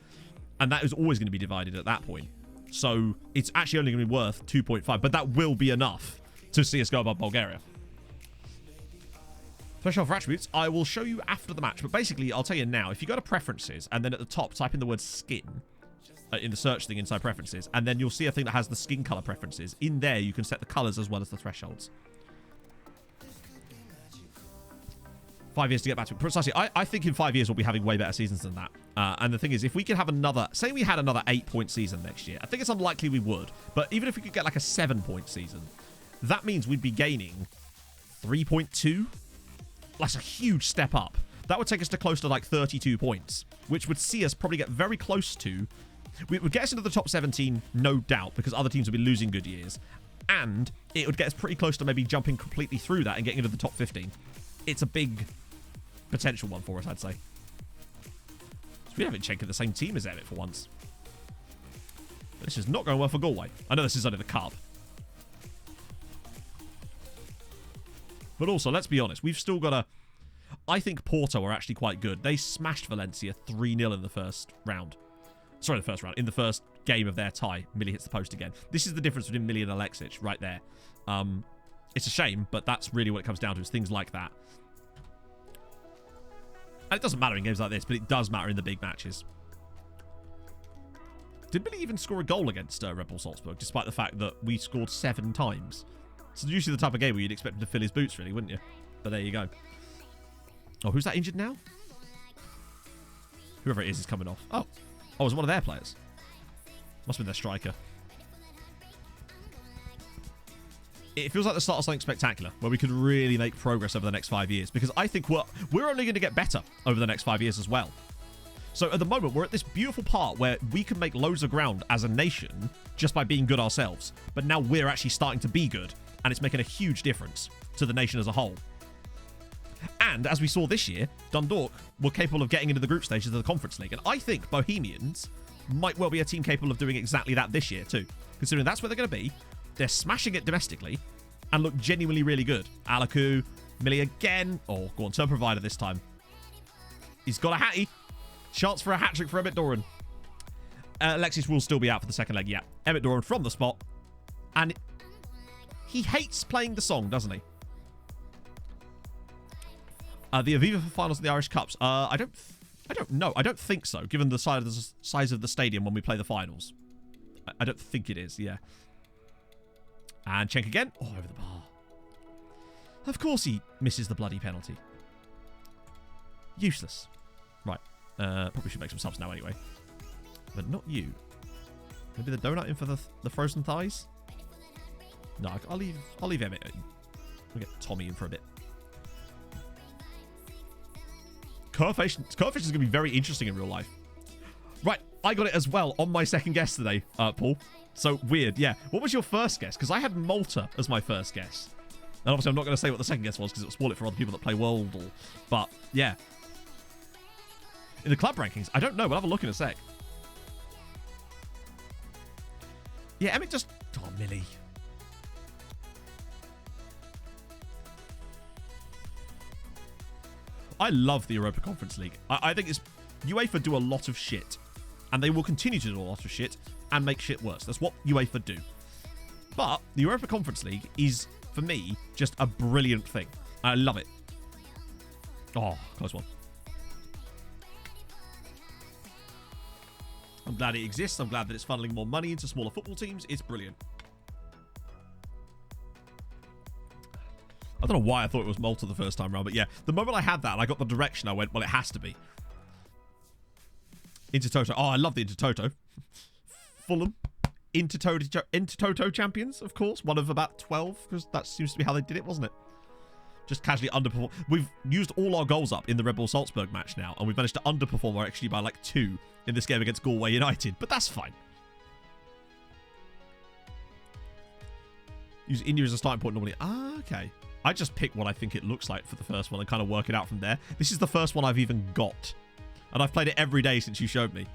And that is always going to be divided at that point. So it's actually only going to be worth 2.5, but that will be enough to see us go above Bulgaria. Threshold for attributes, I will show you after the match, but basically, I'll tell you now, if you go to preferences, and then at the top, type in the word skin, in the search thing inside preferences, and then you'll see a thing that has the skin color preferences. In there, you can set the colors as well as the thresholds. 5 years to get back to it. Precisely, I think in 5 years we'll be having way better seasons than that. And the thing is, if we could have another... Say we had another 8-point season next year. I think it's unlikely we would. But even if we could get like a 7-point season, that means we'd be gaining 3.2. That's a huge step up. That would take us to close to like 32 points, which would see us probably get very close to... It would get us into the top 17, no doubt, because other teams would be losing good years. And it would get us pretty close to maybe jumping completely through that and getting into the top 15. It's a big... potential one for us, I'd say. So we haven't Cenk in the same team as Emmett for once. But this is not going well for Galway. I know this is only the cup. But also, let's be honest, we've still got a... I think Porto are actually quite good. They smashed Valencia 3-0 in the first round. Sorry, the first round. In the first game of their tie, Millie hits the post again. This is the difference between Millie and Alexic right there. It's a shame, but that's really what it comes down to, is things like that. And it doesn't matter in games like this, but it does matter in the big matches. Did Millie even score a goal against Red Bull Salzburg, despite the fact that we scored 7 times? It's usually the type of game where you'd expect him to fill his boots, really, wouldn't you? But there you go. Oh, who's that injured now? Whoever it is coming off. Oh, it was one of their players. Must have been their striker. It feels like the start of something spectacular, where we could really make progress over the next 5 years, because I think we're only going to get better over the next 5 years as well. So at the moment, we're at this beautiful part where we can make loads of ground as a nation just by being good ourselves. But now we're actually starting to be good, and it's making a huge difference to the nation as a whole. And as we saw this year, Dundalk were capable of getting into the group stages of the Conference League. And I think Bohemians might well be a team capable of doing exactly that this year too, considering that's where they're going to be. They're smashing it domestically and look genuinely really good. Alaku, Millie again. Oh, go on, turn provider this time. He's got a hattie. Chance for a hat-trick for Emmett Doran. Alexis will still be out for the second leg, yeah. Emmett Doran from the spot. And he hates playing the song, doesn't he? The Aviva for finals in the Irish Cups. I don't know. I don't think so, given the size of the stadium when we play the finals. I don't think it is, yeah. And Cenk again. Oh, over the bar. Of course he misses the bloody penalty. Useless. Right. Probably should make some subs now anyway. But not you. Maybe the donut in for the frozen thighs? No, I'll leave Emmett in. We'll get Tommy in for a bit. Coefficient is going to be very interesting in real life. Right, I got it as well on my second guess today, Paul. So, weird, yeah. What was your first guess? Because I had Malta as my first guess. And obviously I'm not going to say what the second guess was because it will spoil it for other people that play Worldle. But, yeah. In the club rankings, I don't know. We'll have a look in a sec. Yeah, Emmett just... Oh, Millie. I love the Europa Conference League. I think it's... UEFA do a lot of shit. And they will continue to do a lot of shit and make shit worse. That's what UEFA do. But the Europa Conference League is for me, just a brilliant thing. I love it. Oh, close one. I'm glad it exists. I'm glad that it's funneling more money into smaller football teams. It's brilliant. I don't know why I thought it was Malta the first time around, but yeah, the moment I had that and I got the direction, I went, well, it has to be. Intertoto. Oh, I love the Intertoto. Fulham. Intertoto champions, of course. One of about 12, because that seems to be how they did it, wasn't it? Just casually underperform. We've used all our goals up in the Red Bull Salzburg match now, and we've managed to underperform our XG by like 2 in this game against Galway United, but that's fine. Use India as a starting point normally. Ah, okay. I just pick what I think it looks like for the first one and kind of work it out from there. This is the first one I've even got, and I've played it every day since you showed me.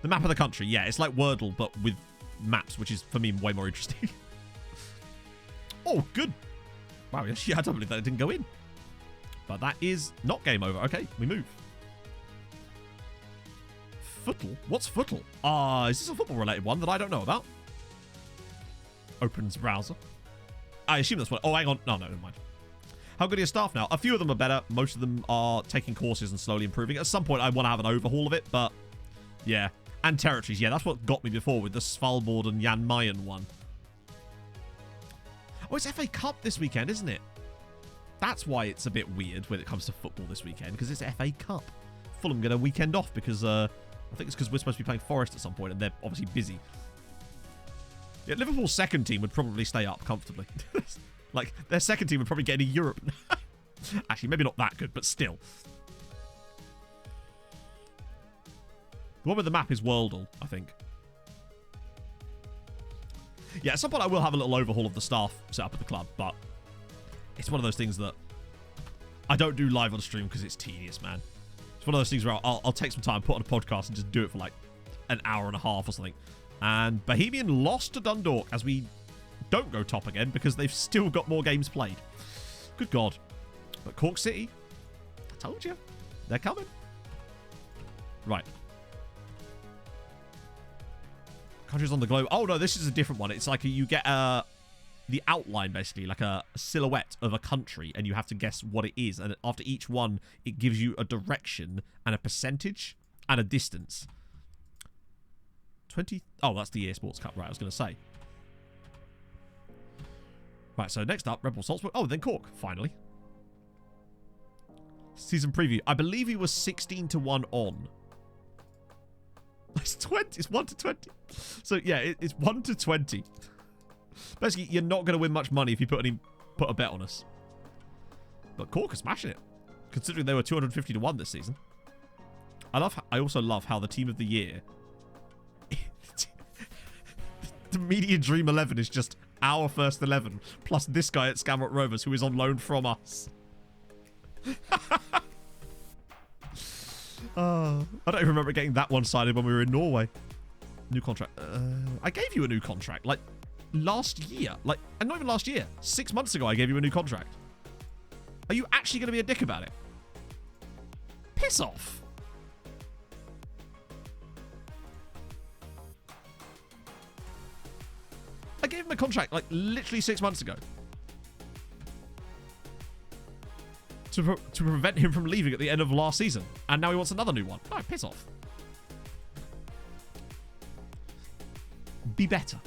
The map of the country, yeah, it's like Wordle, but with maps, which is, for me, way more interesting. Oh, good. Wow, yeah, I don't believe that it didn't go in. But that is not game over. Okay, we move. Footle? What's Footle? Is this a football-related one that I don't know about? Opens browser. I assume that's what... Oh, hang on. No, never mind. How good are your staff now? A few of them are better. Most of them are taking courses and slowly improving. At some point, I want to have an overhaul of it, but... Yeah. And territories. Yeah, that's what got me before with the Svalbard and Jan Mayen one. Oh, it's FA Cup this weekend, isn't it? That's why it's a bit weird when it comes to football this weekend, because it's FA Cup. Fulham get a weekend off because... I think it's because we're supposed to be playing Forest at some point, and they're obviously busy. Yeah, Liverpool's second team would probably stay up comfortably. Like, their second team would probably get into Europe. Actually, maybe not that good, but still. The one with the map is Worldle, I think. Yeah, at some point I will have a little overhaul of the staff set up at the club, but it's one of those things that I don't do live on stream because it's tedious, man. It's one of those things where I'll take some time, put on a podcast, and just do it for like an hour and a half or something. And Bohemian lost to Dundalk as we don't go top again because they've still got more games played. Good God. But Cork City, I told you, they're coming. Right. Countries on the globe. Oh, no, this is a different one. It's like you get the outline, basically, like a silhouette of a country, and you have to guess what it is. And after each one, it gives you a direction and a percentage and a distance. 20... Oh, that's the EA Sports Cup. Right, I was going to say. Right, so next up, Red Bull Salzburg. Oh, then Cork, finally. Season preview. I believe he was 16-1 on. It's 20. It's 1-20. So, yeah, it's 1-20. Basically, you're not going to win much money if you put a bet on us. But Cork are smashing it, considering they were 250-1 this season. I also love how the team of the year... The Media Dream 11 is just our first 11, plus this guy at Scamrock Rovers, who is on loan from us. I don't even remember getting that one signed when we were in Norway. New contract. I gave you a new contract, like, last year. Like, and not even last year. 6 months ago, I gave you a new contract. Are you actually going to be a dick about it? Piss off. I gave him a contract, like, literally 6 months ago. To prevent him from leaving at the end of last season. And now he wants another new one. Oh, piss off. Be better.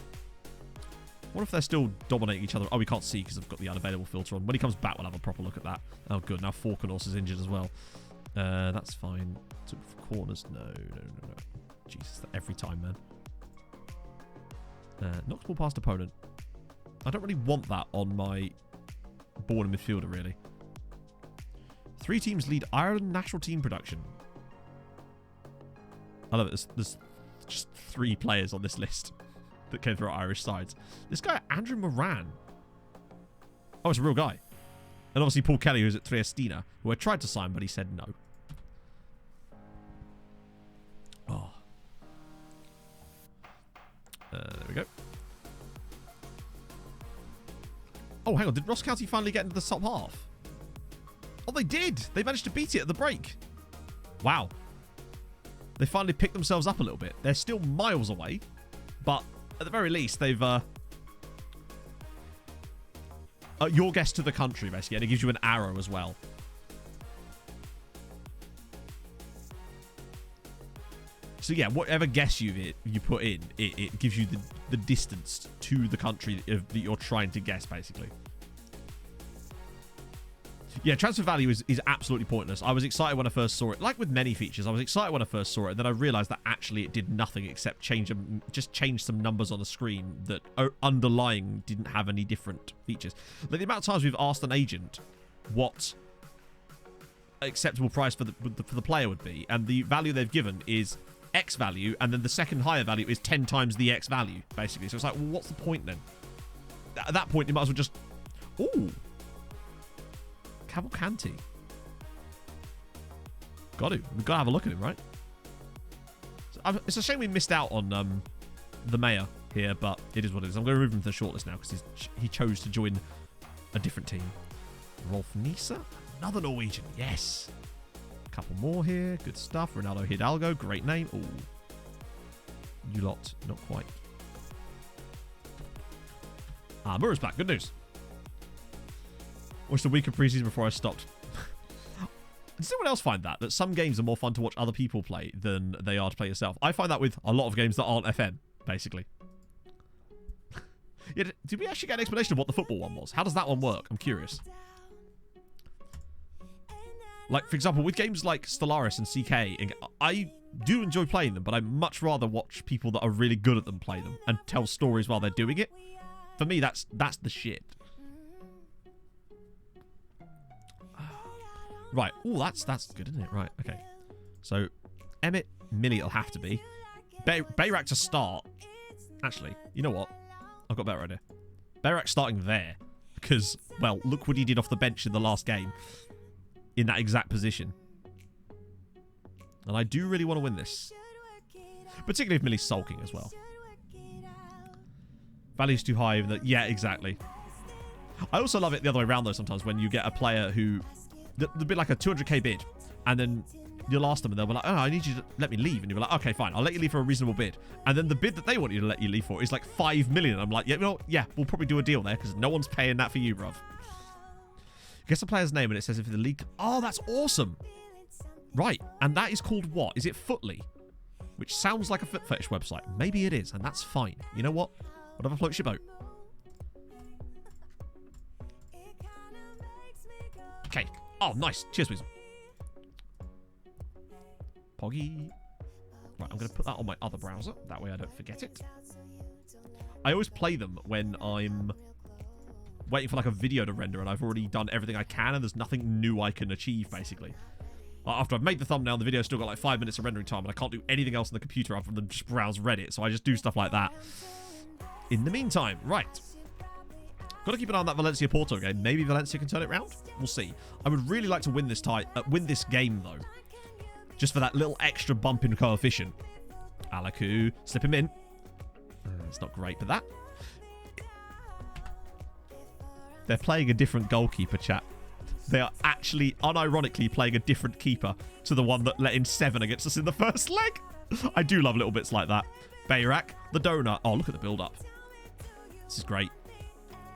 What if they're still dominating each other? Oh, we can't see because I've got the unavailable filter on. When he comes back, we'll have a proper look at that. Oh, good. Now Forkenhorse is injured as well. That's fine. Took corners. No. Jesus, every time, man. Knocks ball past opponent. I don't really want that on my board and midfielder, really. 3 teams lead Ireland national team production. I love it. There's just 3 players on this list that came through our Irish sides. This guy, Andrew Moran. Oh, it's a real guy. And obviously Paul Kelly, who's at Triestina, who I tried to sign, but he said no. Oh. There we go. Oh, hang on. Did Ross County finally get into the top half? Oh, they did. They managed to beat it at the break. Wow. They finally picked themselves up a little bit. They're still miles away, but at the very least, they've your guess to the country, basically, and it gives you an arrow as well. So yeah, whatever guess you put in, it gives you the distance to the country that you're trying to guess, basically. Yeah, transfer value is absolutely pointless. I was excited when I first saw it. Like with many features, I was excited when I first saw it, and then I realized that actually it did nothing except change some numbers on the screen that underlying didn't have any different features. Like the amount of times we've asked an agent what acceptable price for the player would be, and the value they've given is X value, and then the second higher value is 10 times the X value, basically. So it's like, well, what's the point then? At that point, you might as well just... Ooh. Cavalcanti. Got to. We've got to have a look at him, right? So, it's a shame we missed out on the mayor here, but it is what it is. I'm going to remove him from the shortlist now because he chose to join a different team. Rolf Nisa. Another Norwegian. Yes. A couple more here. Good stuff. Ronaldo Hidalgo. Great name. Ooh. You lot. Not quite. Mura's back. Good news. Watched the week of preseason before I stopped. Does anyone else find that some games are more fun to watch other people play than they are to play yourself? I find that with a lot of games that aren't FM, basically. Yeah, did we actually get an explanation of what the football one was? How does that one work? I'm curious. Like, for example, with games like Stellaris and CK, I do enjoy playing them, but I much rather watch people that are really good at them play them and tell stories while they're doing it. For me, that's the shit. Right. Oh, that's good, isn't it? Right. Okay. So, Emmett, Millie it'll have to be. Bayrak to start. Actually, you know what? I've got a better idea. Bayrak starting there. Because, well, look what he did off the bench in the last game. In that exact position. And I do really want to win this. Particularly if Millie's sulking as well. Value's too high. Yeah, exactly. I also love it the other way around, though, sometimes, when you get a player who... They'll be like a 200k bid, and then you'll ask them, and they'll be like, oh, I need you to let me leave. And you'll be like, okay, fine, I'll let you leave for a reasonable bid. And then the bid that they want you to let you leave for is like 5 million. I'm like, yeah, you know, yeah, we'll probably do a deal there, because no one's paying that for you, bruv. Guess the player's name, and it says if the league... Oh, that's awesome. Right, and that is called what? Is it Footly? Which sounds like a foot fetish website. Maybe it is, and that's fine. You know what? Whatever floats your boat. Okay. Oh, nice. Cheers, Weasel. Poggy. Right, I'm going to put that on my other browser. That way I don't forget it. I always play them when I'm waiting for like a video to render and I've already done everything I can and there's nothing new I can achieve, basically. After I've made the thumbnail, the video's still got like 5 minutes of rendering time and I can't do anything else on the computer other than just browse Reddit, so I just do stuff like that. In the meantime, right. Got to keep an eye on that Valencia-Porto game. Maybe Valencia can turn it round. We'll see. I would really like to win this game, though. Just for that little extra bump in coefficient. Alaku. Slip him in. It's not great, but that... They're playing a different goalkeeper, chat. They are actually, unironically, playing a different keeper to the one that let in 7 against us in the first leg. I do love little bits like that. Bayrak, the donut. Oh, look at the build-up. This is great.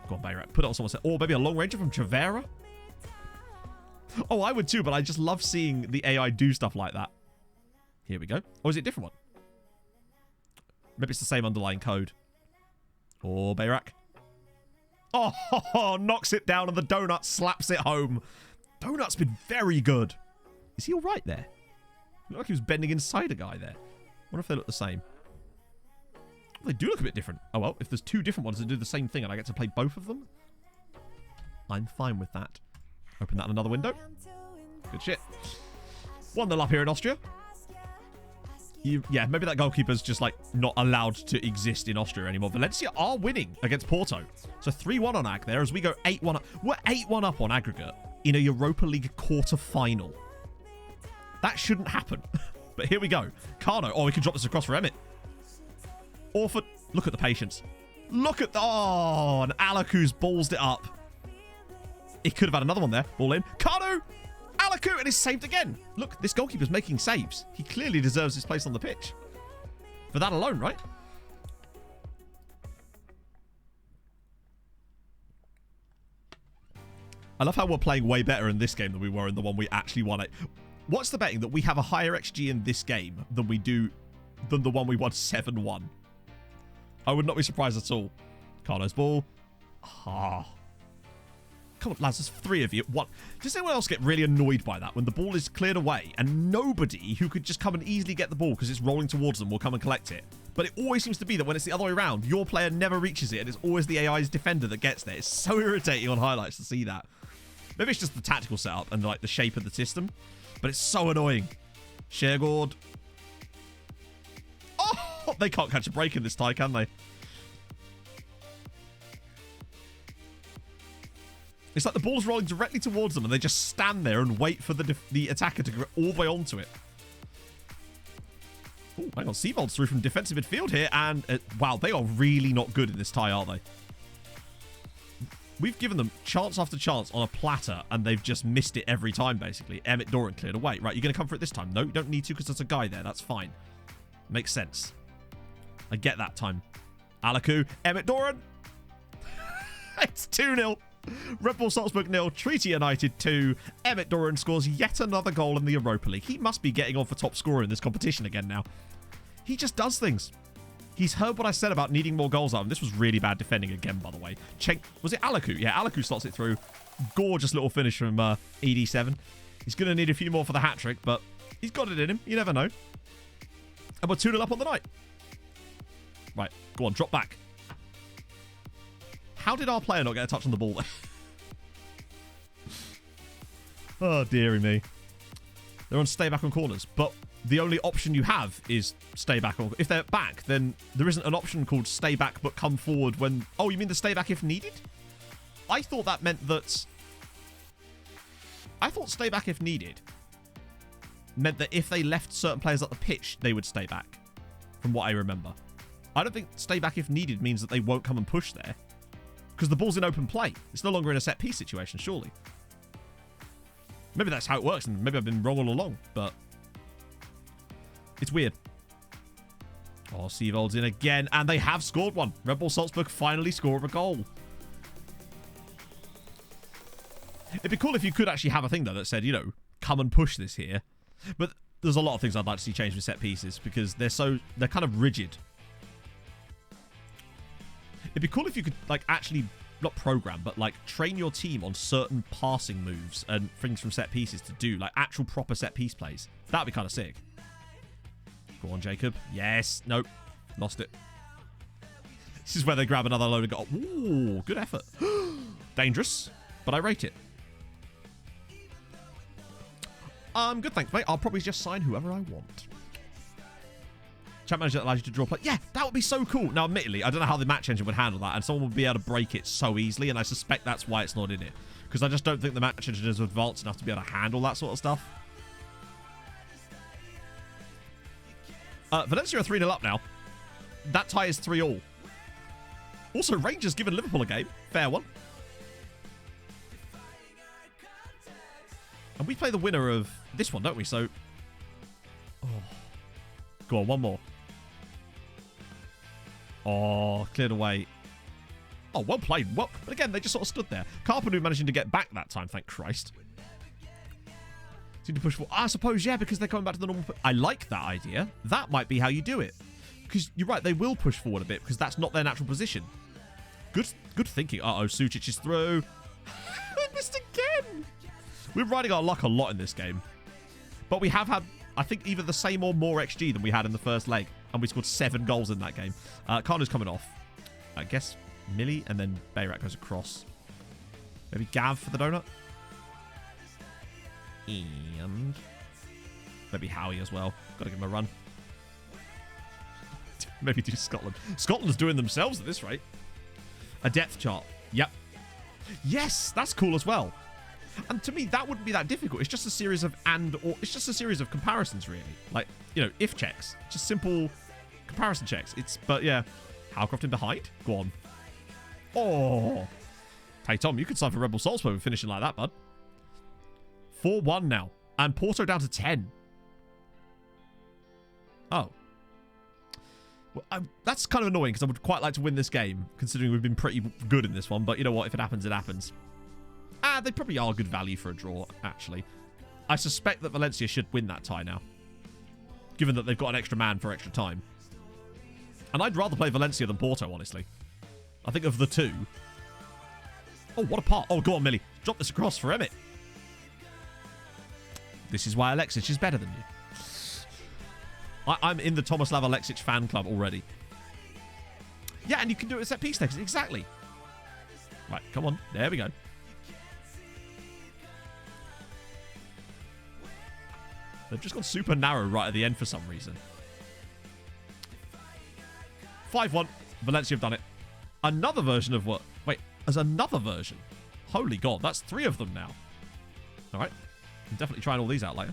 Go on, Bayrak. Put it on someone's head. Or maybe a long ranger from Chavera. Oh, I would too, but I just love seeing the AI do stuff like that. Here we go. Or is it a different one? Maybe it's the same underlying code. Or Bayrak. Oh, knocks it down and the donut slaps it home. Donut's been very good. Is he all right there? Looked like he was bending inside a guy there. Wonder if they look the same. They do look a bit different. Oh, well, if there's 2 different ones that do the same thing and I get to play both of them, I'm fine with that. Open that in another window. Good shit. 1-0 up here in Austria. Yeah, maybe that goalkeeper's just, like, not allowed to exist in Austria anymore. Valencia are winning against Porto. So 3-1 on Ag there as we go 8-1 up. We're 8-1 up on aggregate in a Europa League quarter-final. That shouldn't happen. But here we go. Carno. Oh, we can drop this across for Emmett. Orford, look at the patience. Look at the... Oh, and Alaku's ballsed it up. He could have had another one there. Ball in. Kanu! Alaku! And he's saved again. Look, this goalkeeper's making saves. He clearly deserves his place on the pitch. For that alone, right? I love how we're playing way better in this game than we were in the one we actually won. What's the betting that we have a higher XG in this game than we do than the one we won 7-1? I would not be surprised at all. Carlo's ball. Ah. Come on, lads, there's 3 of you. What? Does anyone else get really annoyed by that when the ball is cleared away and nobody who could just come and easily get the ball because it's rolling towards them will come and collect it? But it always seems to be that when it's the other way around, your player never reaches it and it's always the AI's defender that gets there. It's so irritating on highlights to see that. Maybe it's just the tactical setup and like the shape of the system, but it's so annoying. Shergård. Oh, they can't catch a break in this tie, can they? It's like the ball's rolling directly towards them and they just stand there and wait for the attacker to go all the way onto it. Oh, hang on. Seabold's through from defensive midfield here. And, wow, they are really not good in this tie, aren't they? We've given them chance after chance on a platter and they've just missed it every time, basically. Emmett Doran cleared away. Right, you're going to come for it this time. No, you don't need to because there's a guy there. That's fine. Makes sense. I get that time. Alaku. Emmett Doran. It's 2-0. Red Bull Salzburg 0, Treaty United 2. Emmett Doran scores yet another goal in the Europa League. He must be getting on for top scorer in this competition again now. He just does things. He's heard what I said about needing more goals out of him. This was really bad defending again, by the way. Was it Alaku? Yeah, Alaku slots it through. Gorgeous little finish from ED7. He's going to need a few more for the hat-trick, but he's got it in him. You never know. And we're 2-0 up on the night. Right, go on, drop back. How did our player not get a touch on the ball there? Oh, dearie me. They're on stay back on corners, but the only option you have is stay back on... If they're back, then there isn't an option called stay back but come forward when... Oh, you mean the stay back if needed? I thought that meant that... I thought stay back if needed meant that if they left certain players at the pitch, they would stay back, from what I remember. I don't think stay back if needed means that they won't come and push there. Because the ball's in open play. It's no longer in a set-piece situation, surely. Maybe that's how it works, and maybe I've been wrong all along, but... It's weird. Oh, Seavold's in again, and they have scored one. Red Bull Salzburg finally score a goal. It'd be cool if you could actually have a thing, though, that said, you know, come and push this here. But there's a lot of things I'd like to see changed with set-pieces, because they're kind of rigid. It'd be cool if you could, like, actually, not program, but, like, train your team on certain passing moves and things from set pieces to do, like, actual proper set piece plays. That'd be kind of sick. Go on, Jacob. Yes. Nope. Lost it. This is where they grab another load of goal. Ooh, good effort. Dangerous, but I rate it. Good, thanks, mate. I'll probably just sign whoever I want. Chat manager that allows you to draw play. Yeah, that would be so cool. Now, admittedly, I don't know how the match engine would handle that, and someone would be able to break it so easily, and I suspect that's why it's not in it. Because I just don't think the match engine is advanced enough to be able to handle that sort of stuff. Valencia are 3-0 up now. That tie is 3-3. Also, Rangers giving Liverpool a game. Fair one. And we play the winner of this one, don't we? So, oh. Go on, one more. Oh, cleared away. Oh, well played. Well, but again, they just sort of stood there. Carpenter managing to get back that time, thank Christ. Seem to push forward. I suppose, yeah, because they're coming back to the normal... I like that idea. That might be how you do it. Because you're right, they will push forward a bit because that's not their natural position. Good thinking. Uh-oh, Sucic is through. We missed again. We're riding our luck a lot in this game. But we have had, I think, either the same or more XG than we had in the first leg. And we scored 7 goals in that game. Kano's coming off. I guess Millie, and then Bayrak goes across. Maybe Gav for the donut. And maybe Howie as well. Got to give him a run. Maybe do Scotland. Scotland's doing themselves at this rate. A depth chart. Yep. Yes, that's cool as well. And to me, that wouldn't be that difficult. It's just a series of it's just a series of comparisons, really. Like, you know, if checks. Just simple comparison checks. But yeah. Howcroft in behind. Go on. Oh. Hey, Tom, you could sign for Red Bull Salzburg with finishing like that, bud. 4-1 now. And Porto down to 10. Oh. Well, that's kind of annoying because I would quite like to win this game, considering we've been pretty good in this one. But you know what? If it happens, it happens. And Nah, they probably are good value for a draw, actually. I suspect that Valencia should win that tie now, given that they've got an extra man for extra time. And I'd rather play Valencia than Porto, honestly. I think of the two. Oh, what a part. Oh, go on, Millie. Drop this across for Emmett. This is why Alexic is better than you. I'm in the Tomislav Alexic fan club already. Yeah, and you can do it with set piece takers. Exactly. Right, come on. There we go. They've just gone super narrow right at the end for some reason. 5-1. Valencia have done it. Another version of what? Wait, there's another version. Holy God, that's 3 of them now. All right. I'm definitely trying all these out later.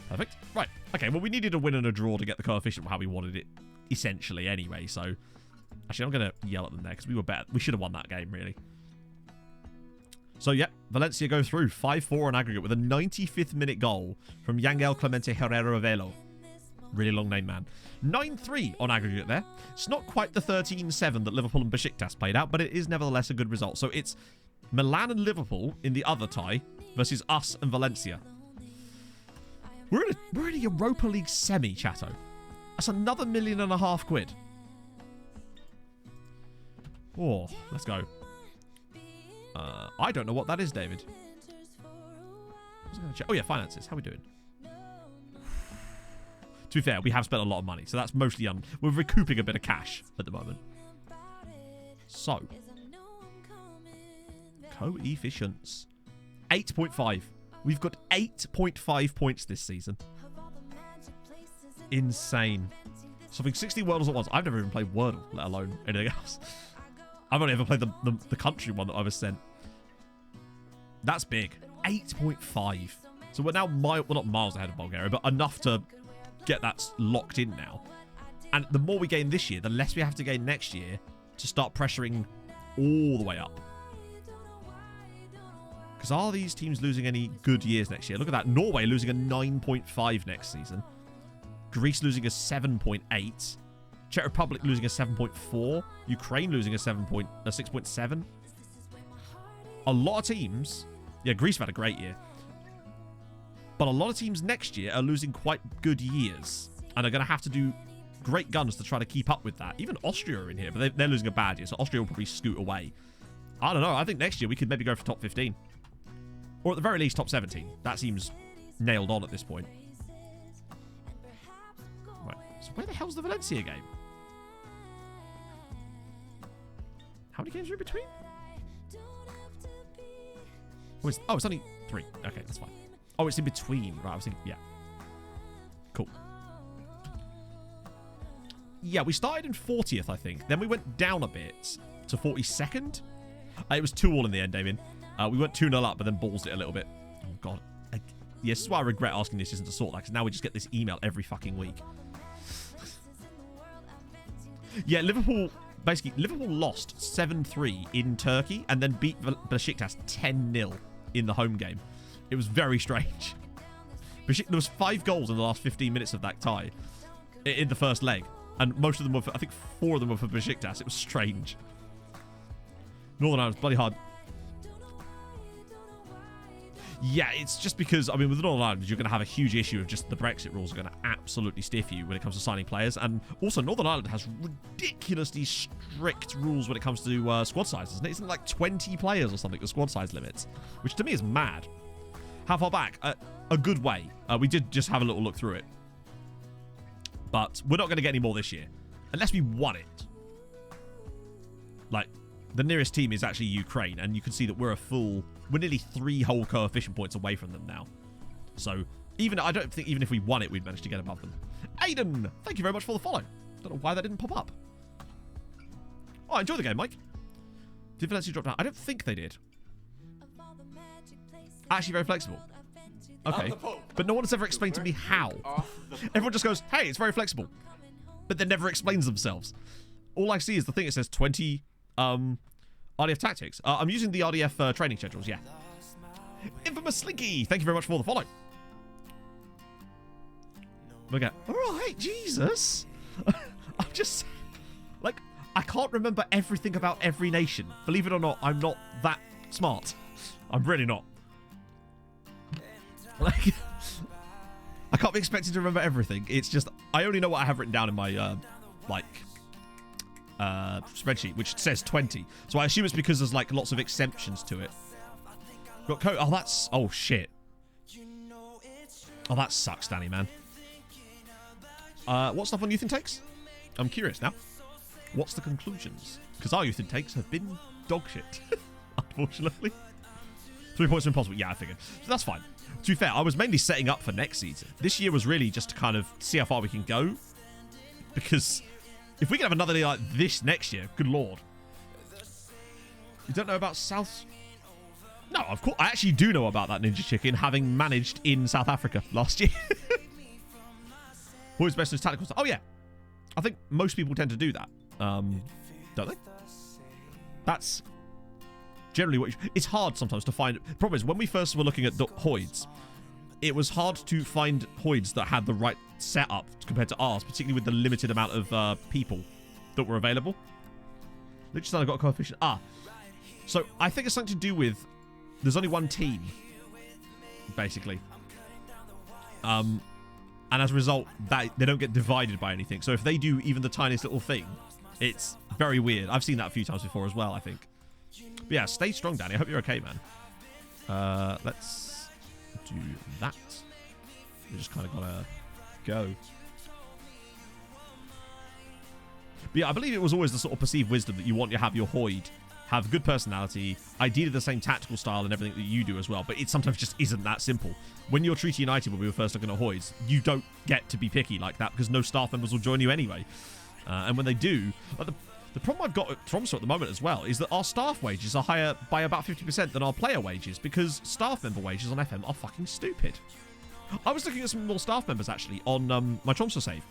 Perfect. Right. Okay, well, we needed a win and a draw to get the coefficient how we wanted it, essentially, anyway. So, actually, I'm going to yell at them there because we were better. We should have won that game, really. So, yeah, Valencia go through 5-4 on aggregate with a 95th minute goal from Yangel Clemente Herrera Velo. Really long name, man. 9-3 on aggregate there. It's not quite the 13-7 that Liverpool and Besiktas played out, but it is nevertheless a good result. So it's Milan and Liverpool in the other tie versus us and Valencia. We're in a Europa League semi, chatto. That's another £1.5 million. Oh, let's go. I don't know what that is, David. I was gonna check. Oh, yeah, finances. How are we doing? To be fair, we have spent a lot of money, so that's mostly we're recouping a bit of cash at the moment. So, coefficients. 8.5. We've got 8.5 points this season. Insane. Solving 60 Wordles at once. I've never even played Wordle, let alone anything else. I've only ever played the country one that I was sent. That's big. 8.5. So we're now, well, not miles ahead of Bulgaria, but enough to get that locked in now. And the more we gain this year, the less we have to gain next year to start pressuring all the way up. Because are these teams losing any good years next year? Look at that. Norway losing a 9.5 next season. Greece losing a 7.8. Czech Republic losing a 7.4. Ukraine losing a 6.7. A lot of teams... Yeah, Greece have had a great year. But a lot of teams next year are losing quite good years. And are going to have to do great guns to try to keep up with that. Even Austria are in here, but they're losing a bad year. So Austria will probably scoot away. I don't know. I think next year we could maybe go for top 15. Or at the very least, top 17. That seems nailed on at this point. Right. So where the hell's the Valencia game? How many games are in between? Oh, it's only 3. Okay, that's fine. Oh, it's in between. Right, I was thinking, yeah. Cool. Yeah, we started in 40th, I think. Then we went down a bit to 42nd. It was 2-2 in the end, Damien. We went 2-0 up, but then ballsed it a little bit. Oh, God. Yes, this is why I regret asking this isn't to sort that, because now we just get this email every fucking week. Yeah, Liverpool lost 7-3 in Turkey and then beat Besiktas 10-0 in the home game. It was very strange. There was 5 goals in the last 15 minutes of that tie in the first leg. And most of them were for, I think 4 of them were for Besiktas. It was strange. Northern Ireland's bloody hard. Yeah, it's just because, I mean, with Northern Ireland, you're going to have a huge issue of just the Brexit rules are going to absolutely stiff you when it comes to signing players. And also, Northern Ireland has ridiculously strict rules when it comes to squad sizes. Isn't it? Isn't it like 20 players or something, the squad size limits? Which to me is mad. How far back? A good way. We did just have a little look through it. But we're not going to get any more this year. Unless we won it. Like, the nearest team is actually Ukraine. And you can see that we're nearly 3 whole coefficient points away from them now. So, I don't think even if we won it, we'd manage to get above them. Aiden, thank you very much for the follow. Don't know why that didn't pop up. Oh, enjoy the game, Mike. Did Valencia drop down? I don't think they did. Actually, very flexible. Okay. But no one has ever explained to me how. Everyone just goes, hey, it's very flexible. But they never explains themselves. All I see is the thing that says 20 RDF tactics. I'm using the RDF training schedules, yeah. Infamous Slinky, thank you very much for the follow. Look at, all right, Jesus. I'm just, like, I can't remember everything about every nation. Believe it or not, I'm not that smart. I'm really not. Like, I can't be expected to remember everything. It's just, I only know what I have written down in my, spreadsheet, which says 20. So I assume it's because there's, like, lots of exemptions to it. Got code. Oh, that's... Oh, shit. Oh, that sucks, Danny, man. What stuff on youth intakes? I'm curious now. What's the conclusions? Because our youth intakes have been dog shit, unfortunately. 3 points are impossible. Yeah, I figured. So that's fine. To be fair, I was mainly setting up for next season. This year was really just to kind of see how far we can go. Because if we can have another day like this next year, good lord. You don't know about South... No, of course. I actually do know about that Ninja Chicken, having managed in South Africa last year. Who is best in tactical stuff? Oh, yeah. I think most people tend to do that. Don't they? That's generally what it's hard sometimes to find. The problem is, when we first were looking at the Hoids, it was hard to find Hoids that had the right setup compared to ours, particularly with the limited amount of people that were available. Liechtenstein got a coefficient. So I think it's something to do with there's only one team, basically. And as a result, that they don't get divided by anything. So if they do even the tiniest little thing, it's very weird. I've seen that a few times before as well, I think. But yeah, stay strong, Danny. I hope you're okay, man. Let's do that. We just kind of gotta go. But yeah, I believe it was always the sort of perceived wisdom that you want to have your Hoid have good personality, ideally the same tactical style and everything that you do as well, but it sometimes just isn't that simple. When you're Treaty United, when we were first looking at Hoids, you don't get to be picky like that because no staff members will join you anyway. And when they do, like the problem I've got at Tromsø at the moment as well is that our staff wages are higher by about 50% than our player wages because staff member wages on FM are fucking stupid. I was looking at some more staff members actually on my Tromsø save.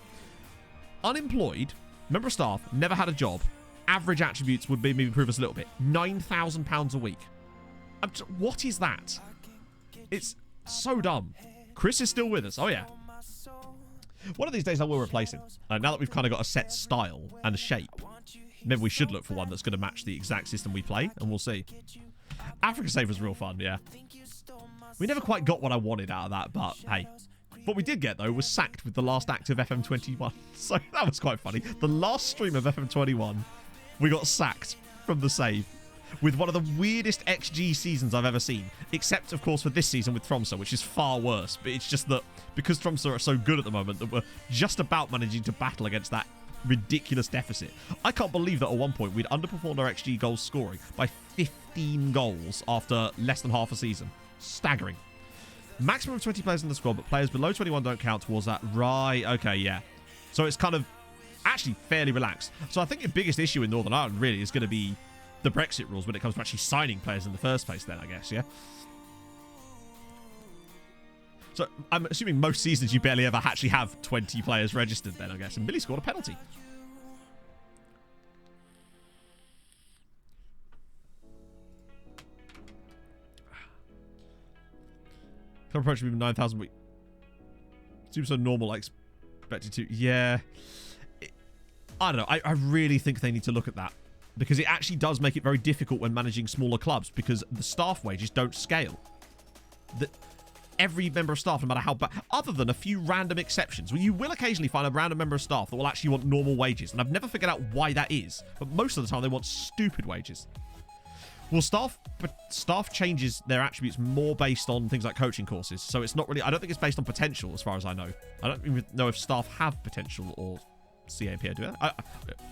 Unemployed, member of staff, never had a job. Average attributes would maybe improve us a little bit. £9,000 a week. What is that? It's so dumb. Chris is still with us. Oh, yeah. One of these days I will replace him. Now that we've kind of got a set style and a shape, maybe we should look for one that's going to match the exact system we play, and we'll see. Africa Save was real fun, yeah. We never quite got what I wanted out of that, but hey. What we did get, though, was sacked with the last act of FM21. So that was quite funny. The last stream of FM21... we got sacked from the save with one of the weirdest XG seasons I've ever seen. Except, of course, for this season with Tromsø, which is far worse. But it's just that because Tromsø are so good at the moment that we're just about managing to battle against that ridiculous deficit. I can't believe that at one point we'd underperformed our XG goals scoring by 15 goals after less than half a season. Staggering. Maximum of 20 players in the squad, but players below 21 don't count towards that. Right, okay, yeah. So it's kind of actually fairly relaxed. So I think the biggest issue in Northern Ireland really is going to be the Brexit rules when it comes to actually signing players in the first place then, I guess, yeah? So I'm assuming most seasons you barely ever actually have 20 players registered then, I guess. And Billy scored a penalty. Club approach would be 9,000 week. Seems so normal, I expected to. Yeah. I don't know. I really think they need to look at that. Because it actually does make it very difficult when managing smaller clubs. Because the staff wages don't scale. Every member of staff, no matter how bad... other than a few random exceptions. Where you will occasionally find a random member of staff that will actually want normal wages. And I've never figured out why that is. But most of the time they want stupid wages. Well, staff changes their attributes more based on things like coaching courses. So it's not really... I don't think it's based on potential as far as I know. I don't even know if staff have potential or... CAPO do that. I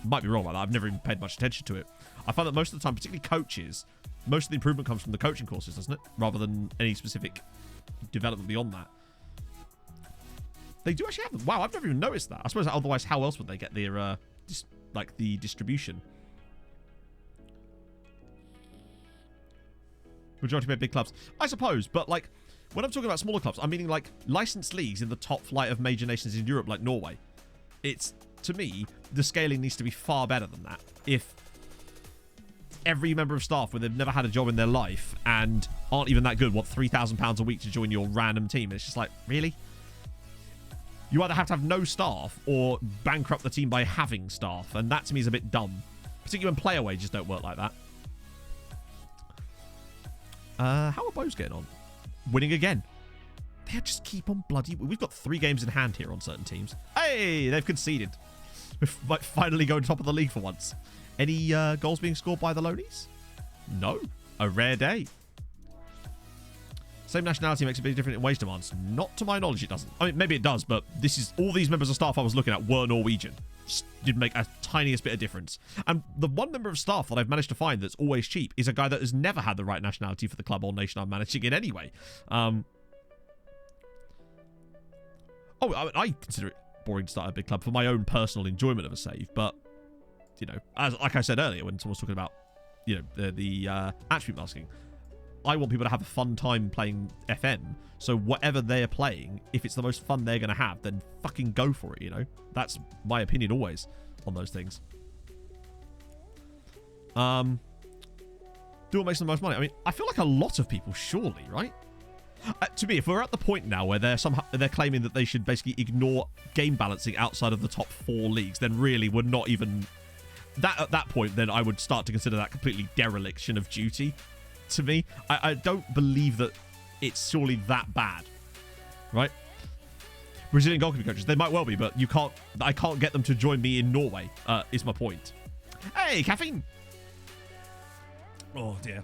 might be wrong about that. I've never even paid much attention to it. I find that most of the time, particularly coaches, most of the improvement comes from the coaching courses, doesn't it? Rather than any specific development beyond that. They do actually have them. Wow, I've never even noticed that. I suppose otherwise, how else would they get their the distribution? Majority of big clubs, I suppose. But like, when I'm talking about smaller clubs, I'm meaning like licensed leagues in the top flight of major nations in Europe, like Norway. It's, to me, the scaling needs to be far better than that. If every member of staff, when they've never had a job in their life and aren't even that good, want £3,000 a week to join your random team, it's just like, really? You either have to have no staff or bankrupt the team by having staff, and that to me is a bit dumb. Particularly when player wages don't work like that. How are Bows getting on? Winning again. They just keep on bloody... We've got 3 games in hand here on certain teams. Hey, they've conceded. We're finally going top of the league for once. Any goals being scored by the Lonies? No. A rare day. Same nationality makes it a bit different in wage demands. Not to my knowledge, it doesn't. I mean, maybe it does, but this is... All these members of staff I was looking at were Norwegian. Just did make a tiniest bit of difference. And the one member of staff that I've managed to find that's always cheap is a guy that has never had the right nationality for the club or nation I'm managing in anyway. I consider it boring to start a big club for my own personal enjoyment of a save, but, you know, like I said earlier when someone was talking about, you know, the attribute masking, I want people to have a fun time playing FM, so whatever they're playing, if it's the most fun they're going to have, then fucking go for it, you know? That's my opinion always on those things. Do what makes them the most money? I mean, I feel like a lot of people, surely, right? To me, if we're at the point now where they're claiming that they should basically ignore game balancing outside of the top 4 leagues, then really we're not even... At that point, then I would start to consider that completely dereliction of duty. To me, I don't believe that it's surely that bad, right? Brazilian goalkeeper coaches, they might well be, but I can't get them to join me in Norway, is my point. Hey, caffeine! Oh, dear.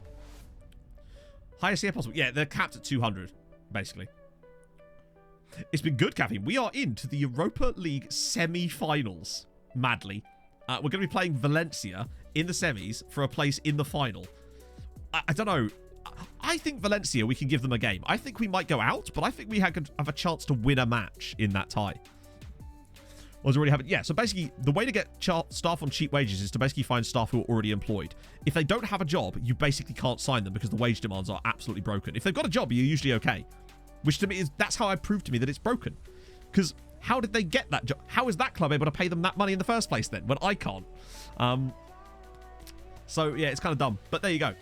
Highest year possible. Yeah, they're capped at 200, basically. It's been good, caffeine. We are into the Europa League semi-finals, madly. We're going to be playing Valencia in the semis for a place in the final. I don't know. I think Valencia, we can give them a game. I think we might go out, but I think we have a chance to win a match in that tie. Was already having... Yeah, so basically, the way to get staff on cheap wages is to basically find staff who are already employed. If they don't have a job, you basically can't sign them because the wage demands are absolutely broken. If they've got a job, you're usually okay. Which to me is... That's how I proved to me that it's broken. Because how did they get that job? How is that club able to pay them that money in the first place then, when I can't? So, yeah, it's kind of dumb. But there you go.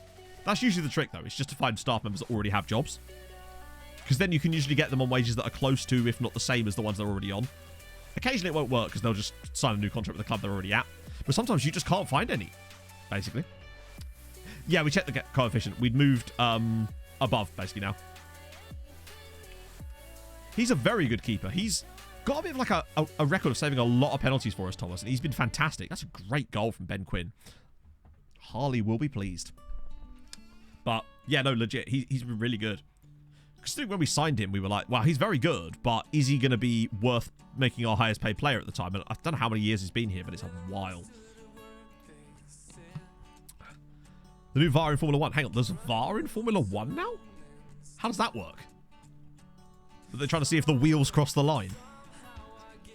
That's usually the trick, though. It's just to find staff members that already have jobs. Because then you can usually get them on wages that are close to, if not the same as the ones they're already on. Occasionally it won't work because they'll just sign a new contract with the club they're already at. But sometimes you just can't find any, basically. Yeah, we checked the coefficient. We'd moved above, basically, now. He's a very good keeper. He's got a bit of like a record of saving a lot of penalties for us, Thomas. And he's been fantastic. That's a great goal from Ben Quinn. Harley will be pleased. But, yeah, no, legit. He's been really good. Because when we signed him, we were like, wow, he's very good, but is he going to be worth making our highest paid player at the time? And I don't know how many years he's been here, but it's a while. The new VAR in Formula 1. Hang on, there's VAR in Formula 1 now? How does that work? Are they trying to see if the wheels cross the line?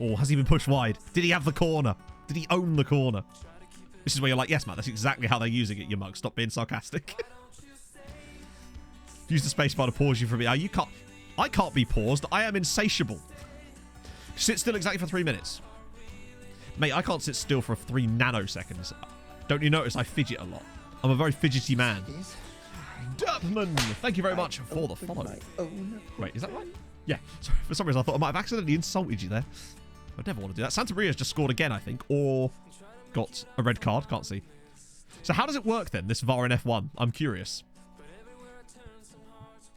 Or has he been pushed wide? Did he have the corner? Did he own the corner? This is where you're like, yes, Matt, that's exactly how they're using it, you mug. Stop being sarcastic. Use the spacebar to pause you for me. I can't be paused. I am insatiable. Sit still exactly for 3 minutes. Mate, I can't sit still for 3 nanoseconds. Don't you notice I fidget a lot? I'm a very fidgety man. Derpman, thank you very much for the follow. Wait, is that right? Yeah. Sorry, for some reason I thought I might have accidentally insulted you there. I never want to do that. Santa Maria's just scored again, I think. Or got a red card. Can't see. So how does it work then, this VAR in F1? I'm curious.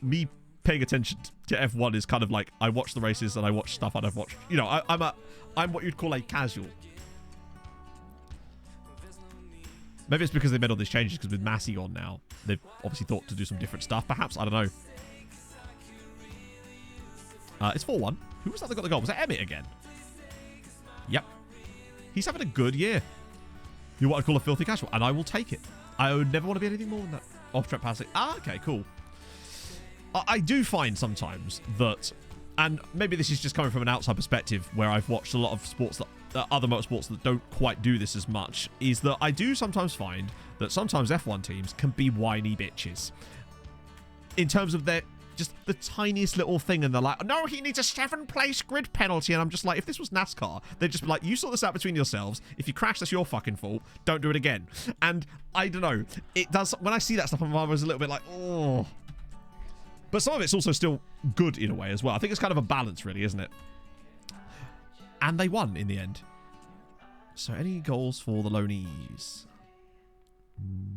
Me paying attention to F1 is kind of like I watch the races and I watch stuff I've watched. You know, I'm what you'd call a casual. Maybe it's because they made all these changes because with Massey on now, they've obviously thought to do some different stuff. Perhaps, I don't know. It's 4-1. Who was that got the goal? Was that Emmett again? Yep. He's having a good year. You're what I call a filthy casual, and I will take it. I would never want to be anything more than that. Off-track passing. Ah, okay, cool. I do find sometimes that, and maybe this is just coming from an outside perspective where I've watched a lot of sports that other motorsports that don't quite do this as much, is that I do sometimes find that sometimes F1 teams can be whiny bitches in terms of their just the tiniest little thing, and they're like, no, he needs a 7th-place grid penalty, and I'm just like, if this was NASCAR, they'd just be like, you sort this out between yourselves. If you crash, that's your fucking fault. Don't do it again. And I don't know, it does, when I see that stuff, I'm always a little bit like, oh. But some of it's also still good in a way as well. I think it's kind of a balance, really, isn't it? And they won in the end. So any goals for the Lonies?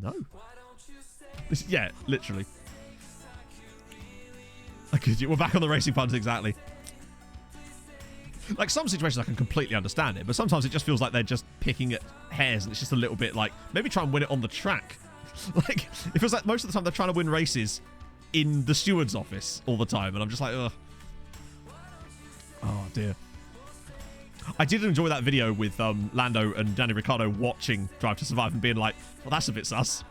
No. Yeah, literally. We're back on the racing puns, exactly. Like, some situations I can completely understand it, but sometimes it just feels like they're just picking at hairs, and it's just a little bit like, maybe try and win it on the track. Like, it feels like most of the time they're trying to win races in the steward's office all the time, and I'm just like, ugh. Oh, dear. I did enjoy that video with Lando and Danny Ricciardo watching Drive to Survive and being like, well, that's a bit sus.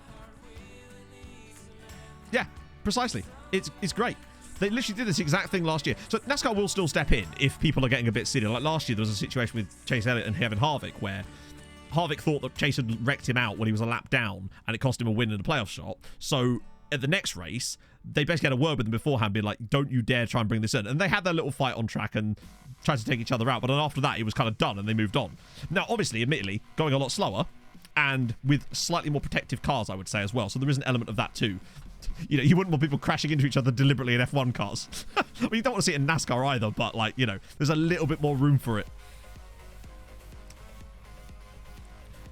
Yeah, precisely. It's great. They literally did this exact thing last year. So NASCAR will still step in if people are getting a bit silly. Like last year, there was a situation with Chase Elliott and Kevin Harvick where Harvick thought that Chase had wrecked him out when he was a lap down and it cost him a win in a playoff shot. So at the next race, they basically had a word with him beforehand, being like, don't you dare try and bring this in. And they had their little fight on track and tried to take each other out. But then after that, it was kind of done and they moved on. Now, obviously, admittedly, going a lot slower and with slightly more protective cars, I would say, as well. So there is an element of that too. You know, you wouldn't want people crashing into each other deliberately in F1 cars. I mean, you don't want to see it in NASCAR either, but, like, you know, there's a little bit more room for it.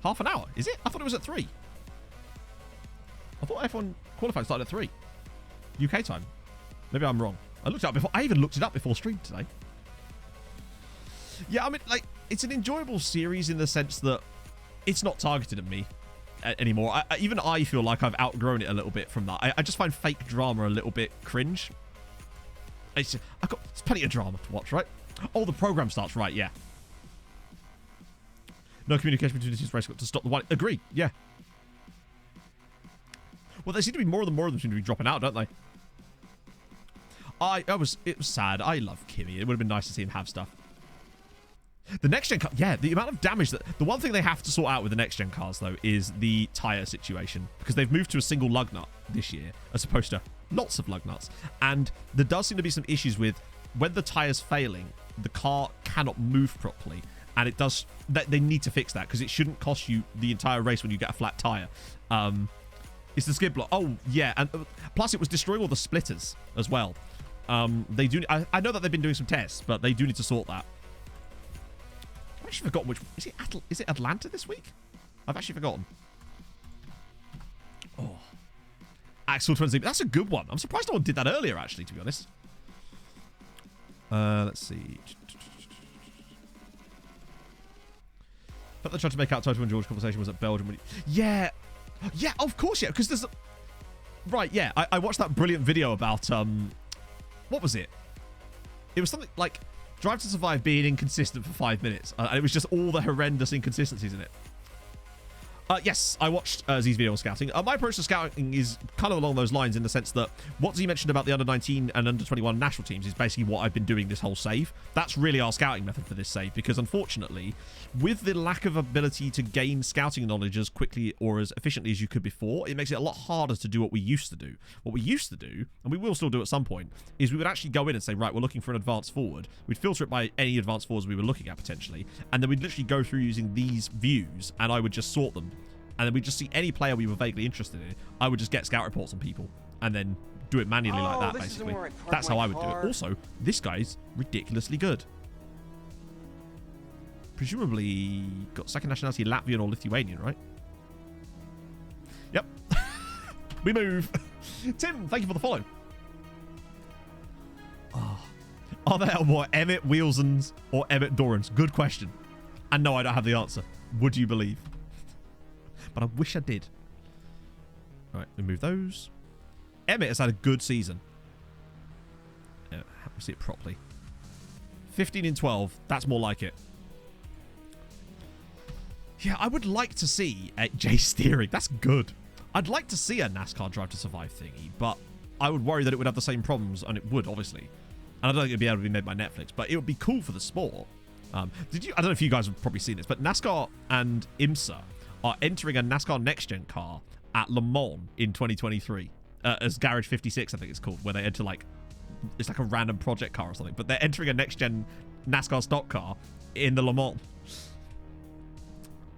Half an hour, is it? I thought it was at 3. I thought F1 qualifying started at 3. UK time. Maybe I'm wrong. I looked it up before. I even looked it up before stream today. Yeah, I mean, like, it's an enjoyable series in the sense that it's not targeted at me anymore. Even I feel like I've outgrown it a little bit from that. I just find fake drama a little bit cringe. It's plenty of drama to watch, right? Oh, the program starts, right, yeah. No communication between the teams race to stop the one. Agree, yeah. Well, there seem to be more of them seem to be dropping out, don't they? It was sad. I love Kimi. It would have been nice to see him have stuff. The next-gen car, yeah, the amount of damage that... The one thing they have to sort out with the next-gen cars, though, is the tyre situation. Because they've moved to a single lug nut this year, as opposed to lots of lug nuts. And there does seem to be some issues with when the tyre's failing, the car cannot move properly. And it does... They need to fix that, because it shouldn't cost you the entire race when you get a flat tyre. It's the skid block. Oh, yeah. And plus, it was destroying all the splitters as well. They do... I know that they've been doing some tests, but they do need to sort that. I've actually forgotten which... Is it Atlanta this week? I've actually forgotten. Oh. Axel Twins. That's a good one. I'm surprised no one did that earlier, actually, to be honest. Let's see. But they tried to make out Toto and George conversation was at Belgium. Yeah. Yeah, of course, yeah. Because there's... Right, yeah. I watched that brilliant video about... What was it? It was something like... Drive to Survive being inconsistent for 5 minutes. And it was just all the horrendous inconsistencies in it. Yes, I watched Z's video on scouting. My approach to scouting is kind of along those lines in the sense that what Z mentioned about the under-19 and under-21 national teams is basically what I've been doing this whole save. That's really our scouting method for this save because, unfortunately, with the lack of ability to gain scouting knowledge as quickly or as efficiently as you could before, it makes it a lot harder to do what we used to do. What we used to do, and we will still do at some point, is we would actually go in and say, right, we're looking for an advanced forward. We'd filter it by any advanced forwards we were looking at, potentially, and then we'd literally go through using these views, and I would just sort them. And then we'd just see any player we were vaguely interested in. I would just get scout reports on people and then do it manually like that, basically. That's how I would do it. Also, this guy's ridiculously good. Presumably got second nationality Latvian or Lithuanian, right? Yep. We move. Tim, thank you for the follow. Oh. Are there more Emmett Wheelsons or Emmett Dorans? Good question. And no, I don't have the answer. Would you believe? But I wish I did. All right, we move those. Emmett has had a good season. Let me see it properly. 15 in 12. That's more like it. Yeah, I would like to see Jay steering. That's good. I'd like to see a NASCAR Drive to Survive thingy, but I would worry that it would have the same problems, and it would, obviously. And I don't think it'd be able to be made by Netflix, but it would be cool for the sport. I don't know if you guys have probably seen this, but NASCAR and IMSA are entering a NASCAR next-gen car at Le Mans in 2023 as Garage 56, I think it's called, where they enter it's like a random project car or something, but they're entering a next-gen NASCAR stock car in the Le Mans,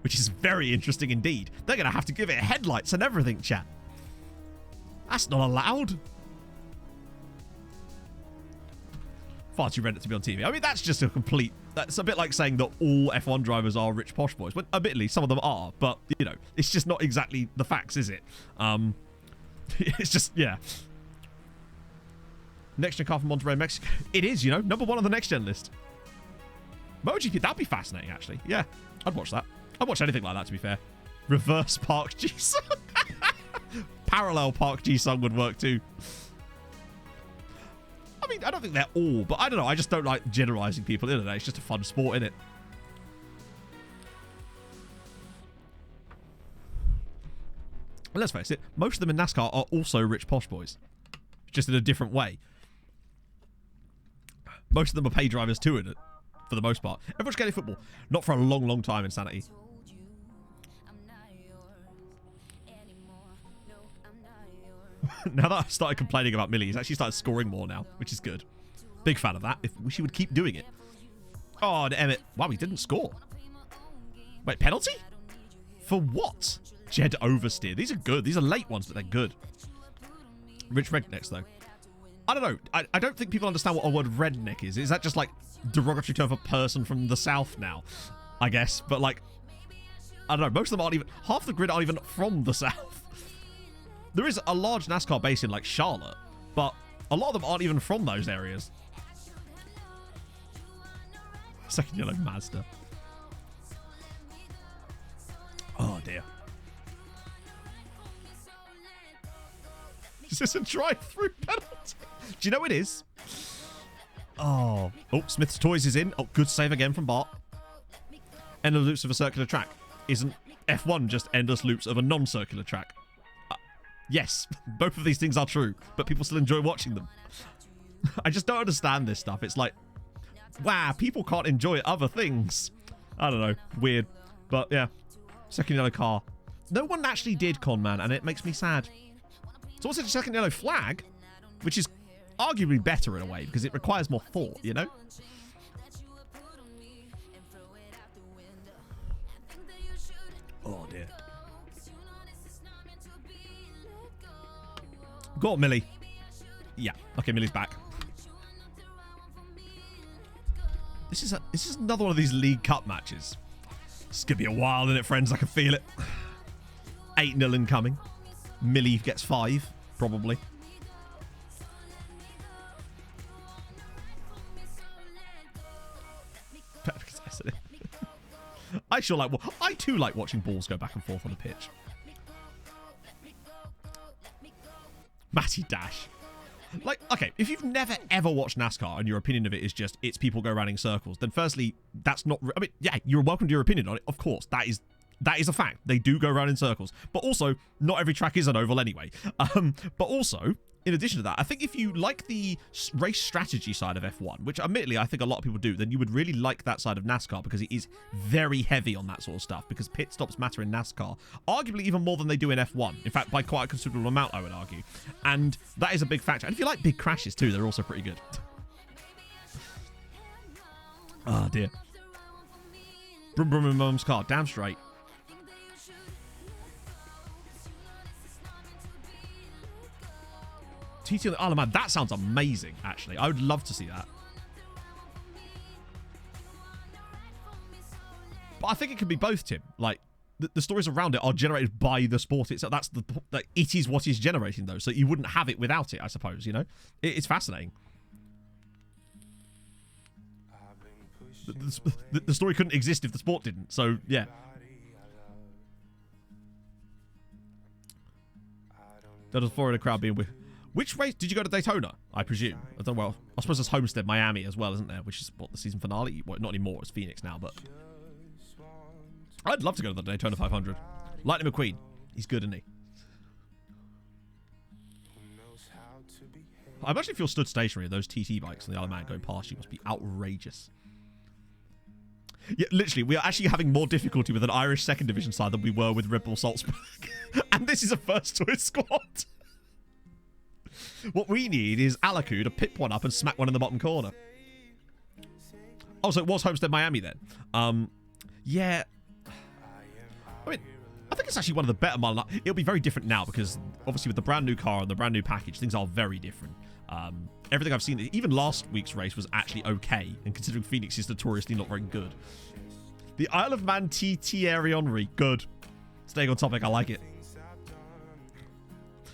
which is very interesting indeed. They're going to have to give it headlights and everything, chat. That's not allowed. Far too redneck to be on TV. I mean, that's just a complete... That's a bit like saying that all F1 drivers are rich posh boys. But admittedly, some of them are. But, you know, it's just not exactly the facts, is it? It's just, yeah. Next gen car from Monterrey, Mexico. It is, you know, number 1 on the next gen list. MotoGP, that'd be fascinating, actually. Yeah, I'd watch that. I'd watch anything like that, to be fair. Reverse Park G-Sung. Parallel Park G-Sung would work, too. I mean, I don't think they're all, but I don't know. I just don't like generalizing people in it. It's just a fun sport, innit? Let's face it, most of them in NASCAR are also rich posh boys. Just in a different way. Most of them are pay drivers too, in it, for the most part. Everyone's getting football. Not for a long, long time, Insanity. Now that I've started complaining about Millie, he's actually started scoring more now, which is good. Big fan of that. Wish he would keep doing it. Oh, and Emmett. Wow, he didn't score. Wait, penalty? For what? Jed oversteer. These are good. These are late ones, but they're good. Rich rednecks, though. I don't know. I don't think people understand what a word redneck is. Is that just like derogatory term for person from the South now? I guess. But like, I don't know. Most of them aren't even... Half the grid aren't even from the South. There is a large NASCAR base in like Charlotte, but a lot of them aren't even from those areas. Second yellow Mazda. Oh dear. Is this a drive-through penalty? Do you know it is? Oh, Smith's Toys is in. Oh, good save again from Bart. Endless loops of a circular track. Isn't F1 just endless loops of a non-circular track? Yes, both of these things are true, but people still enjoy watching them. I just don't understand this stuff. It's like, wow, people can't enjoy other things. I don't know. Weird. But yeah, second yellow car. No one actually did, Conman, and it makes me sad. It's also a second yellow flag, which is arguably better in a way, because it requires more thought, you know? Oh, dear. Go on, Millie. Yeah. Okay, Millie's back. This is another one of these League Cup matches. It's going to be a while, isn't it, friends? I can feel it. 8-0 incoming. Millie gets 5, probably. I too like watching balls go back and forth on the pitch. Matty Dash. Like, okay, if you've never ever watched NASCAR and your opinion of it is just it's people go around in circles, then firstly, that's not... I mean, yeah, you're welcome to your opinion on it. Of course, that is a fact. They do go around in circles. But also, not every track is an oval anyway. But also, in addition to that, I think if you like the race strategy side of F1, which admittedly I think a lot of people do, then you would really like that side of NASCAR because it is very heavy on that sort of stuff, because pit stops matter in NASCAR, arguably even more than they do in F1. In fact, by quite a considerable amount, I would argue. And that is a big factor. And if you like big crashes too, they're also pretty good. Oh dear. Brum brum in mum's car. Damn straight. TT on the Isle of Man. That sounds amazing, actually. I would love to see that. But I think it could be both, Tim. Like, the stories around it are generated by the sport itself. That's it is what is generating those. So you wouldn't have it without it, I suppose, you know? It's fascinating. The story couldn't exist if the sport didn't. So, yeah. That was Florida crowd being with... Which race did you go to Daytona? I presume. I don't know. Well, I suppose there's Homestead, Miami as well, isn't there? Which is what the season finale. Well, not anymore. It's Phoenix now, but I'd love to go to the Daytona 500. Lightning McQueen. He's good, isn't he? I imagine if you're stood stationary, those TT bikes on the Isle of Man going past you must be outrageous. Yeah, literally, we are actually having more difficulty with an Irish second division side than we were with Red Bull Salzburg. And this is a first choice squad. What we need is Alaku to pip one up and smack one in the bottom corner. Oh, so it was Homestead Miami then. Yeah. I mean, I think it's actually one of the better models. It'll be very different now because obviously with the brand new car and the brand new package, things are very different. Everything I've seen, even last week's race was actually okay, and considering Phoenix is notoriously not very good. The Isle of Man Thierry Henry, good. Staying on topic, I like it.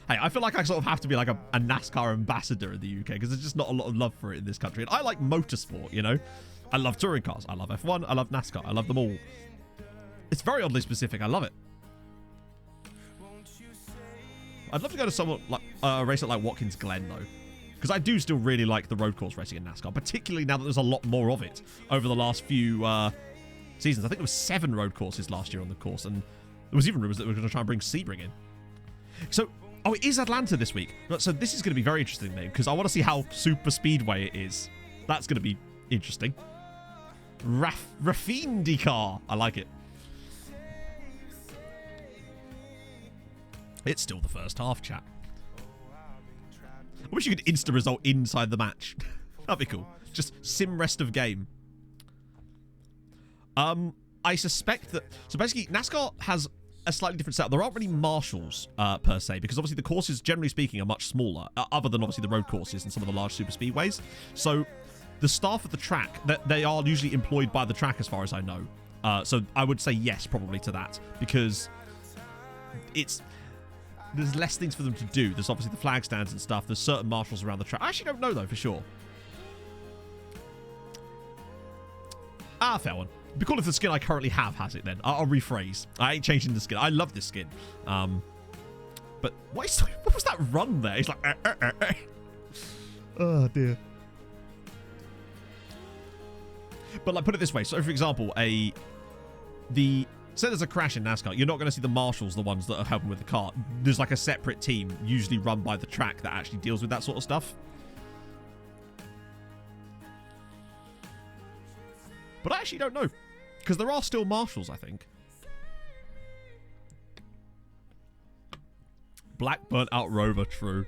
Hey, I feel like I sort of have to be like a NASCAR ambassador in the UK because there's just not a lot of love for it in this country. And I like motorsport, you know? I love touring cars. I love F1. I love NASCAR. I love them all. It's very oddly specific. I love it. I'd love to go to someone like a race at like Watkins Glen though, because I do still really like the road course racing in NASCAR, particularly now that there's a lot more of it over the last few seasons. I think there was 7 road courses last year on the course, and there was even rumors that we were going to try and bring Sebring in. So, oh, it is Atlanta this week. So this is going to be very interesting, mate, because I want to see how super speedway it is. That's going to be interesting. Rafindi car. I like it. It's still the first half, chat. I wish you could insta result inside the match. That'd be cool. Just sim rest of game. I suspect that... So basically, NASCAR has a slightly different setup. There aren't really marshals, per se, because obviously the courses, generally speaking, are much smaller, other than obviously the road courses and some of the large super speedways. So the staff at the track, they are usually employed by the track, as far as I know. So I would say yes, probably, to that, because there's less things for them to do. There's obviously the flag stands and stuff. There's certain marshals around the track. I actually don't know, though, for sure. Fair one. It'd be cool if the skin I currently have has it, then. I'll rephrase. I ain't changing the skin. I love this skin. But what was that run there? He's like... Oh, dear. But, like, put it this way. So, for example, say there's a crash in NASCAR, you're not going to see the marshals, the ones that are helping with the car. There's like a separate team, usually run by the track, that actually deals with that sort of stuff. But I actually don't know, because there are still marshals, I think. Black burnt out Rover, true.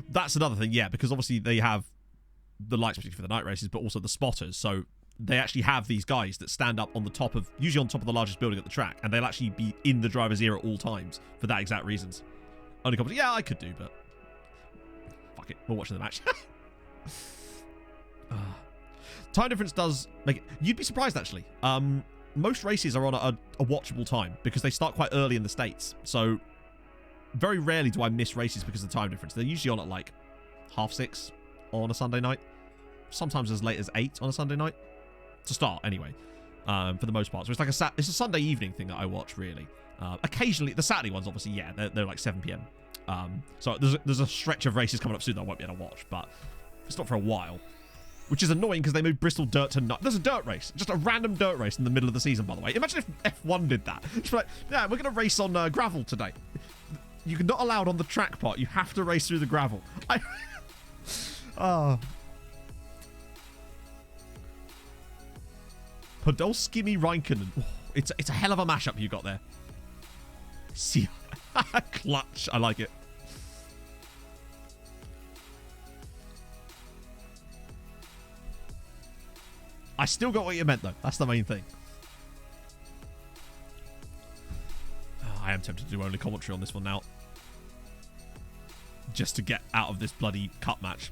That's another thing, yeah, because obviously they have the lights, particularly for the night races, but also the spotters, so they actually have these guys that stand up on the top of, usually on top of the largest building at the track, and they'll actually be in the driver's ear at all times for that exact reasons. Only comments, yeah, I could do, but fuck it, we're watching the match. Time difference does make it. You'd be surprised, actually. Most races are on a watchable time because they start quite early in the States. So very rarely do I miss races because of the time difference. They're usually on at like 6:30 on a Sunday night. Sometimes as late as 8 on a Sunday night. To start, anyway, for the most part. So it's like it's a Sunday evening thing that I watch, really. Occasionally, the Saturday ones, obviously, yeah, they're like 7 p.m. So there's a stretch of races coming up soon that I won't be able to watch, but it's not for a while. Which is annoying because they moved Bristol Dirt to night. There's a dirt race, just a random dirt race in the middle of the season, by the way. Imagine if F1 did that. Just like, yeah, we're going to race on gravel today. You're not allowed on the track part. You have to race through the gravel. Podolski Raikkonen. Oh, it's a hell of a mashup you got there. See, clutch. I like it. I still got what you meant, though. That's the main thing. Oh, I am tempted to do only commentary on this one now. Just to get out of this bloody cup match.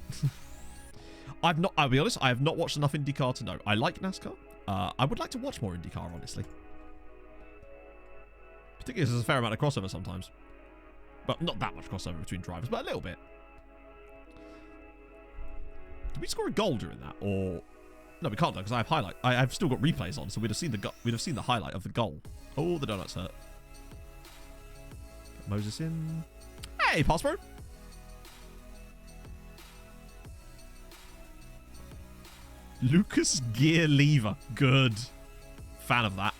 I'll be honest, I have not watched enough IndyCar to know. I like NASCAR. I would like to watch more IndyCar, honestly. Particularly as there's a fair amount of crossover sometimes. But not that much crossover between drivers, but a little bit. Did we score a goal during that? Or... No, we can't though, because I have highlight. I've still got replays on, so we'd have seen the highlight of the goal. Oh, the donuts hurt. Get Moses in. Hey, pass bro. Lucas Gear Lever. Good. Fan of that.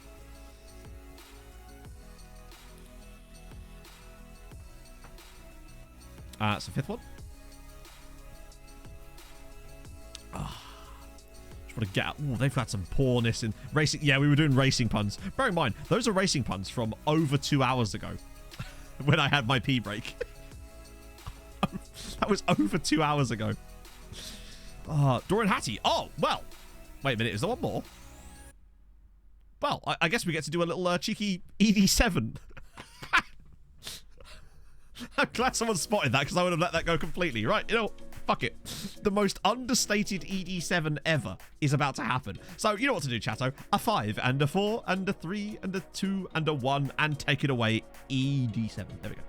That's the 5th one. Want to get out. Ooh, they've had some poorness in racing. Yeah, we were doing racing puns. Bear in mind, those are racing puns from over 2 hours ago when I had my pee break. That was over 2 hours ago. Dorian Hattie. Oh, well. Wait a minute. Is there one more? well, I guess we get to do a little cheeky ED7. I'm glad someone spotted that because I would have let that go completely. Right, you know, fuck it. The most understated ED7 ever is about to happen. So, you know what to do, chatto. A 5 and a 4 and a 3 and a 2 and a 1 and take it away. ED7. There we go.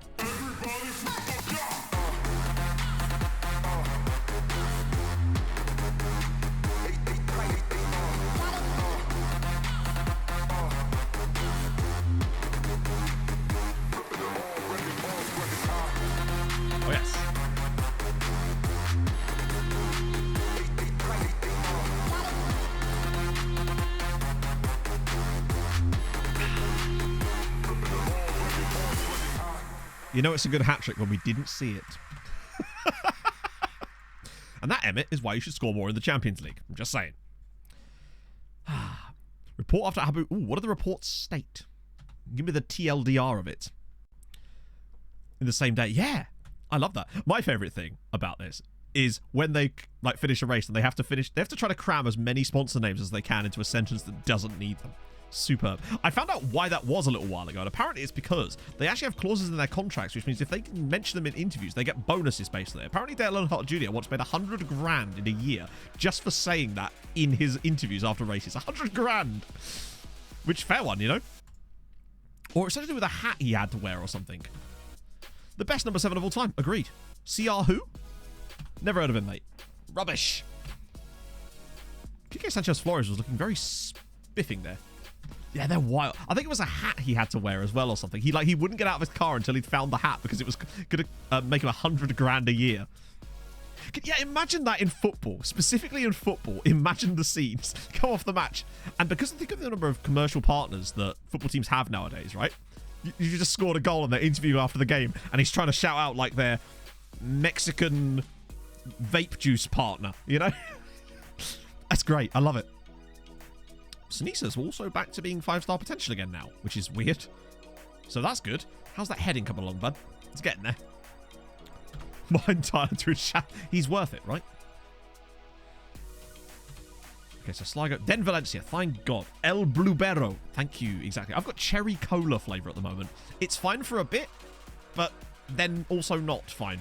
Oh, yes. You know it's a good hat-trick when we didn't see it. And that, Emmett, is why you should score more in the Champions League. I'm just saying. Report after Abu. Ooh, what do the reports state? Give me the TLDR of it. In the same day. Yeah. I love that. My favourite thing about this is when they like finish a race and they have to try to cram as many sponsor names as they can into a sentence that doesn't need them. Superb. I found out why that was a little while ago, and apparently it's because they actually have clauses in their contracts, which means if they can mention them in interviews, they get bonuses basically. Apparently Dale Earnhardt Jr. once made 100 grand in a year just for saying that in his interviews after races. 100 grand! Which, fair one, you know? Or it's something to do with a hat he had to wear or something. The best number 7 of all time. Agreed. CR who? Never heard of him, mate. Rubbish. Kike Sanchez Flores was looking very spiffing there. Yeah, they're wild. I think it was a hat he had to wear as well or something. He wouldn't get out of his car until he'd found the hat because it was going to make him 100 grand a year. Yeah, imagine that in football. Specifically in football. Imagine the scenes. Come off the match. And because think of the number of commercial partners that football teams have nowadays, right? You just scored a goal in their interview after the game, and he's trying to shout out like their Mexican vape juice partner, you know? That's great. I love it. Sinisa's also back to being 5-star potential again now, which is weird. So that's good. How's that heading coming along, bud? It's getting there. Mine Tyler through chat. He's worth it, right? Okay, so Sligo. Den Valencia, thank God. El Blueberro, thank you, exactly. I've got cherry cola flavour at the moment. It's fine for a bit, but then also not fine.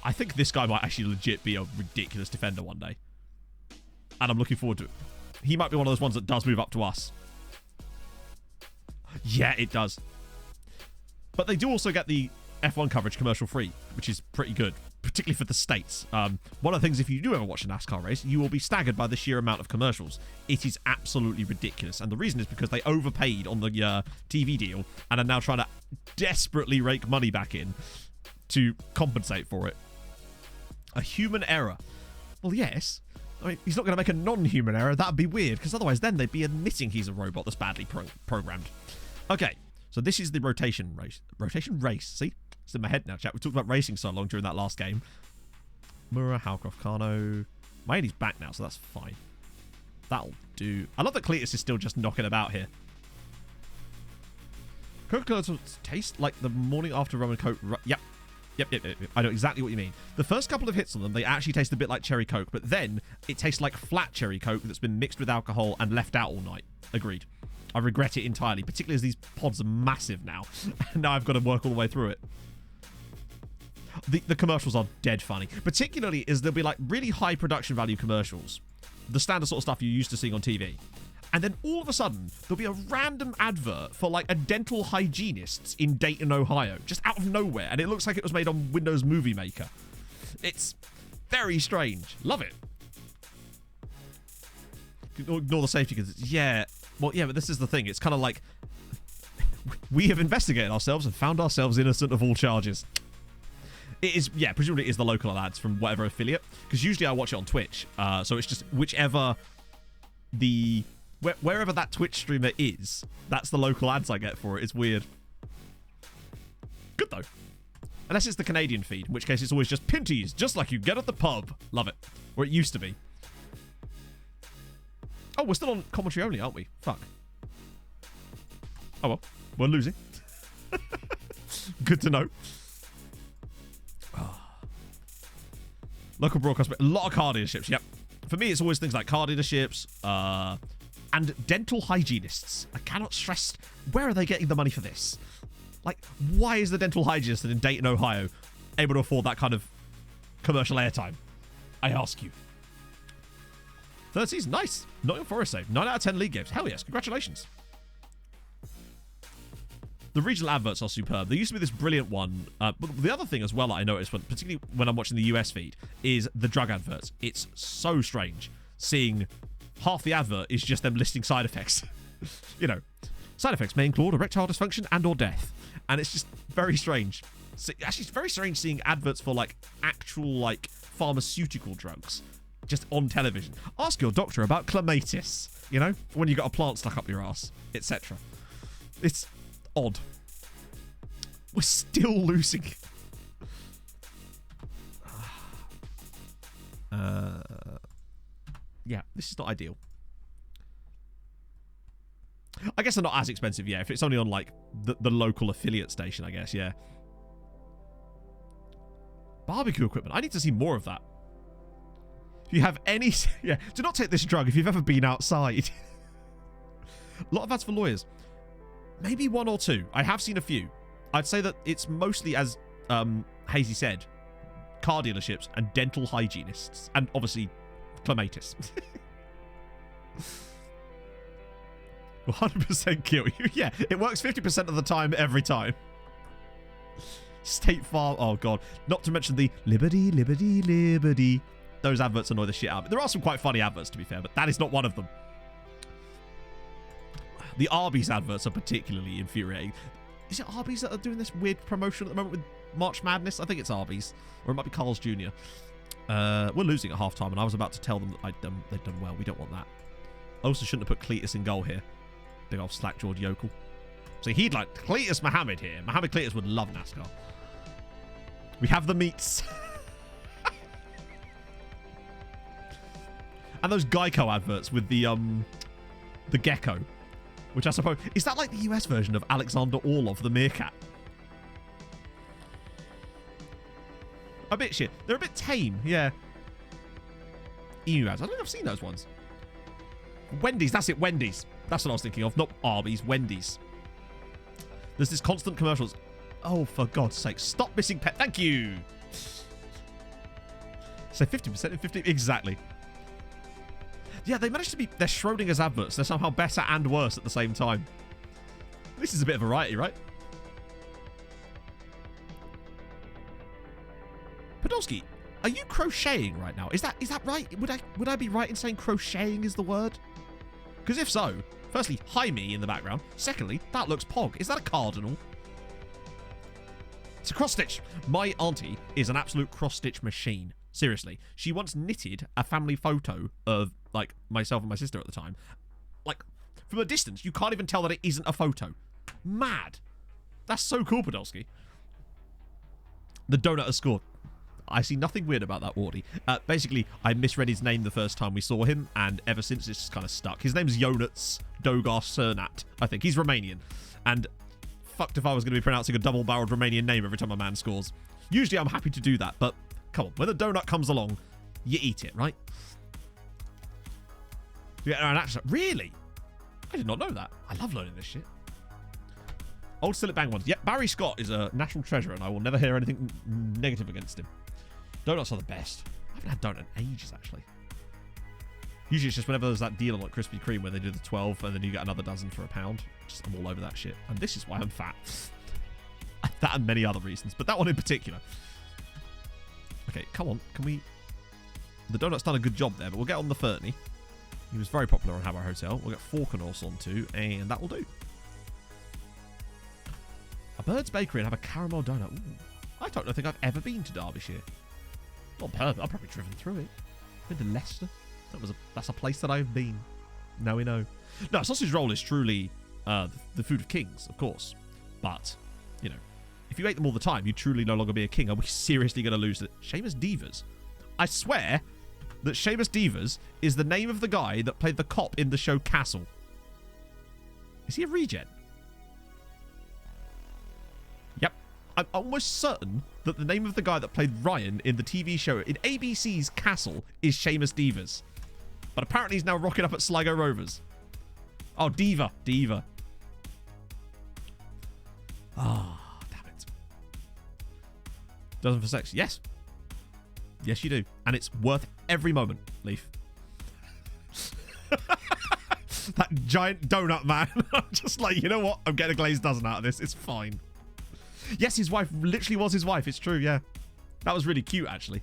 I think this guy might actually legit be a ridiculous defender one day. And I'm looking forward to it. He might be one of those ones that does move up to us. Yeah, it does. But they do also get the F1 coverage commercial free, which is pretty good, particularly for the States. One of the things, if you do ever watch a NASCAR race, you will be staggered by the sheer amount of commercials. It is absolutely ridiculous. And the reason is because they overpaid on the TV deal and are now trying to desperately rake money back in to compensate for it. A human error. Well, yes. I mean, he's not going to make a non-human error. That would be weird, because otherwise then they'd be admitting he's a robot that's badly programmed. Okay, so this is the rotation race. Rotation race, see? It's in my head now, chat. We talked about racing so long during that last game. Mura, Halcroft, Kano. Maini's back now, so that's fine. That'll do. I love that Cletus is still just knocking about here. Coca-Cola taste like the morning after rum and coke. Yep. Yep. I know exactly what you mean. The first couple of hits on them, they actually taste a bit like cherry coke, but then it tastes like flat cherry coke that's been mixed with alcohol and left out all night. Agreed. I regret it entirely, particularly as these pods are massive now. And now I've got to work all the way through it. The commercials are dead funny. Particularly as there'll be like really high production value commercials. The standard sort of stuff you're used to seeing on TV. And then all of a sudden, there'll be a random advert for like a dental hygienist in Dayton, Ohio. Just out of nowhere. And it looks like it was made on Windows Movie Maker. It's very strange. Love it. Ignore the safety because yeah. Well, yeah, but this is the thing. It's kind of like we have investigated ourselves and found ourselves innocent of all charges. It is, yeah, presumably it is the local ads from whatever affiliate. Because usually I watch it on Twitch. So it's just whichever wherever that Twitch streamer is, that's the local ads I get for it. It's weird. Good, though. Unless it's the Canadian feed, in which case it's always just Pinties, just like you get at the pub. Love it. Or it used to be. Oh, we're still on commentary only, aren't we? Fuck. Oh, well. We're losing. Good to know. Oh. Local broadcast. A lot of car dealerships, yep. For me, it's always things like car dealerships, and dental hygienists. I cannot stress, where are they getting the money for this? Like, why is the dental hygienist in Dayton, Ohio able to afford that kind of commercial airtime? I ask you. Third season, nice. Nottingham Forest save. 9 out of 10 league games. Hell yes, congratulations. The regional adverts are superb. There used to be this brilliant one. But the other thing as well that I noticed, particularly when I'm watching the US feed, is the drug adverts. It's so strange seeing half the advert is just them listing side effects. You know, side effects may include erectile dysfunction and or death. And it's just very strange. Actually, it's very strange seeing adverts for, like, actual, like, pharmaceutical drugs just on television. Ask your doctor about clematis, you know, when you got a plant stuck up your ass, etc. It's odd. We're still losing. Yeah, this is not ideal. I guess they're not as expensive, yeah. If it's only on, like, the local affiliate station, I guess, yeah. Barbecue equipment. I need to see more of that. If you have any... Yeah, do not take this drug if you've ever been outside. A lot of ads for lawyers. Maybe one or two. I have seen a few. I'd say that it's mostly, as Hazy said, car dealerships and dental hygienists. And obviously, clematis. 100% kill you. Yeah, it works 50% of the time, every time. State Farm. Oh, God. Not to mention the liberty, liberty, liberty. Those adverts annoy the shit out of me. There are some quite funny adverts, to be fair, but that is not one of them. The Arby's adverts are particularly infuriating. Is it Arby's that are doing this weird promotion at the moment with March Madness? I think it's Arby's. Or it might be Carl's Jr. We're losing at halftime, and I was about to tell them that they'd done well. We don't want that. I also shouldn't have put Cletus in goal here. Big old slack George Yokel. So he'd like Cletus Mohammed here. Mohammed Cletus would love NASCAR. We have the meats. And those Geico adverts with the gecko. Which I suppose... Is that like the US version of Alexander Orlov, the meerkat? A bit shit. They're a bit tame, yeah. Emu ads. I don't think I've seen those ones. Wendy's, that's it, Wendy's. That's what I was thinking of. Not Arby's, Wendy's. There's this constant commercials. Oh, for God's sake. Stop missing pet. Thank you. So 50% and 50... Exactly. Yeah, they managed to be... They're Schrodinger's adverts. They're somehow better and worse at the same time. This is a bit of variety, right? Podolsky, are you crocheting right now? Is that right? Would I be right in saying crocheting is the word? Because if so, firstly, hi me in the background. Secondly, that looks pog. Is that a cardinal? It's a cross stitch. My auntie is an absolute cross stitch machine. Seriously. She once knitted a family photo of, like, myself and my sister at the time. Like, from a distance, you can't even tell that it isn't a photo. Mad. That's so cool, Podolsky. The donut has scored. I see nothing weird about that, Wardy. Basically, I misread his name the first time we saw him, and ever since it's just kind of stuck. His name's Jonas Dogar Cernat, I think. He's Romanian. And fucked if I was going to be pronouncing a double-barreled Romanian name every time a man scores. Usually I'm happy to do that, but come on. When the donut comes along, you eat it, right? Yeah, an accent. Really? I did not know that. I love learning this shit. Old Still It Bang ones. Yep, Barry Scott is a national treasure, and I will never hear anything negative against him. Donuts are the best. I haven't had donut in ages, actually. Usually it's just whenever there's that deal on like Krispy Kreme where they do the 12 and then you get another dozen for £1. Just, I'm all over that shit. And this is why I'm fat. That and many other reasons, but that one in particular. Okay, come on. Can we... The donut's done a good job there, but we'll get on the Fernie. He was very popular on Habbo Hotel. We'll get Forkenors on too, and that will do. A Bird's Bakery and have a caramel donut. Ooh. I don't think I've ever been to Derbyshire. Not Perth. I've probably driven through it. Been to Leicester. That's a place that I've been. Now we know. No, sausage roll is truly the food of kings, of course. But, you know, if you ate them all the time, you'd truly no longer be a king. Are we seriously going to lose it? Seamus Divas. I swear that Seamus Divas is the name of the guy that played the cop in the show Castle. Is he a regen? Yep. I'm almost certain that the name of the guy that played Ryan in the TV show in ABC's Castle is Seamus Divas. But apparently he's now rocking up at Sligo Rovers. Oh, Diva. Diva. Ah, oh, damn it. Dozen for sex. Yes. Yes, you do. And it's worth every moment, Leaf. That giant donut man. I'm just like, you know what? I'm getting a glazed dozen out of this. It's fine. Yes, his wife literally was his wife. It's true, yeah. That was really cute, actually.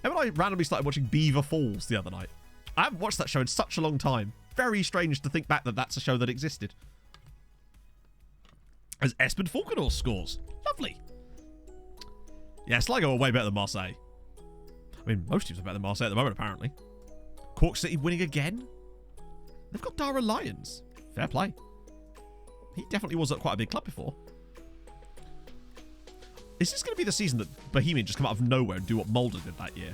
Emma and I randomly started watching Beaver Falls the other night. I haven't watched that show in such a long time. Very strange to think back that that's a show that existed. As Espen Falkenor scores. Lovely. Yeah, Sligo are way better than Marseille. I mean, most teams are better than Marseille at the moment, apparently. Cork City winning again? They've got Dara Lions. Fair play. He definitely was at quite a big club before. Is this going to be the season that Bohemian just come out of nowhere and do what Mulder did that year?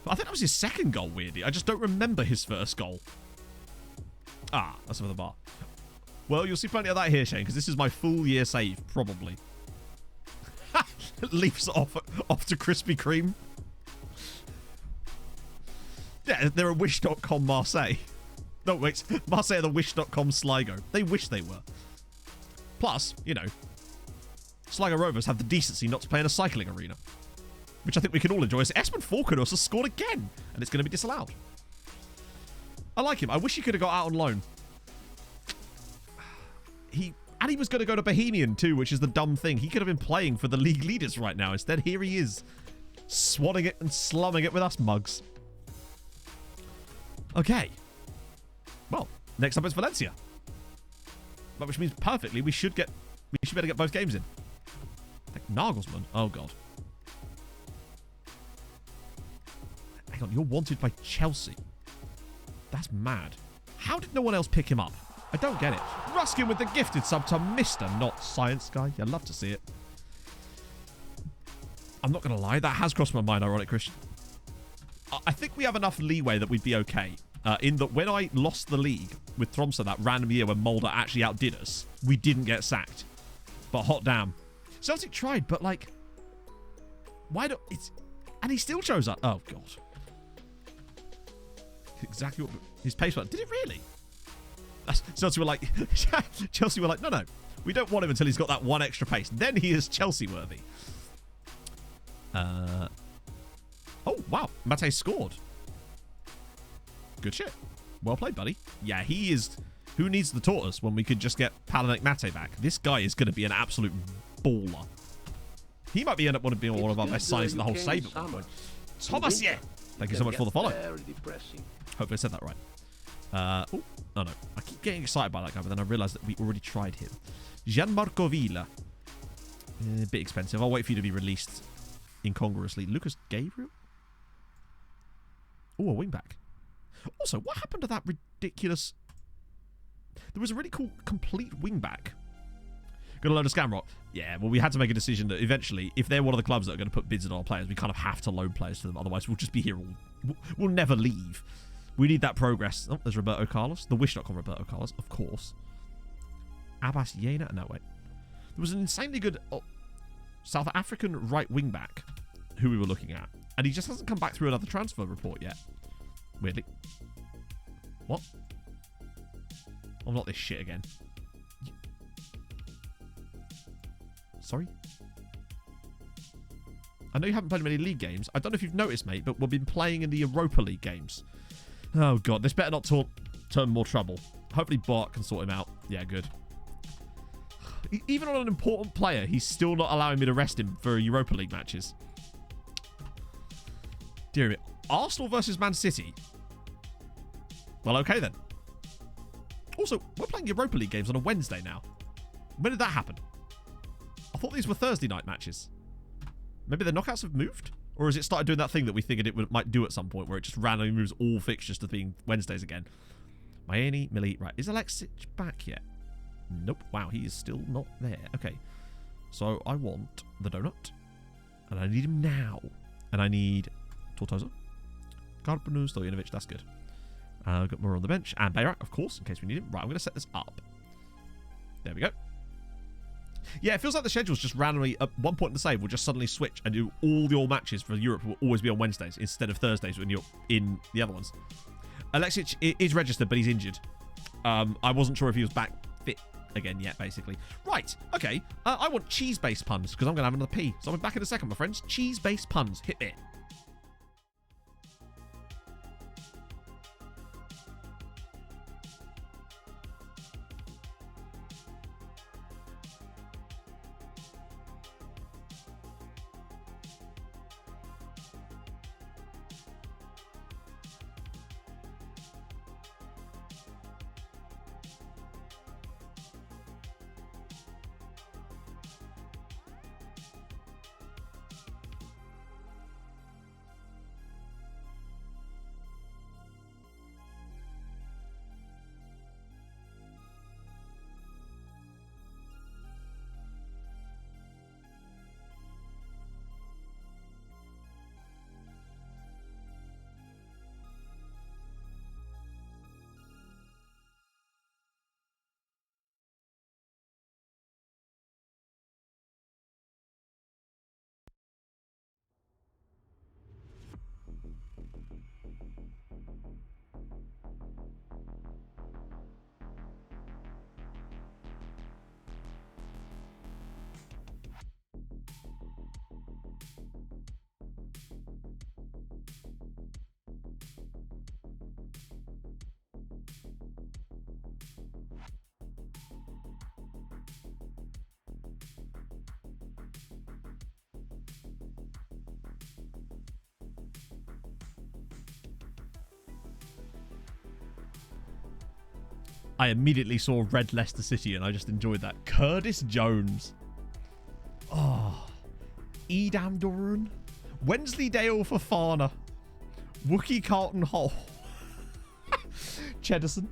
But I think that was his second goal, weirdly. I just don't remember his first goal. Ah, that's another bar. Well, you'll see plenty of that here, Shane, because this is my full year save, probably. Leafs off to Krispy Kreme. Yeah, they're a Wish.com Marseille. No, wait. Marseille are the Wish.com Sligo. They wish they were. Plus, you know, Sligo Rovers have the decency not to play in a cycling arena. Which I think we can all enjoy. So Espen Falkenhus has scored again. And it's going to be disallowed. I like him. I wish he could have got out on loan. He was going to go to Bohemian too, which is the dumb thing. He could have been playing for the league leaders right now. Instead, here he is. Swatting it and slumming it with us mugs. Okay. Well, next up is Valencia. But which means perfectly we should be able to get both games in. Like Nagelsmann. Oh god. Hang on, you're wanted by Chelsea. That's mad. How did no one else pick him up? I don't get it. Ruskin with the gifted sub to Mr. Not Science Guy. You love to see it. I'm not going to lie. That has crossed my mind, ironic Christian. I think we have enough leeway that we'd be okay. In that when I lost the league with Tromsø that random year when Mulder actually outdid us, we didn't get sacked. But hot damn. Celtic tried, but like... Why don't... It's... And he still shows up. Oh, God. Exactly what... His pace was... Did it really? Chelsea were like... Chelsea were like, no. We don't want him until he's got that one extra pace. Then he is Chelsea-worthy. Oh, wow. Mate scored. Good shit. Well played, buddy. Yeah, he is... Who needs the tortoise when we could just get Palanek Mate back? This guy is going to be an absolute baller. He might end up being one of our best signings in the whole save at one point. Thomas, yeah. Thank you so much for the follow. Hopefully I said that right. Oh no. I keep getting excited by that guy, but then I realised that we already tried him. Gianmarco Villa. A bit expensive. I'll wait for you to be released incongruously. Lucas Gabriel? Oh, a wing-back. Also, what happened to that ridiculous... There was a really cool complete wing-back. Got a load of scam rock. Yeah, well, we had to make a decision that eventually, if they're one of the clubs that are going to put bids in our players, we kind of have to loan players to them. Otherwise, we'll just be here all... We'll never leave. We need that progress. Oh, there's Roberto Carlos. The Wish.com Roberto Carlos, of course. Abbas Yena. No, wait. There was an insanely good South African right wing-back who we were looking at. And he just hasn't come back through another transfer report yet. Weirdly. What? Oh, not this shit again. Sorry? I know you haven't played many league games. I don't know if you've noticed, mate, but we've been playing in the Europa League games. Oh, God. This better not turn more trouble. Hopefully Bart can sort him out. Yeah, good. Even on an important player, he's still not allowing me to rest him for Europa League matches. Dear me. Arsenal versus Man City. Well, okay then. Also, we're playing Europa League games on a Wednesday now. When did that happen? I thought these were Thursday night matches. Maybe the knockouts have moved? Or has it started doing that thing that we figured it might do at some point where it just randomly moves all fixtures to being Wednesdays again? Miami, Millie, right. Is Alexic back yet? Nope. Wow, he is still not there. Okay. So I want the donut. And I need him now. And I need Tortosa. Karpanu, Stojanovic, that's good. I've got more on the bench. And Bayrak, of course, in case we need him. Right, I'm going to set this up. There we go. Yeah, it feels like the schedule's just randomly, at one point in the save, we'll just suddenly switch and do all the all matches for Europe will always be on Wednesdays instead of Thursdays when you're in the other ones. Alexic is registered, but he's injured. I wasn't sure if he was back fit again yet, basically. Right, okay. I want cheese-based puns, because I'm going to have another P. So I'll be back in a second, my friends. Cheese-based puns. Hit me. I immediately saw Red Leicester City and I just enjoyed that. Curtis Jones. Oh. Edam Doran. Wensleydale for Farner. Wookie Carlton Hall. Chedderson.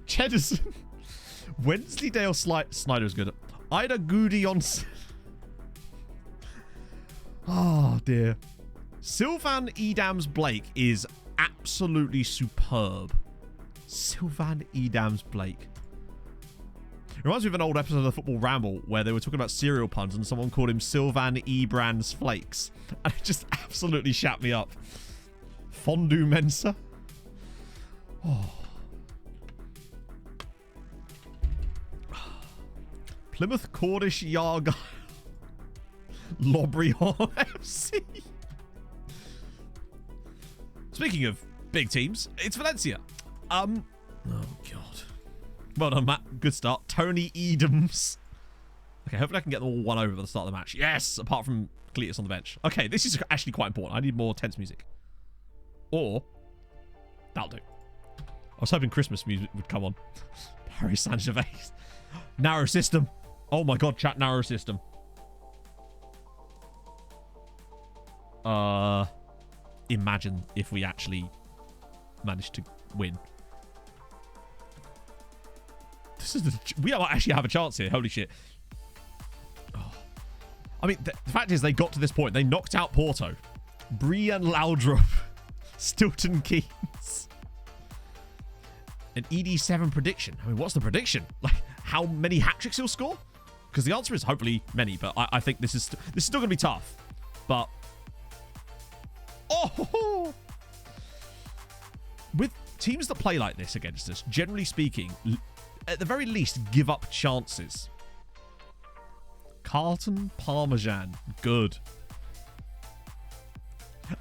Wensleydale Snyder's good. Ida Goody on... Oh, dear. Sylvan Edams Blake is absolutely superb. Sylvan Edams Blake. It reminds me of an old episode of the Football Ramble where they were talking about cereal puns and someone called him Sylvan Ebrand's Flakes. And it just absolutely shat me up. Fondue Mensa. Oh. Plymouth Cornish Yargyle. Lobrion FC. Speaking of big teams, it's Valencia. Oh, God. Well done, Matt. Good start. Tony Edams. Okay, hopefully I can get them all one over at the start of the match. Yes, apart from Cletus on the bench. Okay, this is actually quite important. I need more tense music. Or, that'll do. I was hoping Christmas music would come on. Paris Saint-Germain. Narrow system. Oh my God, chat, narrow system. Imagine if we actually managed to win. We might actually have a chance here. Holy shit. Oh. I mean, the fact is they got to this point. They knocked out Porto. Brian Laudrup. Stilton Keynes. An ED7 prediction. I mean, what's the prediction? Like, how many hat-tricks he'll score? Because the answer is hopefully many, but I think this is still going to be tough. But... Oh! With teams that play like this against us, generally speaking... at the very least, give up chances. Carlton Parmesan. Good.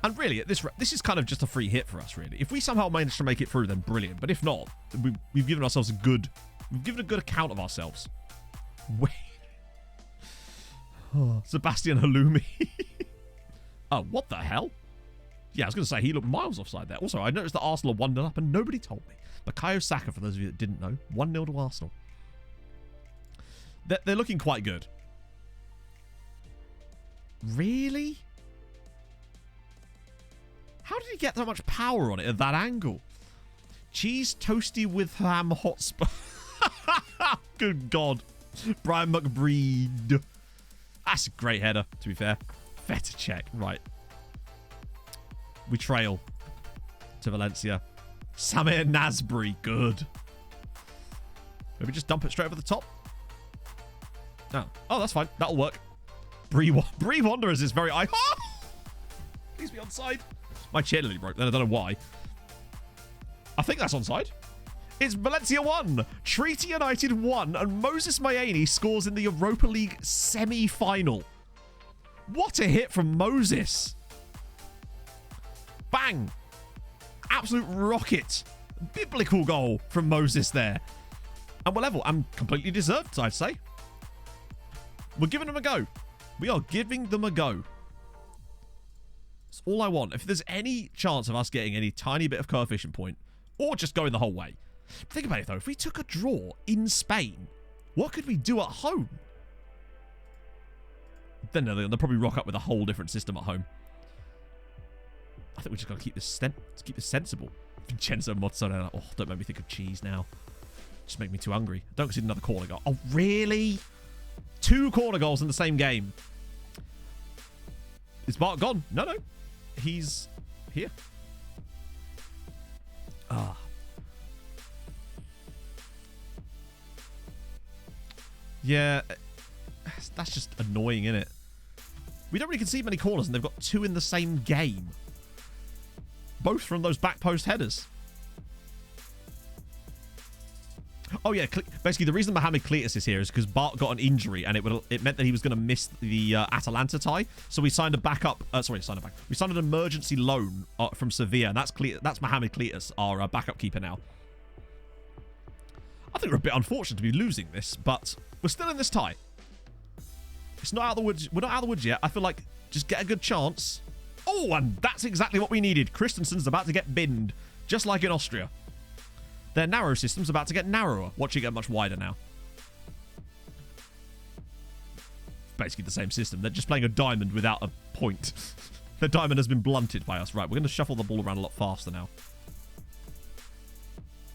And really, this is kind of just a free hit for us, really. If we somehow manage to make it through, then brilliant. But if not, we've given ourselves a good account of ourselves. Wait. Oh, Sebastian Halloumi. Oh, what the hell? Yeah, I was going to say, he looked miles offside there. Also, I noticed that Arsenal are 1-0 up and nobody told me. Bukayo Saka, for those of you that didn't know, 1-0 to Arsenal. They're looking quite good. Really? How did he get that much power on it at that angle? Cheese toasty with ham hotspur. Good God. Brian McBreed. That's a great header, to be fair. Fair to check. Right. We trail to Valencia. Samir Nasri. Good. Maybe just dump it straight over the top. Oh, that's fine. That'll work. Bree Wanderers is very... Please be onside. My chair nearly broke then. I don't know why. I think that's onside. It's Valencia 1, Treaty United 1, and Moses Mayeni scores in the Europa League semi-final. What a hit from Moses. Bang. Absolute rocket. Biblical goal from Moses there. And we're level. And completely deserved, I'd say. We're giving them a go. We are giving them a go. That's all I want. If there's any chance of us getting any tiny bit of coefficient point, or just going the whole way. Think about it, though. If we took a draw in Spain, what could we do at home? Then they'll probably rock up with a whole different system at home. I think we just got to keep this sensible. Vincenzo mozzarella. Oh, don't make me think of cheese now. Just make me too hungry. Don't concede another corner goal. Oh, really? 2 corner goals in the same game. Is Bart gone? No. He's here. Ah. Yeah. That's just annoying, isn't it? We don't really concede many corners, and they've got 2 in the same game. Both from those back post headers. Oh, yeah. Basically, the reason Mohamed Cletus is here is because Bart got an injury, and it meant that he was going to miss the Atalanta tie. So we signed a backup. We signed an emergency loan from Sevilla, and that's Mohamed Cletus, our backup keeper now. I think we're a bit unfortunate to be losing this, but we're still in this tie. It's not out of the woods. We're not out of the woods yet. I feel like just get a good chance. Oh, and that's exactly what we needed. Christensen's about to get binned, just like in Austria. Their narrow system's about to get narrower. Watch it get much wider now. Basically the same system. They're just playing a diamond without a point. The diamond has been blunted by us. Right, we're going to shuffle the ball around a lot faster now.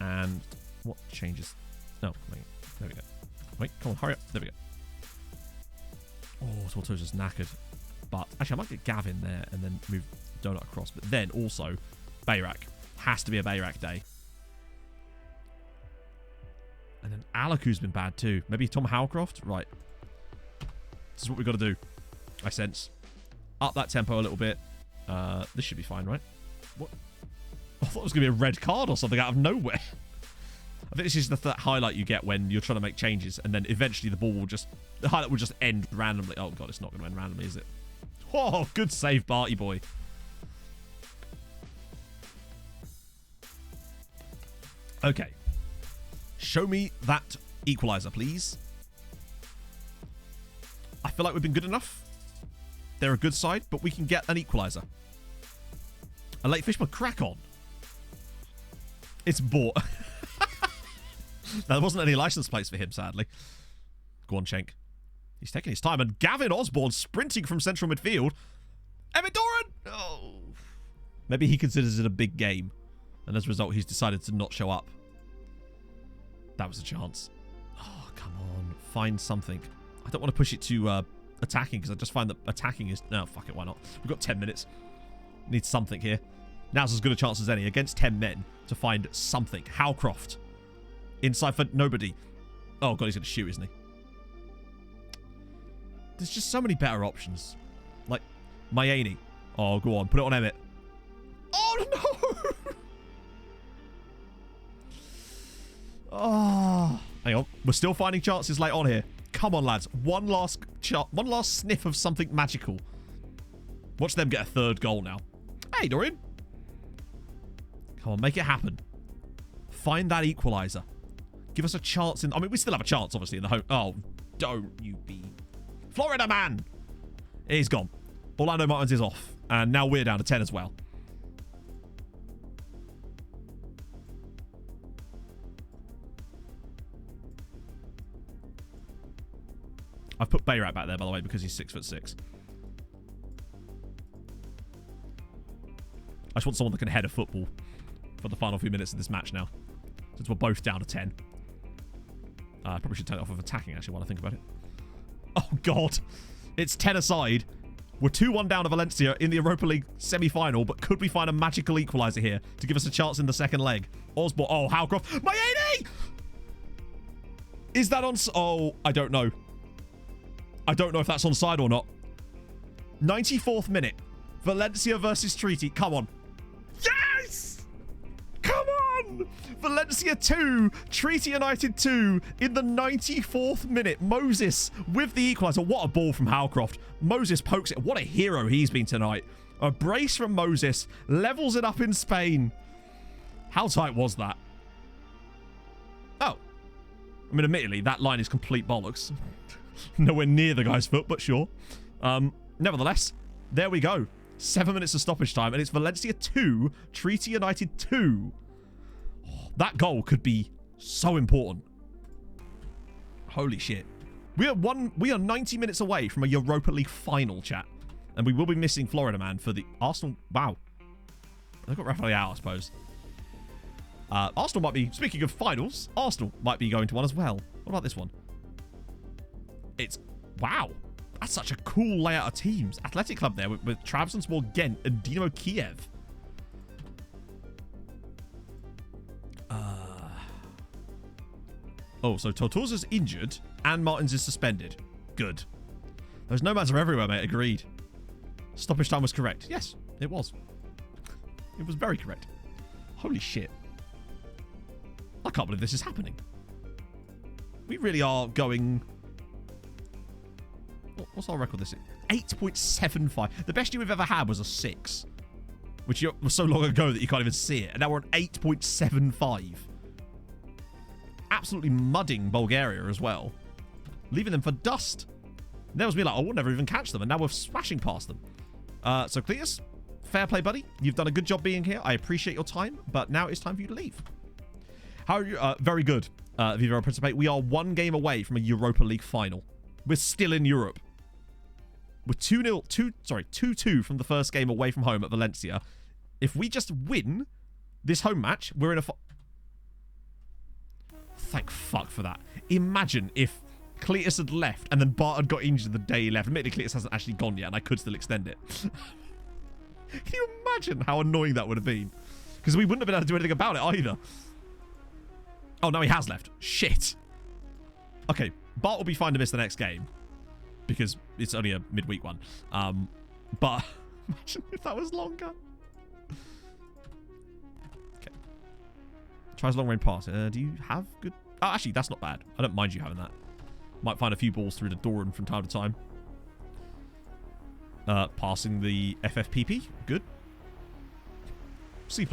And what changes? No, wait. There we go. Wait, come on, hurry up. There we go. Oh, Tortosa's knackered. But actually, I might get Gavin there and then move Donut across. But then also, Bayrak. Has to be a Bayrak day. And then Alaku's been bad too. Maybe Tom Howcroft? Right. This is what we've got to do. I sense. Up that tempo a little bit. This should be fine, right? What? I thought it was going to be a red card or something out of nowhere. I think this is the highlight you get when you're trying to make changes, and then eventually the highlight will just end randomly. Oh god, it's not going to end randomly, is it? Oh, good save, Barty boy. Okay. Show me that equalizer, please. I feel like we've been good enough. They're a good side, but we can get an equalizer. A late Fishman, crack on. It's bought. Now, there wasn't any license plates for him, sadly. Go on, Schenk. He's taking his time. And Gavin Osborne sprinting from central midfield. Emmett Doran! Oh. Maybe he considers it a big game. And as a result, he's decided to not show up. That was a chance. Oh, come on. Find something. I don't want to push it to attacking, because I just find that attacking is... No, fuck it, why not? We've got 10 minutes. Need something here. Now's as good a chance as any against 10 men to find something. Howcroft. Inside for nobody. Oh, God, he's going to shoot, isn't he? There's just so many better options. Like, Mayeni. Oh, go on. Put it on Emmett. Oh, no! Oh. Hang on. We're still finding chances late on here. Come on, lads. One last sniff of something magical. Watch them get a third goal now. Hey, Dorian. Come on, make it happen. Find that equalizer. Give us a chance in... I mean, we still have a chance, obviously, in the home... Oh, don't you be... Florida man! He's gone. Orlando Martins is off. And now we're down to 10 as well. I've put Bayrat back there, by the way, because he's 6'6". I just want someone that can head a football for the final few minutes of this match now. Since we're both down to 10. I probably should turn it off of attacking, actually, while I think about it. Oh, God. It's 10 aside. We're 2-1 down to Valencia in the Europa League semi-final, but could we find a magical equaliser here to give us a chance in the second leg? Osborne. Oh, Howcroft. Mayeni! Is that on... Oh, I don't know. I don't know if that's onside or not. 94th minute. Valencia versus Treaty. Come on. Yes! Come on! 1, Valencia 2, Treaty United 2 in the 94th minute. Moses with the equaliser. What a ball from Howcroft. Moses pokes it. What a hero he's been tonight. A brace from Moses. Levels it up in Spain. How tight was that? Oh. I mean, admittedly, that line is complete bollocks. Nowhere near the guy's foot, but sure. Nevertheless, there we go. 7 minutes of stoppage time, and it's Valencia 2, Treaty United 2. Oh, that goal could be so important. Holy shit. We are 90 minutes away from a Europa League final, chat. And we will be missing Florida Man for the Arsenal. Wow. They've got Rafael out, I suppose. Arsenal might be, speaking of finals, Arsenal might be going to one as well. What about this one? It's, wow. That's such a cool layout of teams. Athletic Club there with Trabzonspor, Ghent, and Dynamo Kiev. Oh, so Tortosa's injured and Martins is suspended. Good. Those nomads are everywhere, mate. Agreed. Stoppage time was correct. Yes, it was. It was very correct. Holy shit. I can't believe this is happening. We really are going... What's our record this is? 8.75. The best year we've ever had was a 6. Which was so long ago that you can't even see it. And now we're on 8.75. Absolutely mudding Bulgaria as well. Leaving them for dust. There was me like, I would never even catch them. And now we're smashing past them. So Cletus, fair play, buddy. You've done a good job being here. I appreciate your time. But now it's time for you to leave. How are you? Very good, Viva Principe. We are 1 game away from a Europa League final. We're still in Europe. We're 2-2 from the first game away from home at Valencia. If we just win this home match, we're in a... Thank fuck for that. Imagine if Cletus had left and then Bart had got injured the day he left. Admittedly, Cletus hasn't actually gone yet and I could still extend it. Can you imagine how annoying that would have been? Because we wouldn't have been able to do anything about it either. Oh, no, he has left. Shit. Okay, Bart will be fine to miss the next game. Because it's only a midweek one. But imagine if that was longer. Okay. Tries long range pass. Do you have good... Oh, actually, that's not bad. I don't mind you having that. Might find a few balls through the door and from time to time. Passing the FFPP. Good. C+.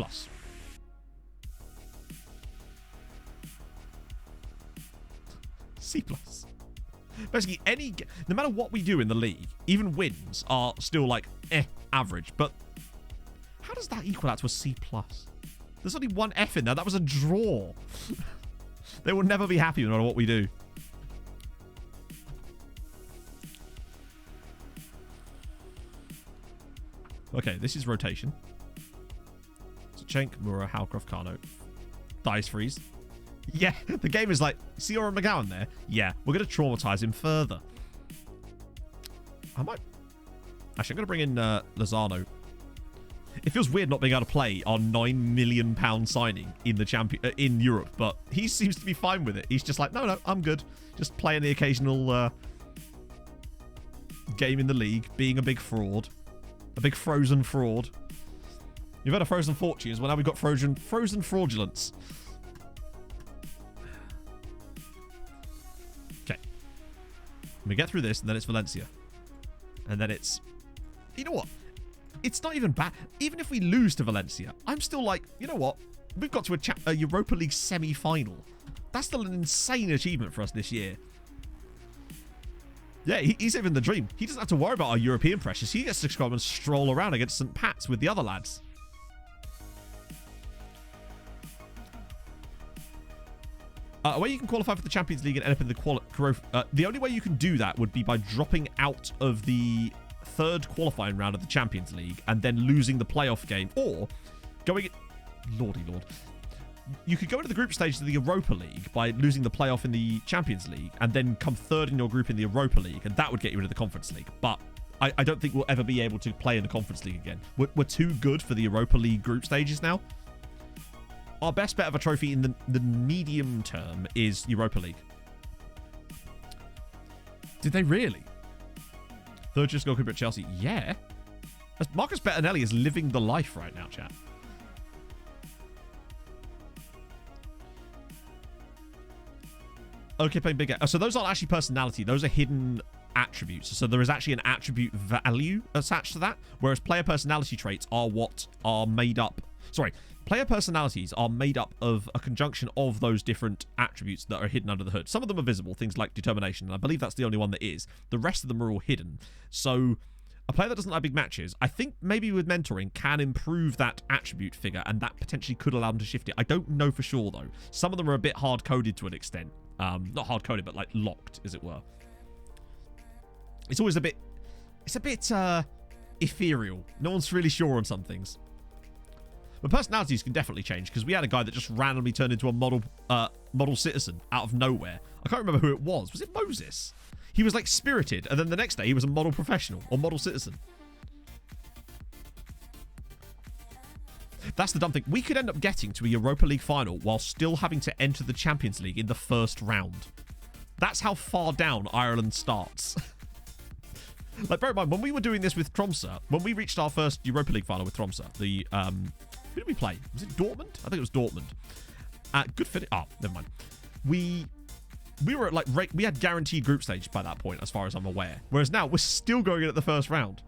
C+. Basically, no matter what we do in the league, even wins are still like, average. But how does that equal out to a C+? There's only one F in there. That was a draw. They will never be happy no matter what we do. Okay, this is rotation. Cenk, Mura, Howcroft, Carno. Dice freeze. Yeah, the game is like, see Oren McGowan there? Yeah, we're going to traumatize him further. Actually, I'm going to bring in Lozano. It feels weird not being able to play our £9 million signing in the in Europe, but he seems to be fine with it. He's just like, no, I'm good. Just playing the occasional game in the league, being a big fraud. A big frozen fraud. You've had a frozen fortunes, well now we've got frozen fraudulence. Okay. We get through this, and then it's Valencia. And then it's... You know what? It's not even bad. Even if we lose to Valencia, I'm still like, you know what? We've got to a Europa League semi-final. That's still an insane achievement for us this year. Yeah, he's living the dream. He doesn't have to worry about our European pressures. He gets to come and stroll around against St. Pat's with the other lads. A way you can qualify for the Champions League and end up in the only way you can do that would be by dropping out of the third qualifying round of the Champions League and then losing the playoff game, or going... Lordy Lord. You could go into the group stage of the Europa League by losing the playoff in the Champions League and then come third in your group in the Europa League, and that would get you into the Conference League. But I don't think we'll ever be able to play in the Conference League again. We're too good for the Europa League group stages now. Our best bet of a trophy in the medium term is Europa League. Did they really? Third just goalkeeper at Chelsea. Yeah. Marcus Bettinelli is living the life right now, chat. Okay, playing bigger. So those aren't actually personality. Those are hidden attributes. So there is actually an attribute value attached to that, whereas player personality traits are what are made up. Sorry, player personalities are made up of a conjunction of those different attributes that are hidden under the hood. Some of them are visible, things like determination, and I believe that's the only one that is. The rest of them are all hidden. So a player that doesn't like big matches, I think maybe with mentoring can improve that attribute figure, and that potentially could allow them to shift it. I don't know for sure, though. Some of them are a bit hard-coded to an extent. Not hard-coded, but like locked, as it were. It's always a bit... It's a bit ethereal. No one's really sure on some things. But personalities can definitely change, because we had a guy that just randomly turned into a model citizen out of nowhere. I can't remember who it was. Was it Moses? He was like spirited, and then the next day he was a model professional or model citizen. That's the dumb thing. We could end up getting to a Europa League final while still having to enter the Champions League in the first round. That's how far down Ireland starts. Like, bear in mind, when we were doing this with Tromsø, when we reached our first Europa League final with Tromsø, the, who did we play? Was it Dortmund? I think it was Dortmund. Good fit. Oh, never mind. We were at, like, we had guaranteed group stage by that point, as far as I'm aware. Whereas now, we're still going in at the first round.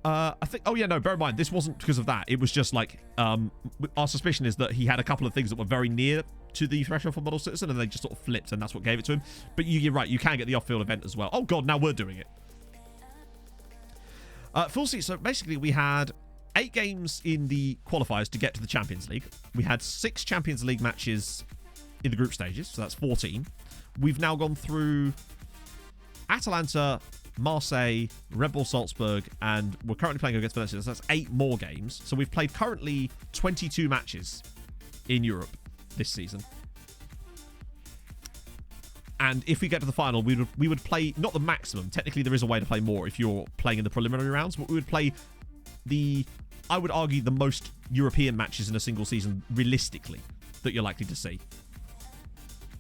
I think... Oh, yeah, no, bear in mind, this wasn't because of that. It was just, like, our suspicion is that he had a couple of things that were very near to the threshold for model citizen, and they just sort of flipped, and that's what gave it to him. But you're right, you can get the off-field event as well. Oh, God, now we're doing it. Full seat. So, basically, we had 8 games in the qualifiers to get to the Champions League. We had 6 Champions League matches in the group stages, so that's 14. We've now gone through Atalanta, Marseille, Red Bull Salzburg, and we're currently playing against Valencia, so that's 8 more games. So we've played currently 22 matches in Europe this season. And if we get to the final, we would play, not the maximum, technically there is a way to play more if you're playing in the preliminary rounds, but we would play I would argue, the most European matches in a single season, realistically, that you're likely to see.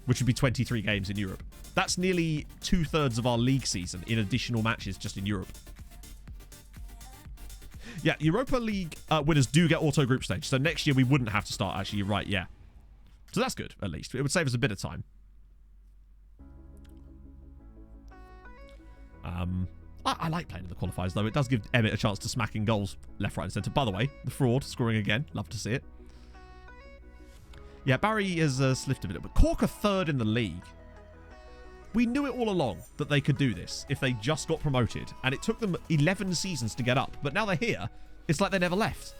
Which would be 23 games in Europe. That's nearly 2/3 of our league season in additional matches just in Europe. Yeah, Europa League winners do get auto group stage. So next year we wouldn't have to start, actually. You're right, yeah. So that's good, at least. It would save us a bit of time. I like playing in the qualifiers, though. It does give Emmett a chance to smack in goals left, right, and centre. By the way, the fraud scoring again. Love to see it. Yeah, Barry has slipped a bit, but Cork are 3rd in the league. We knew it all along that they could do this if they just got promoted, and it took them 11 seasons to get up. But now they're here. It's like they never left.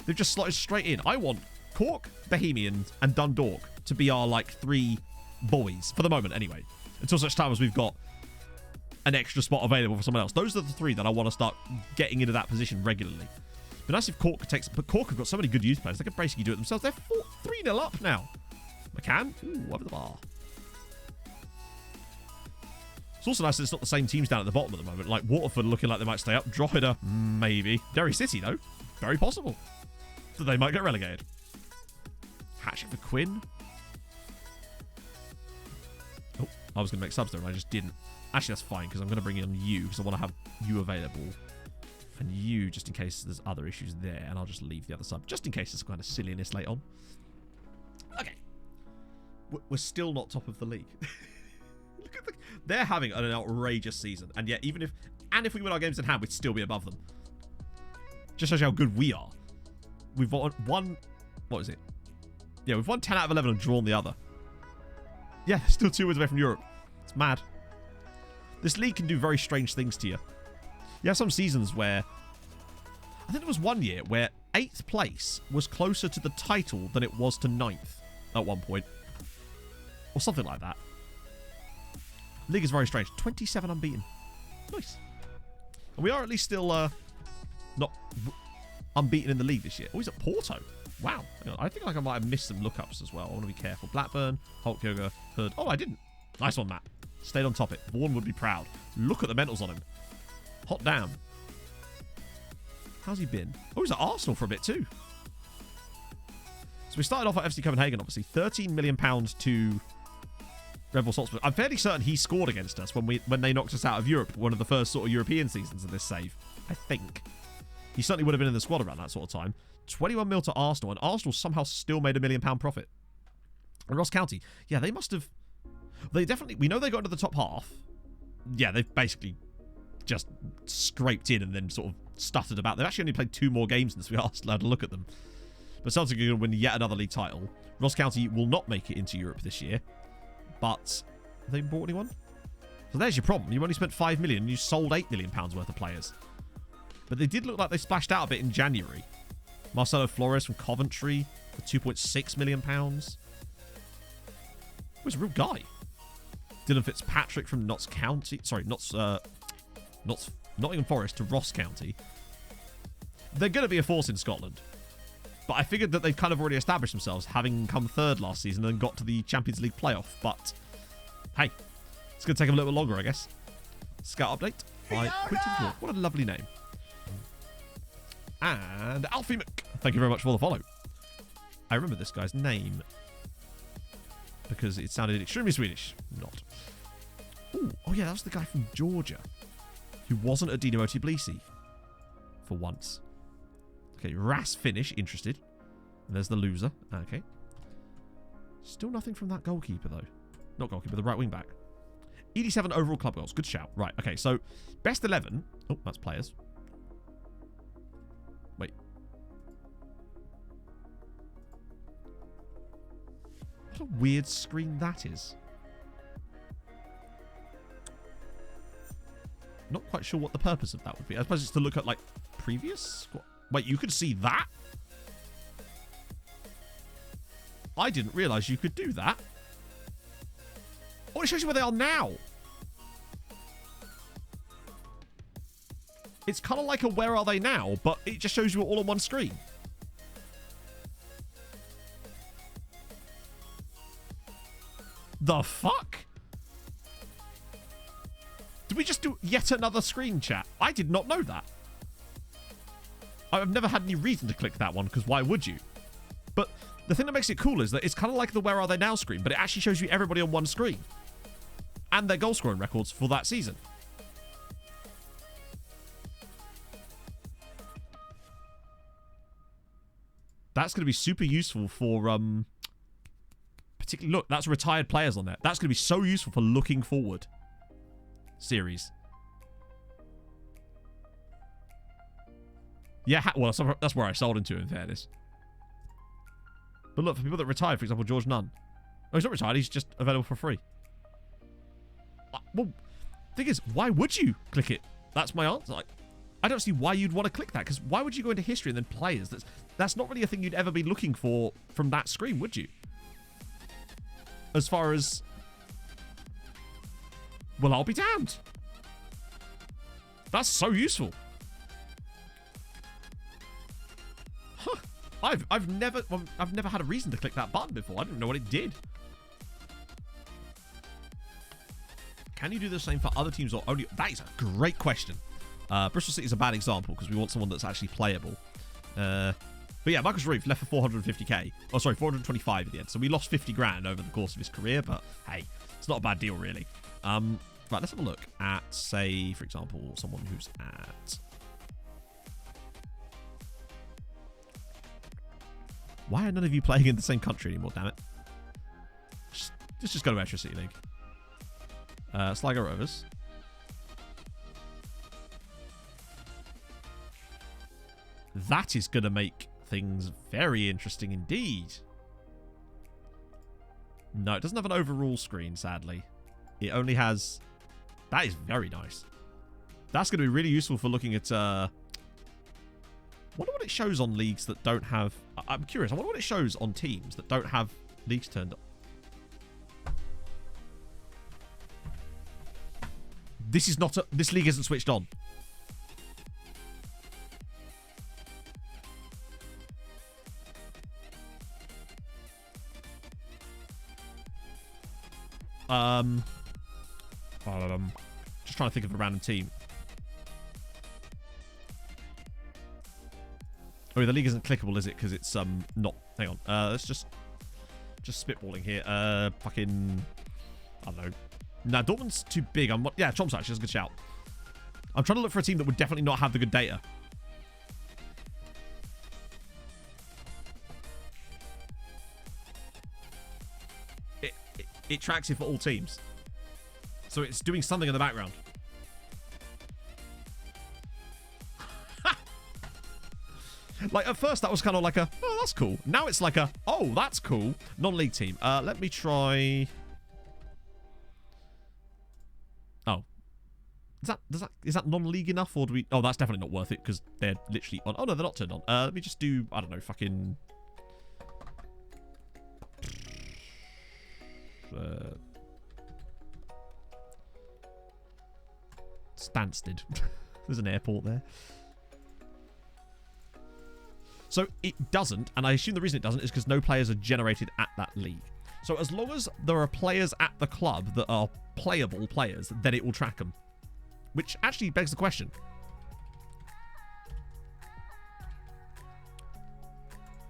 They've just slotted straight in. I want Cork, Bohemians, and Dundalk to be our, like, 3 boys, for the moment anyway, until such time as we've got an extra spot available for someone else. Those are the 3 that I want to start getting into that position regularly. But nice if Cork could take... But Cork have got so many good youth players. They could basically do it themselves. They're 3-0 up now. McCann? Ooh, over the bar. It's also nice that it's not the same teams down at the bottom at the moment. Like, Waterford looking like they might stay up. Drogheda, maybe. Derry City, though. Very possible that they might get relegated. Hatchet for Quinn. Oh, I was going to make subs there, and I just didn't. Actually, that's fine, because I'm going to bring in you, because I want to have you available. And you, just in case there's other issues there. And I'll just leave the other sub, just in case there's kind of silliness late on. Okay. We're still not top of the league. Look at they're having an outrageous season. And yet, if we win our games in hand, we'd still be above them. Just shows you how good we are. We've won, what is it? Yeah, we've won 10 out of 11 and drawn the other. Yeah, still 2 wins away from Europe. It's mad. This league can do very strange things to you. You have some seasons where... I think there was one year where 8th place was closer to the title than it was to 9th at one point. Or something like that. The league is very strange. 27 unbeaten. Nice. And we are at least still not unbeaten in the league this year. Oh, he's at Porto. Wow. I think like I might have missed some lookups as well. I want to be careful. Blackburn, Hulk Yoga, Hood. Oh, I didn't. Nice one, Matt. Stayed on top it. Vaughan would be proud. Look at the mentals on him. Hot damn. How's he been? Oh, he's at Arsenal for a bit too. So we started off at FC Copenhagen, obviously. £13 million to Red Bull Salzburg. I'm fairly certain he scored against us when they knocked us out of Europe. One of the first sort of European seasons of this save. I think. He certainly would have been in the squad around that sort of time. 21 mil to Arsenal, and Arsenal somehow still made £1 million profit. And Ross County, yeah, they must have... They definitely... We know they got into the top half. Yeah, they've basically just scraped in and then sort of stuttered about. They've actually only played 2 more games since we asked allowed to look at them. But Celtic are going to win yet another league title. Ross County will not make it into Europe this year. But have they bought anyone? So there's your problem. You only spent £5 million and you sold £8 million worth of players. But they did look like they splashed out a bit in January. Marcelo Flores from Coventry for £2.6 million. He's a real guy. Dylan Fitzpatrick from Notts County. Sorry, Nottingham Forest to Ross County. They're going to be a force in Scotland. But I figured that they've kind of already established themselves, having come third last season and got to the Champions League playoff. But, hey, it's going to take them a little bit longer, I guess. Scout update by Quinton York. What a lovely name. And Alfie Mick. Thank you very much for the follow. I remember this guy's name because it sounded extremely Swedish. Not. Ooh, oh, yeah, that was the guy from Georgia who wasn't a Dinamo Tbilisi for once. Okay, Ras Finish, interested. And there's the loser. Okay. Still nothing from that goalkeeper, though. Not goalkeeper, the right wing back. 87 overall club goals. Good shout. Right, okay, so best 11. Oh, that's players. Wait. What a weird screen that is. Not quite sure what the purpose of that would be. I suppose it's to look at, like, previous... Wait, you could see that? I didn't realise you could do that. Oh, it shows you where they are now. It's kind of like a where are they now, but it just shows you it all on one screen. The fuck? Did we just do yet another screen chat? I did not know that. I've never had any reason to click that one, because why would you? But the thing that makes it cool is that it's kind of like the Where Are They Now screen, but it actually shows you everybody on one screen. And their goal scoring records for that season. That's going to be super useful for, particularly, look, that's retired players on there. That's going to be so useful for looking forward series. Yeah, well, that's where I sold into, in fairness. But look, for people that retired, for example, George Nunn. Oh, he's not retired, he's just available for free. Well, thing is, why would you click it? That's my answer. Like, I don't see why you'd want to click that, because why would you go into history and then players? That's not really a thing you'd ever be looking for from that screen, would you? As far as... Well, I'll be damned. That's so useful. Huh. I've never had a reason to click that button before. I didn't know what it did. Can you do the same for other teams or only... That is a great question. Bristol City is a bad example because we want someone that's actually playable. But yeah, Marcus Reeve left for 450k. Oh, sorry, 425 at the end. So we lost 50 grand over the course of his career, but hey, it's not a bad deal, really. Right, let's have a look at, say, for example, someone who's at... Why are none of you playing in the same country anymore, damn it? Let's just go to Extra City League. Sligo Rovers. That is going to make things very interesting indeed. No, it doesn't have an overall screen, sadly. It only has... That is very nice. That's going to be really useful for looking at... I wonder what it shows on leagues that don't have... I'm curious. I wonder what it shows on teams that don't have leagues turned on. This is not... This league isn't switched on. Just trying to think of a random team. Oh, the league isn't clickable, is it? Because it's not. Hang on. Let's just spitballing here. Fucking. I don't know. Nah, Dortmund's too big. Yeah, Tromsø actually is a good shout. I'm trying to look for a team that would definitely not have the good data. it tracks it for all teams. So it's doing something in the background. Like, at first, that was kind of like a, oh, that's cool. Now it's like a, oh, that's cool. Non-league team. Let me try... Oh. Is that non-league enough, or do we... Oh, that's definitely not worth it, because they're literally on... Oh, no, they're not turned on. Let me just do, I don't know, fucking... Stansted. There's an airport there. So it doesn't, and I assume the reason it doesn't is because no players are generated at that league. So as long as there are players at the club that are playable players, then it will track them. Which actually begs the question.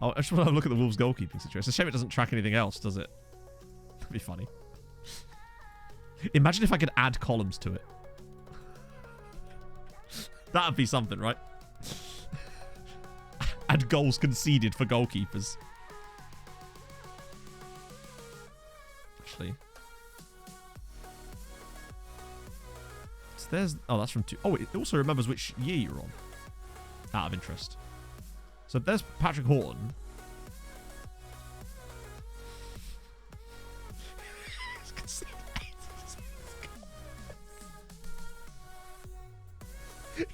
Oh, I just want to look at the Wolves goalkeeping situation. It's a shame it doesn't track anything else, does it? That'd be funny. Imagine if I could add columns to it. That'd be something, right? Add goals conceded for goalkeepers. Actually. So there's... Oh, that's from 2... Oh, it also remembers which year you're on. Out of interest. So there's Patrick Horton.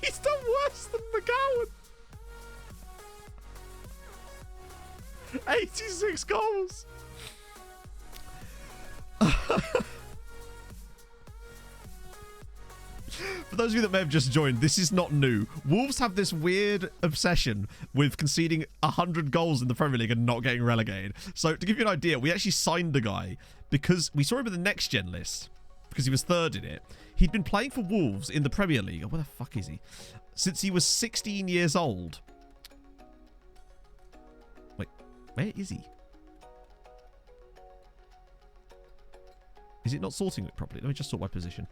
He's done worse than McGowan. 86 goals. For those of you that may have just joined, this is not new. Wolves have this weird obsession with conceding 100 goals in the Premier League and not getting relegated. So to give you an idea, we actually signed the guy because we saw him in the next gen list because he was third in it. He'd been playing for Wolves in the Premier League. Oh, where the fuck is he? Since he was 16 years old. Wait, where is he? Is it not sorting it properly? Let me just sort my position.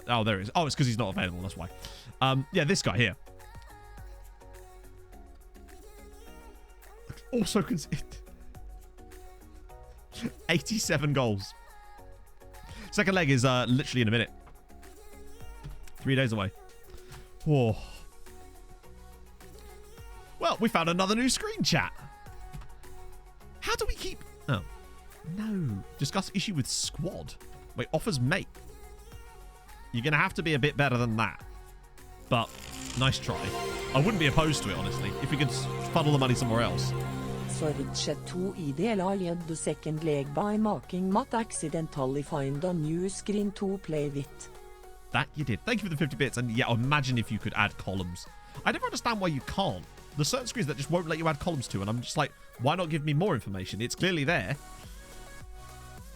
Oh, there it is. Oh, it's because he's not available. That's why. Yeah, this guy here. Also, 87 goals. Second leg is literally in a minute. 3 days away. Whoa. Well, we found another new screen chat. How do we keep... Oh. No. Discuss issue with squad. Wait, offers mate. You're going to have to be a bit better than that. But, nice try. I wouldn't be opposed to it, honestly, if we could funnel the money somewhere else. Sorichet 2 ideal the second leg by marking Matt accidentally find a new screen to play with. That you did. Thank you for the 50 bits. And yeah, imagine if you could add columns. I never understand why you can't. There's certain screens that just won't let you add columns to, and I'm just like, why not give me more information? It's clearly there.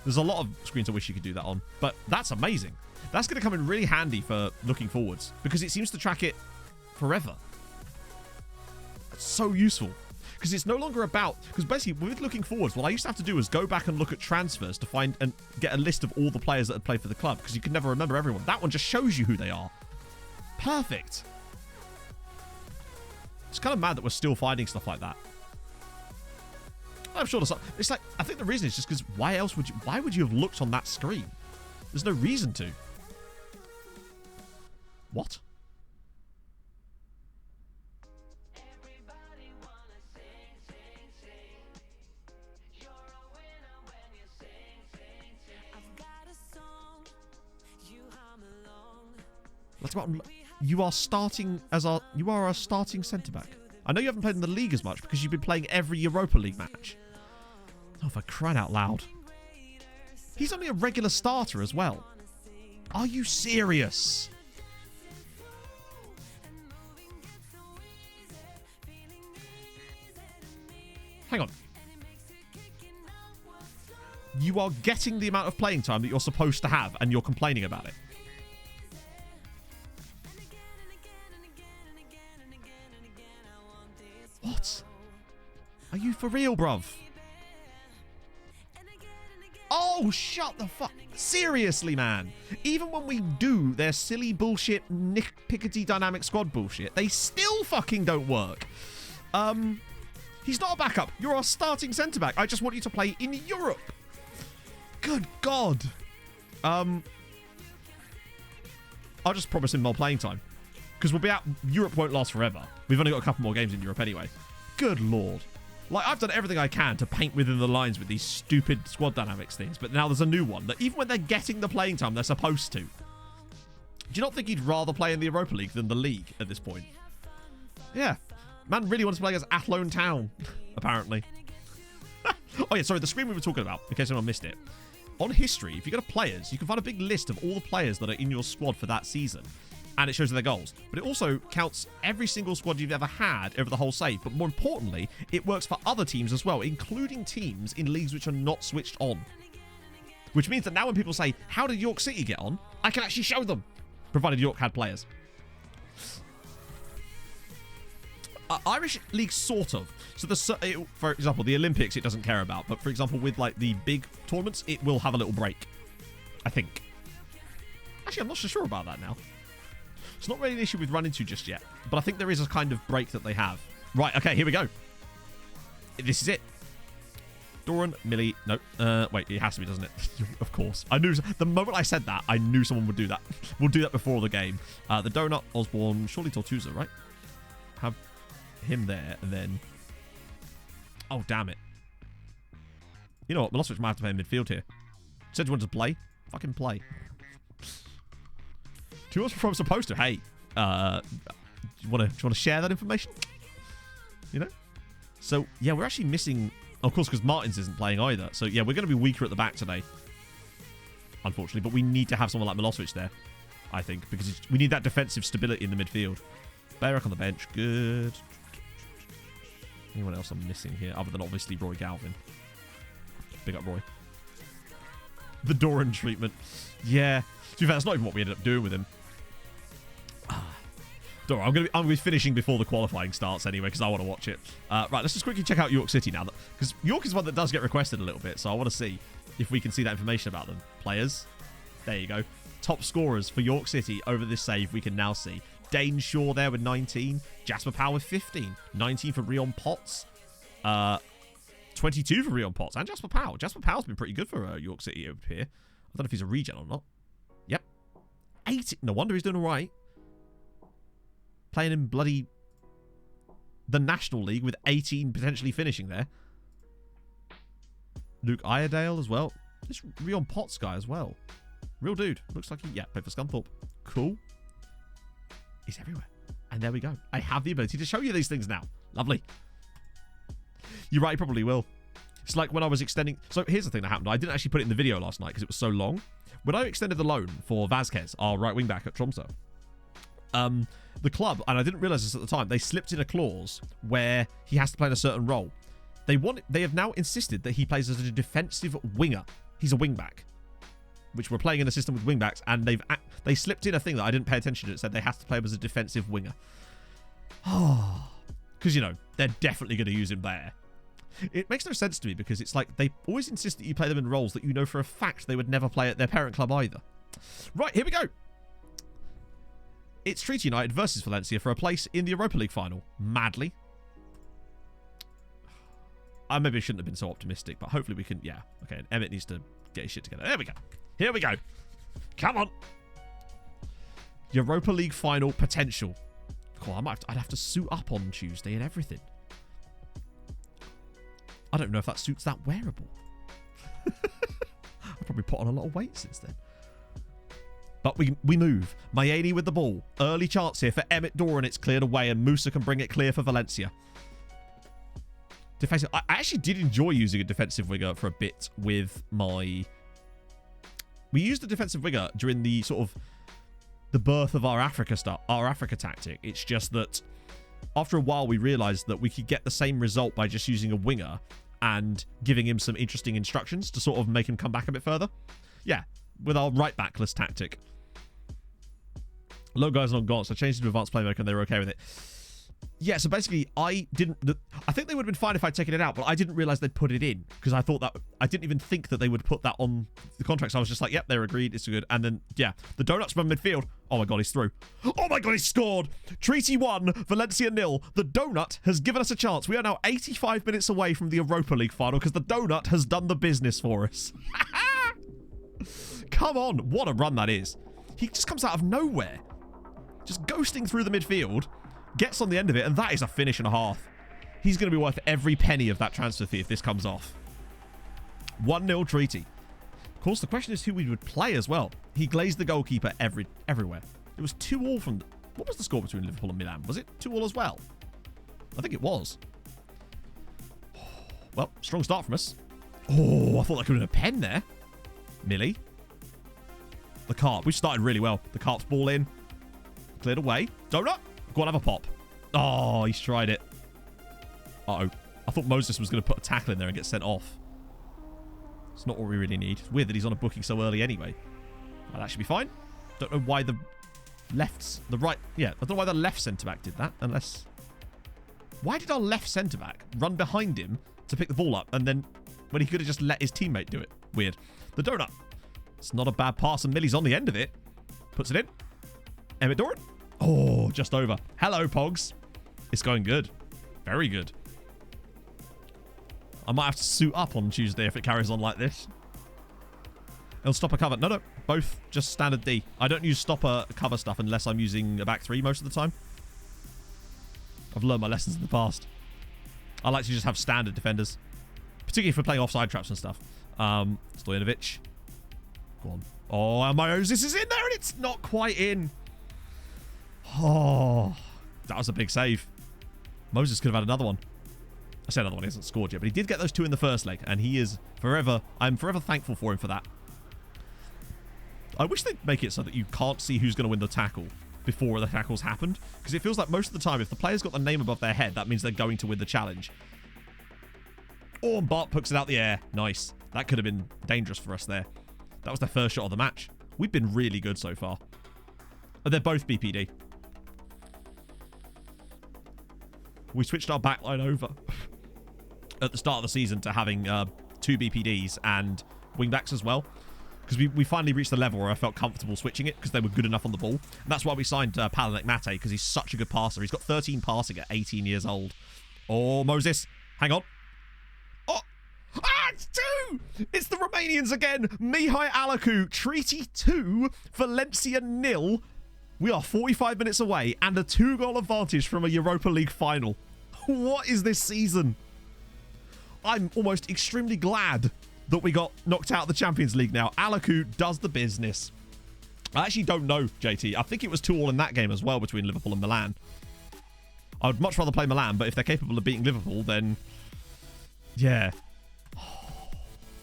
There's a lot of screens I wish you could do that on, but that's amazing. That's going to come in really handy for looking forwards because it seems to track it forever. It's so useful because it's no longer about... Because basically, with looking forwards, what I used to have to do was go back and look at transfers to find and get a list of all the players that had played for the club because you could never remember everyone. That one just shows you who they are. Perfect. It's kind of mad that we're still finding stuff like that. I'm sure there's... It's like, I think the reason is just because why would you have looked on that screen? There's no reason to. What? That's about... You are starting as our... You are our starting centre-back. I know you haven't played in the league as much because you've been playing every Europa League match. Oh, for crying out loud. He's only a regular starter as well. Are you serious? Hang on. You are getting the amount of playing time that you're supposed to have and you're complaining about it. What? Are you for real, bruv? Oh, shut the fuck. Seriously, man. Even when we do their silly bullshit Nick Pickety dynamic squad bullshit, they still fucking don't work. He's not a backup. You're our starting centre-back. I just want you to play in Europe. Good God. I'll just promise him more playing time. Because we'll be out. Europe won't last forever. We've only got a couple more games in Europe anyway. Good Lord. Like, I've done everything I can to paint within the lines with these stupid squad dynamics things. But now there's a new one that even when they're getting the playing time they're supposed to. Do you not think he'd rather play in the Europa League than the league at this point? Yeah. Man really wants to play against Athlone Town, apparently. Oh, yeah, sorry, the screen we were talking about, in case anyone missed it. On history, if you go to players, you can find a big list of all the players that are in your squad for that season. And it shows their goals. But it also counts every single squad you've ever had over the whole save. But more importantly, it works for other teams as well, including teams in leagues which are not switched on. Which means that now when people say, how did York City get on? I can actually show them, provided York had players. Irish League, sort of. So, for example, the Olympics it doesn't care about. But for example, with like the big tournaments, it will have a little break. I think. Actually, I'm not so sure about that now. It's not really an issue with run into just yet. But I think there is a kind of break that they have. Right, okay, here we go. This is it. Doran, Millie, no. Wait, it has to be, doesn't it? Of course. I knew, the moment I said that, I knew someone would do that. We'll do that before the game. The Donut, Osborne, surely Tortuza, right? Have him there, and then... Oh, damn it. You know what? Milosevic might have to play in midfield here. Said you wanted to play? Fucking play. 2 months before I'm supposed to. Hey, do you want to share that information? You know? So, yeah, we're actually missing... Of course, because Martins isn't playing either. So, yeah, we're going to be weaker at the back today. Unfortunately. But we need to have someone like Milosevic there, I think. Because we need that defensive stability in the midfield. Bayrak on the bench. Good. Anyone else I'm missing here? Other than, obviously, Roy Galvin. Big up, Roy. The Doran treatment. Yeah. To be fair, that's not even what we ended up doing with him. Don't worry, I'm going to be finishing before the qualifying starts anyway, because I want to watch it. Right, let's just quickly check out York City now. Because York is one that does get requested a little bit, so I want to see if we can see that information about them. Players. There you go. Top scorers for York City over this save we can now see. Dane Shaw there with 19. Jasper Powell with 15. 19 for Rion Potts. 22 for Rion Potts. And Jasper Powell. Jasper Powell's been pretty good for York City over here. I don't know if he's a regen or not. Yep. 80. No wonder he's doing all right. Playing in bloody the National League with 18 potentially finishing there. Luke Iredale as well. This Rion Potts guy as well. Real dude. Looks like he, yeah, played for Scunthorpe. Cool. He's everywhere. And there we go. I have the ability to show you these things now. Lovely. You're right, he probably will. It's like when I was extending... So here's the thing that happened. I didn't actually put it in the video last night because it was so long. When I extended the loan for Vazquez, our right wing back at Tromsø, the club, and I didn't realise this at the time, they slipped in a clause where he has to play in a certain role. They have now insisted that he plays as a defensive winger. He's a wing back, which we're playing in a system with wing backs, and they slipped in a thing that I didn't pay attention to. It said they have to play him as a defensive winger. Oh, because, you know, they're definitely going to use him there. It makes no sense to me because it's like they always insist that you play them in roles that you know for a fact they would never play at their parent club either. Right, here we go. It's Treaty United versus Valencia for a place in the Europa League final. Madly. I maybe shouldn't have been so optimistic, but hopefully we can... Yeah, okay, Emmett needs to get his shit together. There we go. Here we go. Come on. Europa League final potential. Cool, I'd have to suit up on Tuesday and everything. I don't know if that suit's that wearable. I've probably put on a lot of weight since then. But we move. Mayeni with the ball. Early chance here for Emmett Doran. It's cleared away and Musa can bring it clear for Valencia. Defensive. I actually did enjoy using a defensive winger for a bit with my... We used a defensive winger during the sort of the birth of our Africa tactic. It's just that after a while we realised that we could get the same result by just using a winger and giving him some interesting instructions to sort of make him come back a bit further. Yeah, with our right backless tactic. Low guys on Gaunt, so I changed to advanced playmaker and they were okay with it. Yeah, so basically, I think they would have been fine if I'd taken it out, but I didn't realize they'd put it in because I didn't even think that they would put that on the contract. So I was just like, yep, they're agreed. It's good. And then, yeah, the donuts from midfield. Oh my God, he's through. Oh my God, he scored. Treaty 1, Valencia 0. The donut has given us a chance. We are now 85 minutes away from the Europa League final because the donut has done the business for us. Come on. What a run that is. He just comes out of nowhere. Just ghosting through the midfield. Gets on the end of it, and that is a finish and a half. He's going to be worth every penny of that transfer fee if this comes off. 1-0 Treaty. Of course, the question is who we would play as well. He glazed the goalkeeper everywhere. It was 2-2 from... What was the score between Liverpool and Milan? Was it 2-2 as well? I think it was. Well, strong start from us. Oh, I thought that could have been a pen there. Millie. The Carp. We started really well. The Carp's ball in. Cleared away. Donut. Go on, have a pop. Oh, he's tried it. Uh-oh. I thought Moses was going to put a tackle in there and get sent off. It's not what we really need. It's weird that he's on a booking so early anyway. Well, that should be fine. Don't know why the left centre-back did that, unless... Why did our left centre-back run behind him to pick the ball up, and then when he could have just let his teammate do it? Weird. The donut. It's not a bad pass, and Millie's on the end of it. Puts it in. Emmett Doran. Oh, just over. Hello, Pogs. It's going good. Very good. I might have to suit up on Tuesday if it carries on like this. It'll stop a cover. No. Both just standard D. I don't use stopper cover stuff unless I'm using a back three most of the time. I've learned my lessons in the past. I like to just have standard defenders. Particularly if we're playing offside traps and stuff. Stojanovic. Go on. Oh, and Moses is in there and it's not quite in. Oh, that was a big save. Moses could have had another one. I said another one. He hasn't scored yet, but he did get those 2 in the first leg, and he is I'm forever thankful for him for that. I wish they'd make it so that you can't see who's going to win the tackle before the tackle's happened, because it feels like most of the time, if the player's got the name above their head, that means they're going to win the challenge. Oh, and Bart puts it out the air. Nice. That could have been dangerous for us there. That was their first shot of the match. We've been really good so far. They're both BPD. We switched our backline over at the start of the season to having 2 BPDs and wingbacks as well. Because we finally reached the level where I felt comfortable switching it because they were good enough on the ball. And that's why we signed Palanek Mate, because he's such a good passer. He's got 13 passing at 18 years old. Oh, Moses. Hang on. Oh. Ah, it's 2! It's the Romanians again. Mihai Alacu. Treaty 2. Valencia 0. We are 45 minutes away and a 2-goal advantage from a Europa League final. What is this season? I'm almost extremely glad that we got knocked out of the Champions League now. Alacu does the business. I actually don't know, JT. I think it was 2-2 in that game as well between Liverpool and Milan. I would much rather play Milan, but if they're capable of beating Liverpool, then... Yeah.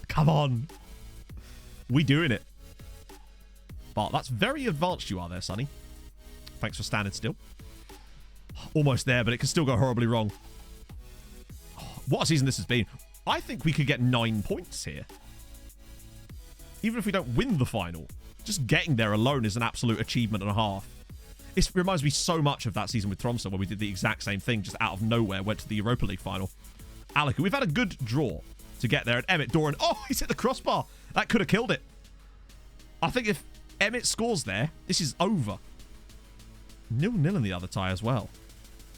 Come on. We doing it. But that's very advanced you are there, Sonny. Thanks for standing still. Almost there, but it can still go horribly wrong. What a season this has been. I think we could get 9 points here. Even if we don't win the final. Just getting there alone is an absolute achievement and a half. It reminds me so much of that season with Tromsø where we did the exact same thing, just out of nowhere, went to the Europa League final. Alacu, we've had a good draw to get there. And Emmett Doran, oh, he's hit the crossbar. That could have killed it. I think if Emmett scores there, this is over. 0-0 in the other tie as well.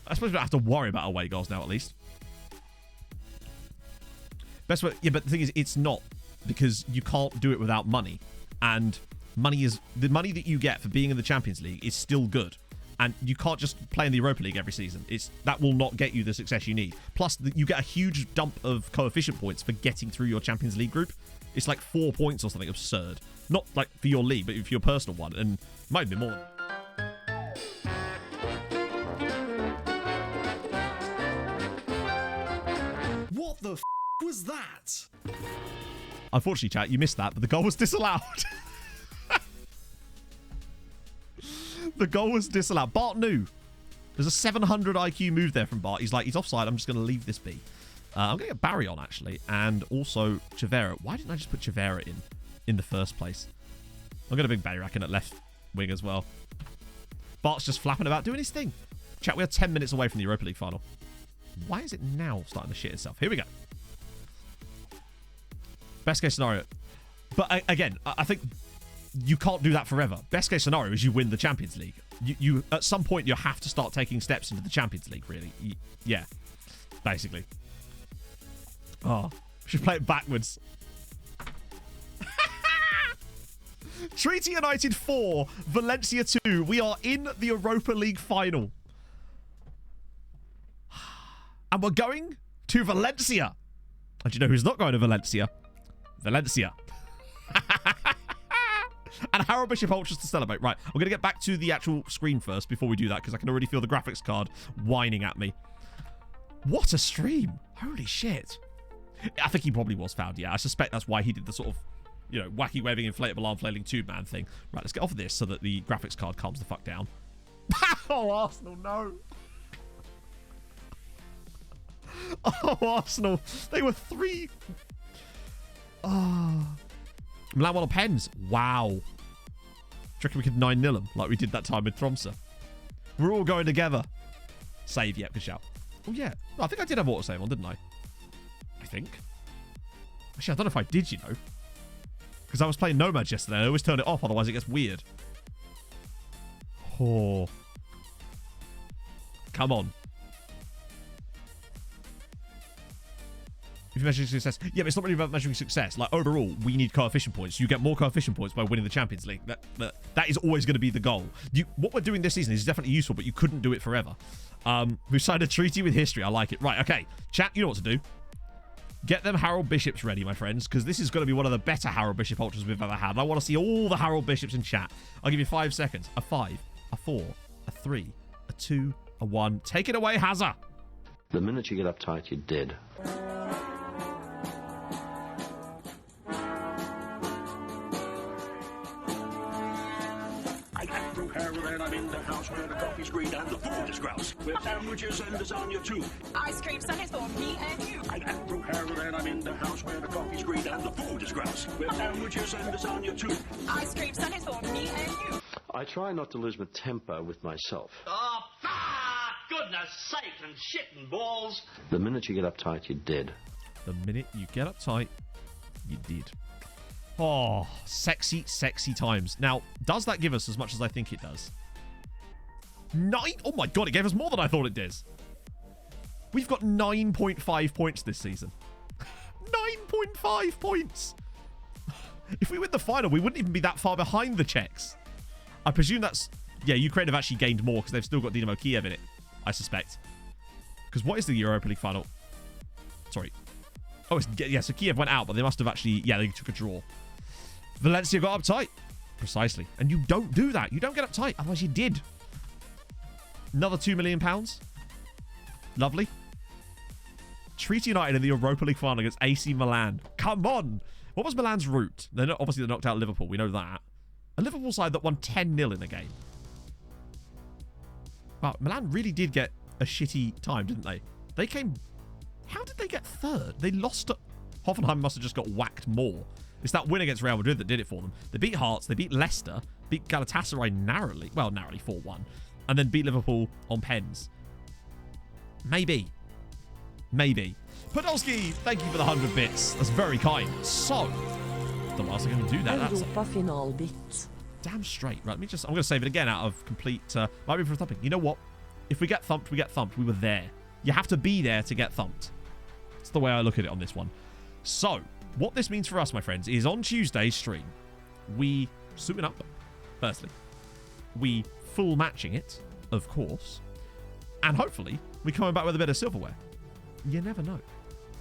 I suppose we don't have to worry about away goals now, at least. Best way, yeah, but the thing is, it's not, because you can't do it without money. And the money that you get for being in the Champions League is still good. And you can't just play in the Europa League every season. That will not get you the success you need. Plus, you get a huge dump of coefficient points for getting through your Champions League group. It's like 4 points or something absurd. Not like for your league, but for your personal one. And it might be more. What the f*** was that? Unfortunately, chat, you missed that, but the goal was disallowed. The goal was disallowed. Bart knew. There's a 700 IQ move there from Bart. He's like, he's offside. I'm just going to leave this be. I'm going to get Barry on, actually. And also Chavera. Why didn't I just put Chavera in the first place? I'm going to bring Barry Racken at left wing as well. Bart's just flapping about doing his thing. Chat, we are 10 minutes away from the Europa League final. Why is it now starting to shit itself? Here we go. Best case scenario. But again, I think you can't do that forever. Best case scenario is you win the Champions League. You at some point, you have to start taking steps into the Champions League, really. Yeah, basically. Oh, should play it backwards. Treaty United 4, Valencia 2. We are in the Europa League final. And we're going to Valencia. And do you know who's not going to Valencia? Valencia. And Harold Bishop Ultras to celebrate. Right, I'm going to get back to the actual screen first before we do that, because I can already feel the graphics card whining at me. What a stream. Holy shit. I think he probably was found, yeah. I suspect that's why he did the sort of, you know, wacky waving inflatable arm flailing tube man thing. Right, let's get off of this so that the graphics card calms the fuck down. Oh, Arsenal, no. Oh, Arsenal. They were 3... Oh. Milan won on pens. Wow. Do you reckon we could 9-0 them like we did that time with Tromsø? We're all going together. Save, yeah, good shout. Oh, yeah. No, I think I did have autosave on, didn't I? I think. Actually, I don't know if I did, you know. Because I was playing Nomads yesterday. I always turn it off, otherwise it gets weird. Oh. Come on. If you're measuring success, yeah, but it's not really about measuring success. Like, overall, we need coefficient points. You get more coefficient points by winning the Champions League. That is always going to be the goal. What we're doing this season is definitely useful, but you couldn't do it forever. We've signed a treaty with history. I like it. Right, okay. Chat, you know what to do. Get them Harold Bishops ready, my friends, because this is going to be one of the better Harold Bishop Ultras we've ever had. I want to see all the Harold Bishops in chat. I'll give you 5 seconds. A 5, a 4, a 3, a 2, a 1. Take it away, Hazza. The minute you get uptight, you're dead. I'm in the house where the coffee's green and the food is grouse. With sandwiches and lasagna too. Ice cream sundaes for me and you. I'm Andrew Harold and I'm in the house where the coffee's green and the food is grouse. With sandwiches and lasagna too. Ice cream sundaes for me and you. I try not to lose my temper with myself. Oh, goodness sake and shit and balls. The minute you get uptight, you're dead. The minute you get uptight, you did. Oh, sexy, sexy times. Now, does that give us as much as I think it does? 9? Oh my god, it gave us more than I thought it did. We've got 9.5 points this season. 9.5 points. If we win the final, we wouldn't even be that far behind the Czechs. I presume that's... Yeah, Ukraine have actually gained more because they've still got Dynamo Kiev in it, I suspect. Because what is the Europa League final? Sorry. Oh, yeah, so Kiev went out, but they must have actually... Yeah, they took a draw. Valencia got uptight. Precisely. And you don't do that. You don't get uptight. Otherwise, you did. Another £2 million. Lovely. Treaty United in the Europa League final against AC Milan. Come on. What was Milan's route? Obviously, they knocked out Liverpool. We know that. A Liverpool side that won 10-0 in a game. Wow, Milan really did get a shitty time, didn't they? They came... How did they get third? They lost to... Hoffenheim must have just got whacked more. It's that win against Real Madrid that did it for them. They beat Hearts. They beat Leicester. Beat Galatasaray narrowly. Well, narrowly 4-1. And then beat Liverpool on pens. Maybe. Maybe. Podolski, thank you for the 100 bits. That's very kind. So, the last thing I can do that. That's Europa final bit. Damn straight. Right, I'm going to save it again out of complete... might be for thumping. You know what? If we get thumped, we get thumped. We were there. You have to be there to get thumped. That's the way I look at it on this one. So, what this means for us, my friends, is on Tuesday's stream, we suiting up, firstly. We full matching it, of course. And hopefully, we're coming back with a bit of silverware. You never know.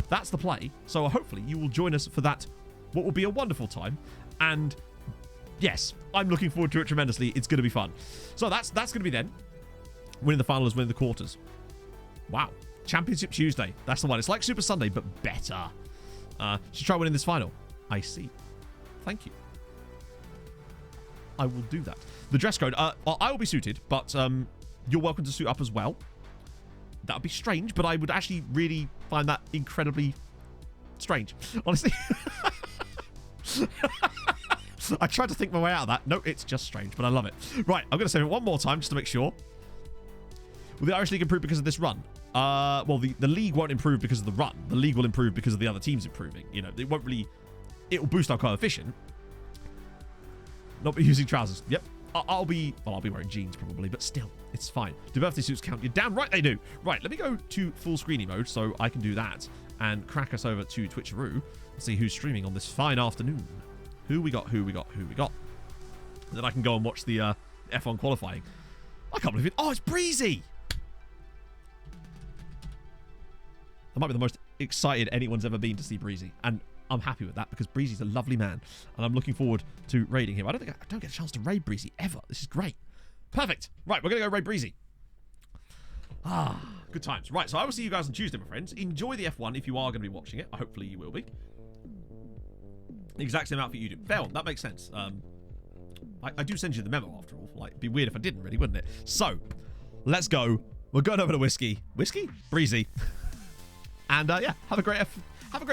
That's the play. So hopefully, you will join us for that, what will be a wonderful time. And yes, I'm looking forward to it tremendously. It's going to be fun. So that's going to be then. Winning the final is winning the quarters. Wow. Championship Tuesday. That's the one. It's like Super Sunday, but better. Should try winning this final. I see. Thank you. I will do that. The dress code. Well, I will be suited, but you're welcome to suit up as well. That would be strange, but I would actually really find that incredibly strange. Honestly. I tried to think my way out of that. No, it's just strange, but I love it. Right, I'm going to say it one more time just to make sure. Will the Irish League improve because of this run? Well, the league won't improve because of the run. The league will improve because of the other teams improving. You know, it won't really... It will boost our coefficient. Not be using trousers. Yep. I'll be wearing jeans probably, but still, it's fine. Do birthday suits count? You're damn right they do. Right, let me go to full screeny mode so I can do that and crack us over to Twitcheroo and see who's streaming on this fine afternoon. Who we got? Then I can go and watch the F1 qualifying. I can't believe it. Oh, it's Breezy. That might be the most excited anyone's ever been to see Breezy, and I'm happy with that because Breezy's a lovely man, and I'm looking forward to raiding him. I don't get a chance to raid Breezy ever. This is great. Perfect. Right, we're gonna go raid Breezy. Good times. Right, so I will see you guys on Tuesday, my friends. Enjoy the F1 if you are going to be watching it. Hopefully you will be. The exact same outfit you do. Fair one. That makes sense. I do send you the memo after all. Like, it'd be weird if I didn't, really, wouldn't it? So, let's go. We're going over to Whiskey. Whiskey? Breezy. And yeah, have a great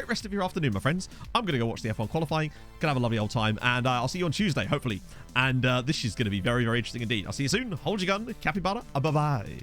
rest of your afternoon, my friends. I'm going to go watch the F1 qualifying. Gonna have a lovely old time, and I'll see you on Tuesday, hopefully. And this is going to be very, very interesting indeed. I'll see you soon. Hold your gun. Capybara. Bye-bye.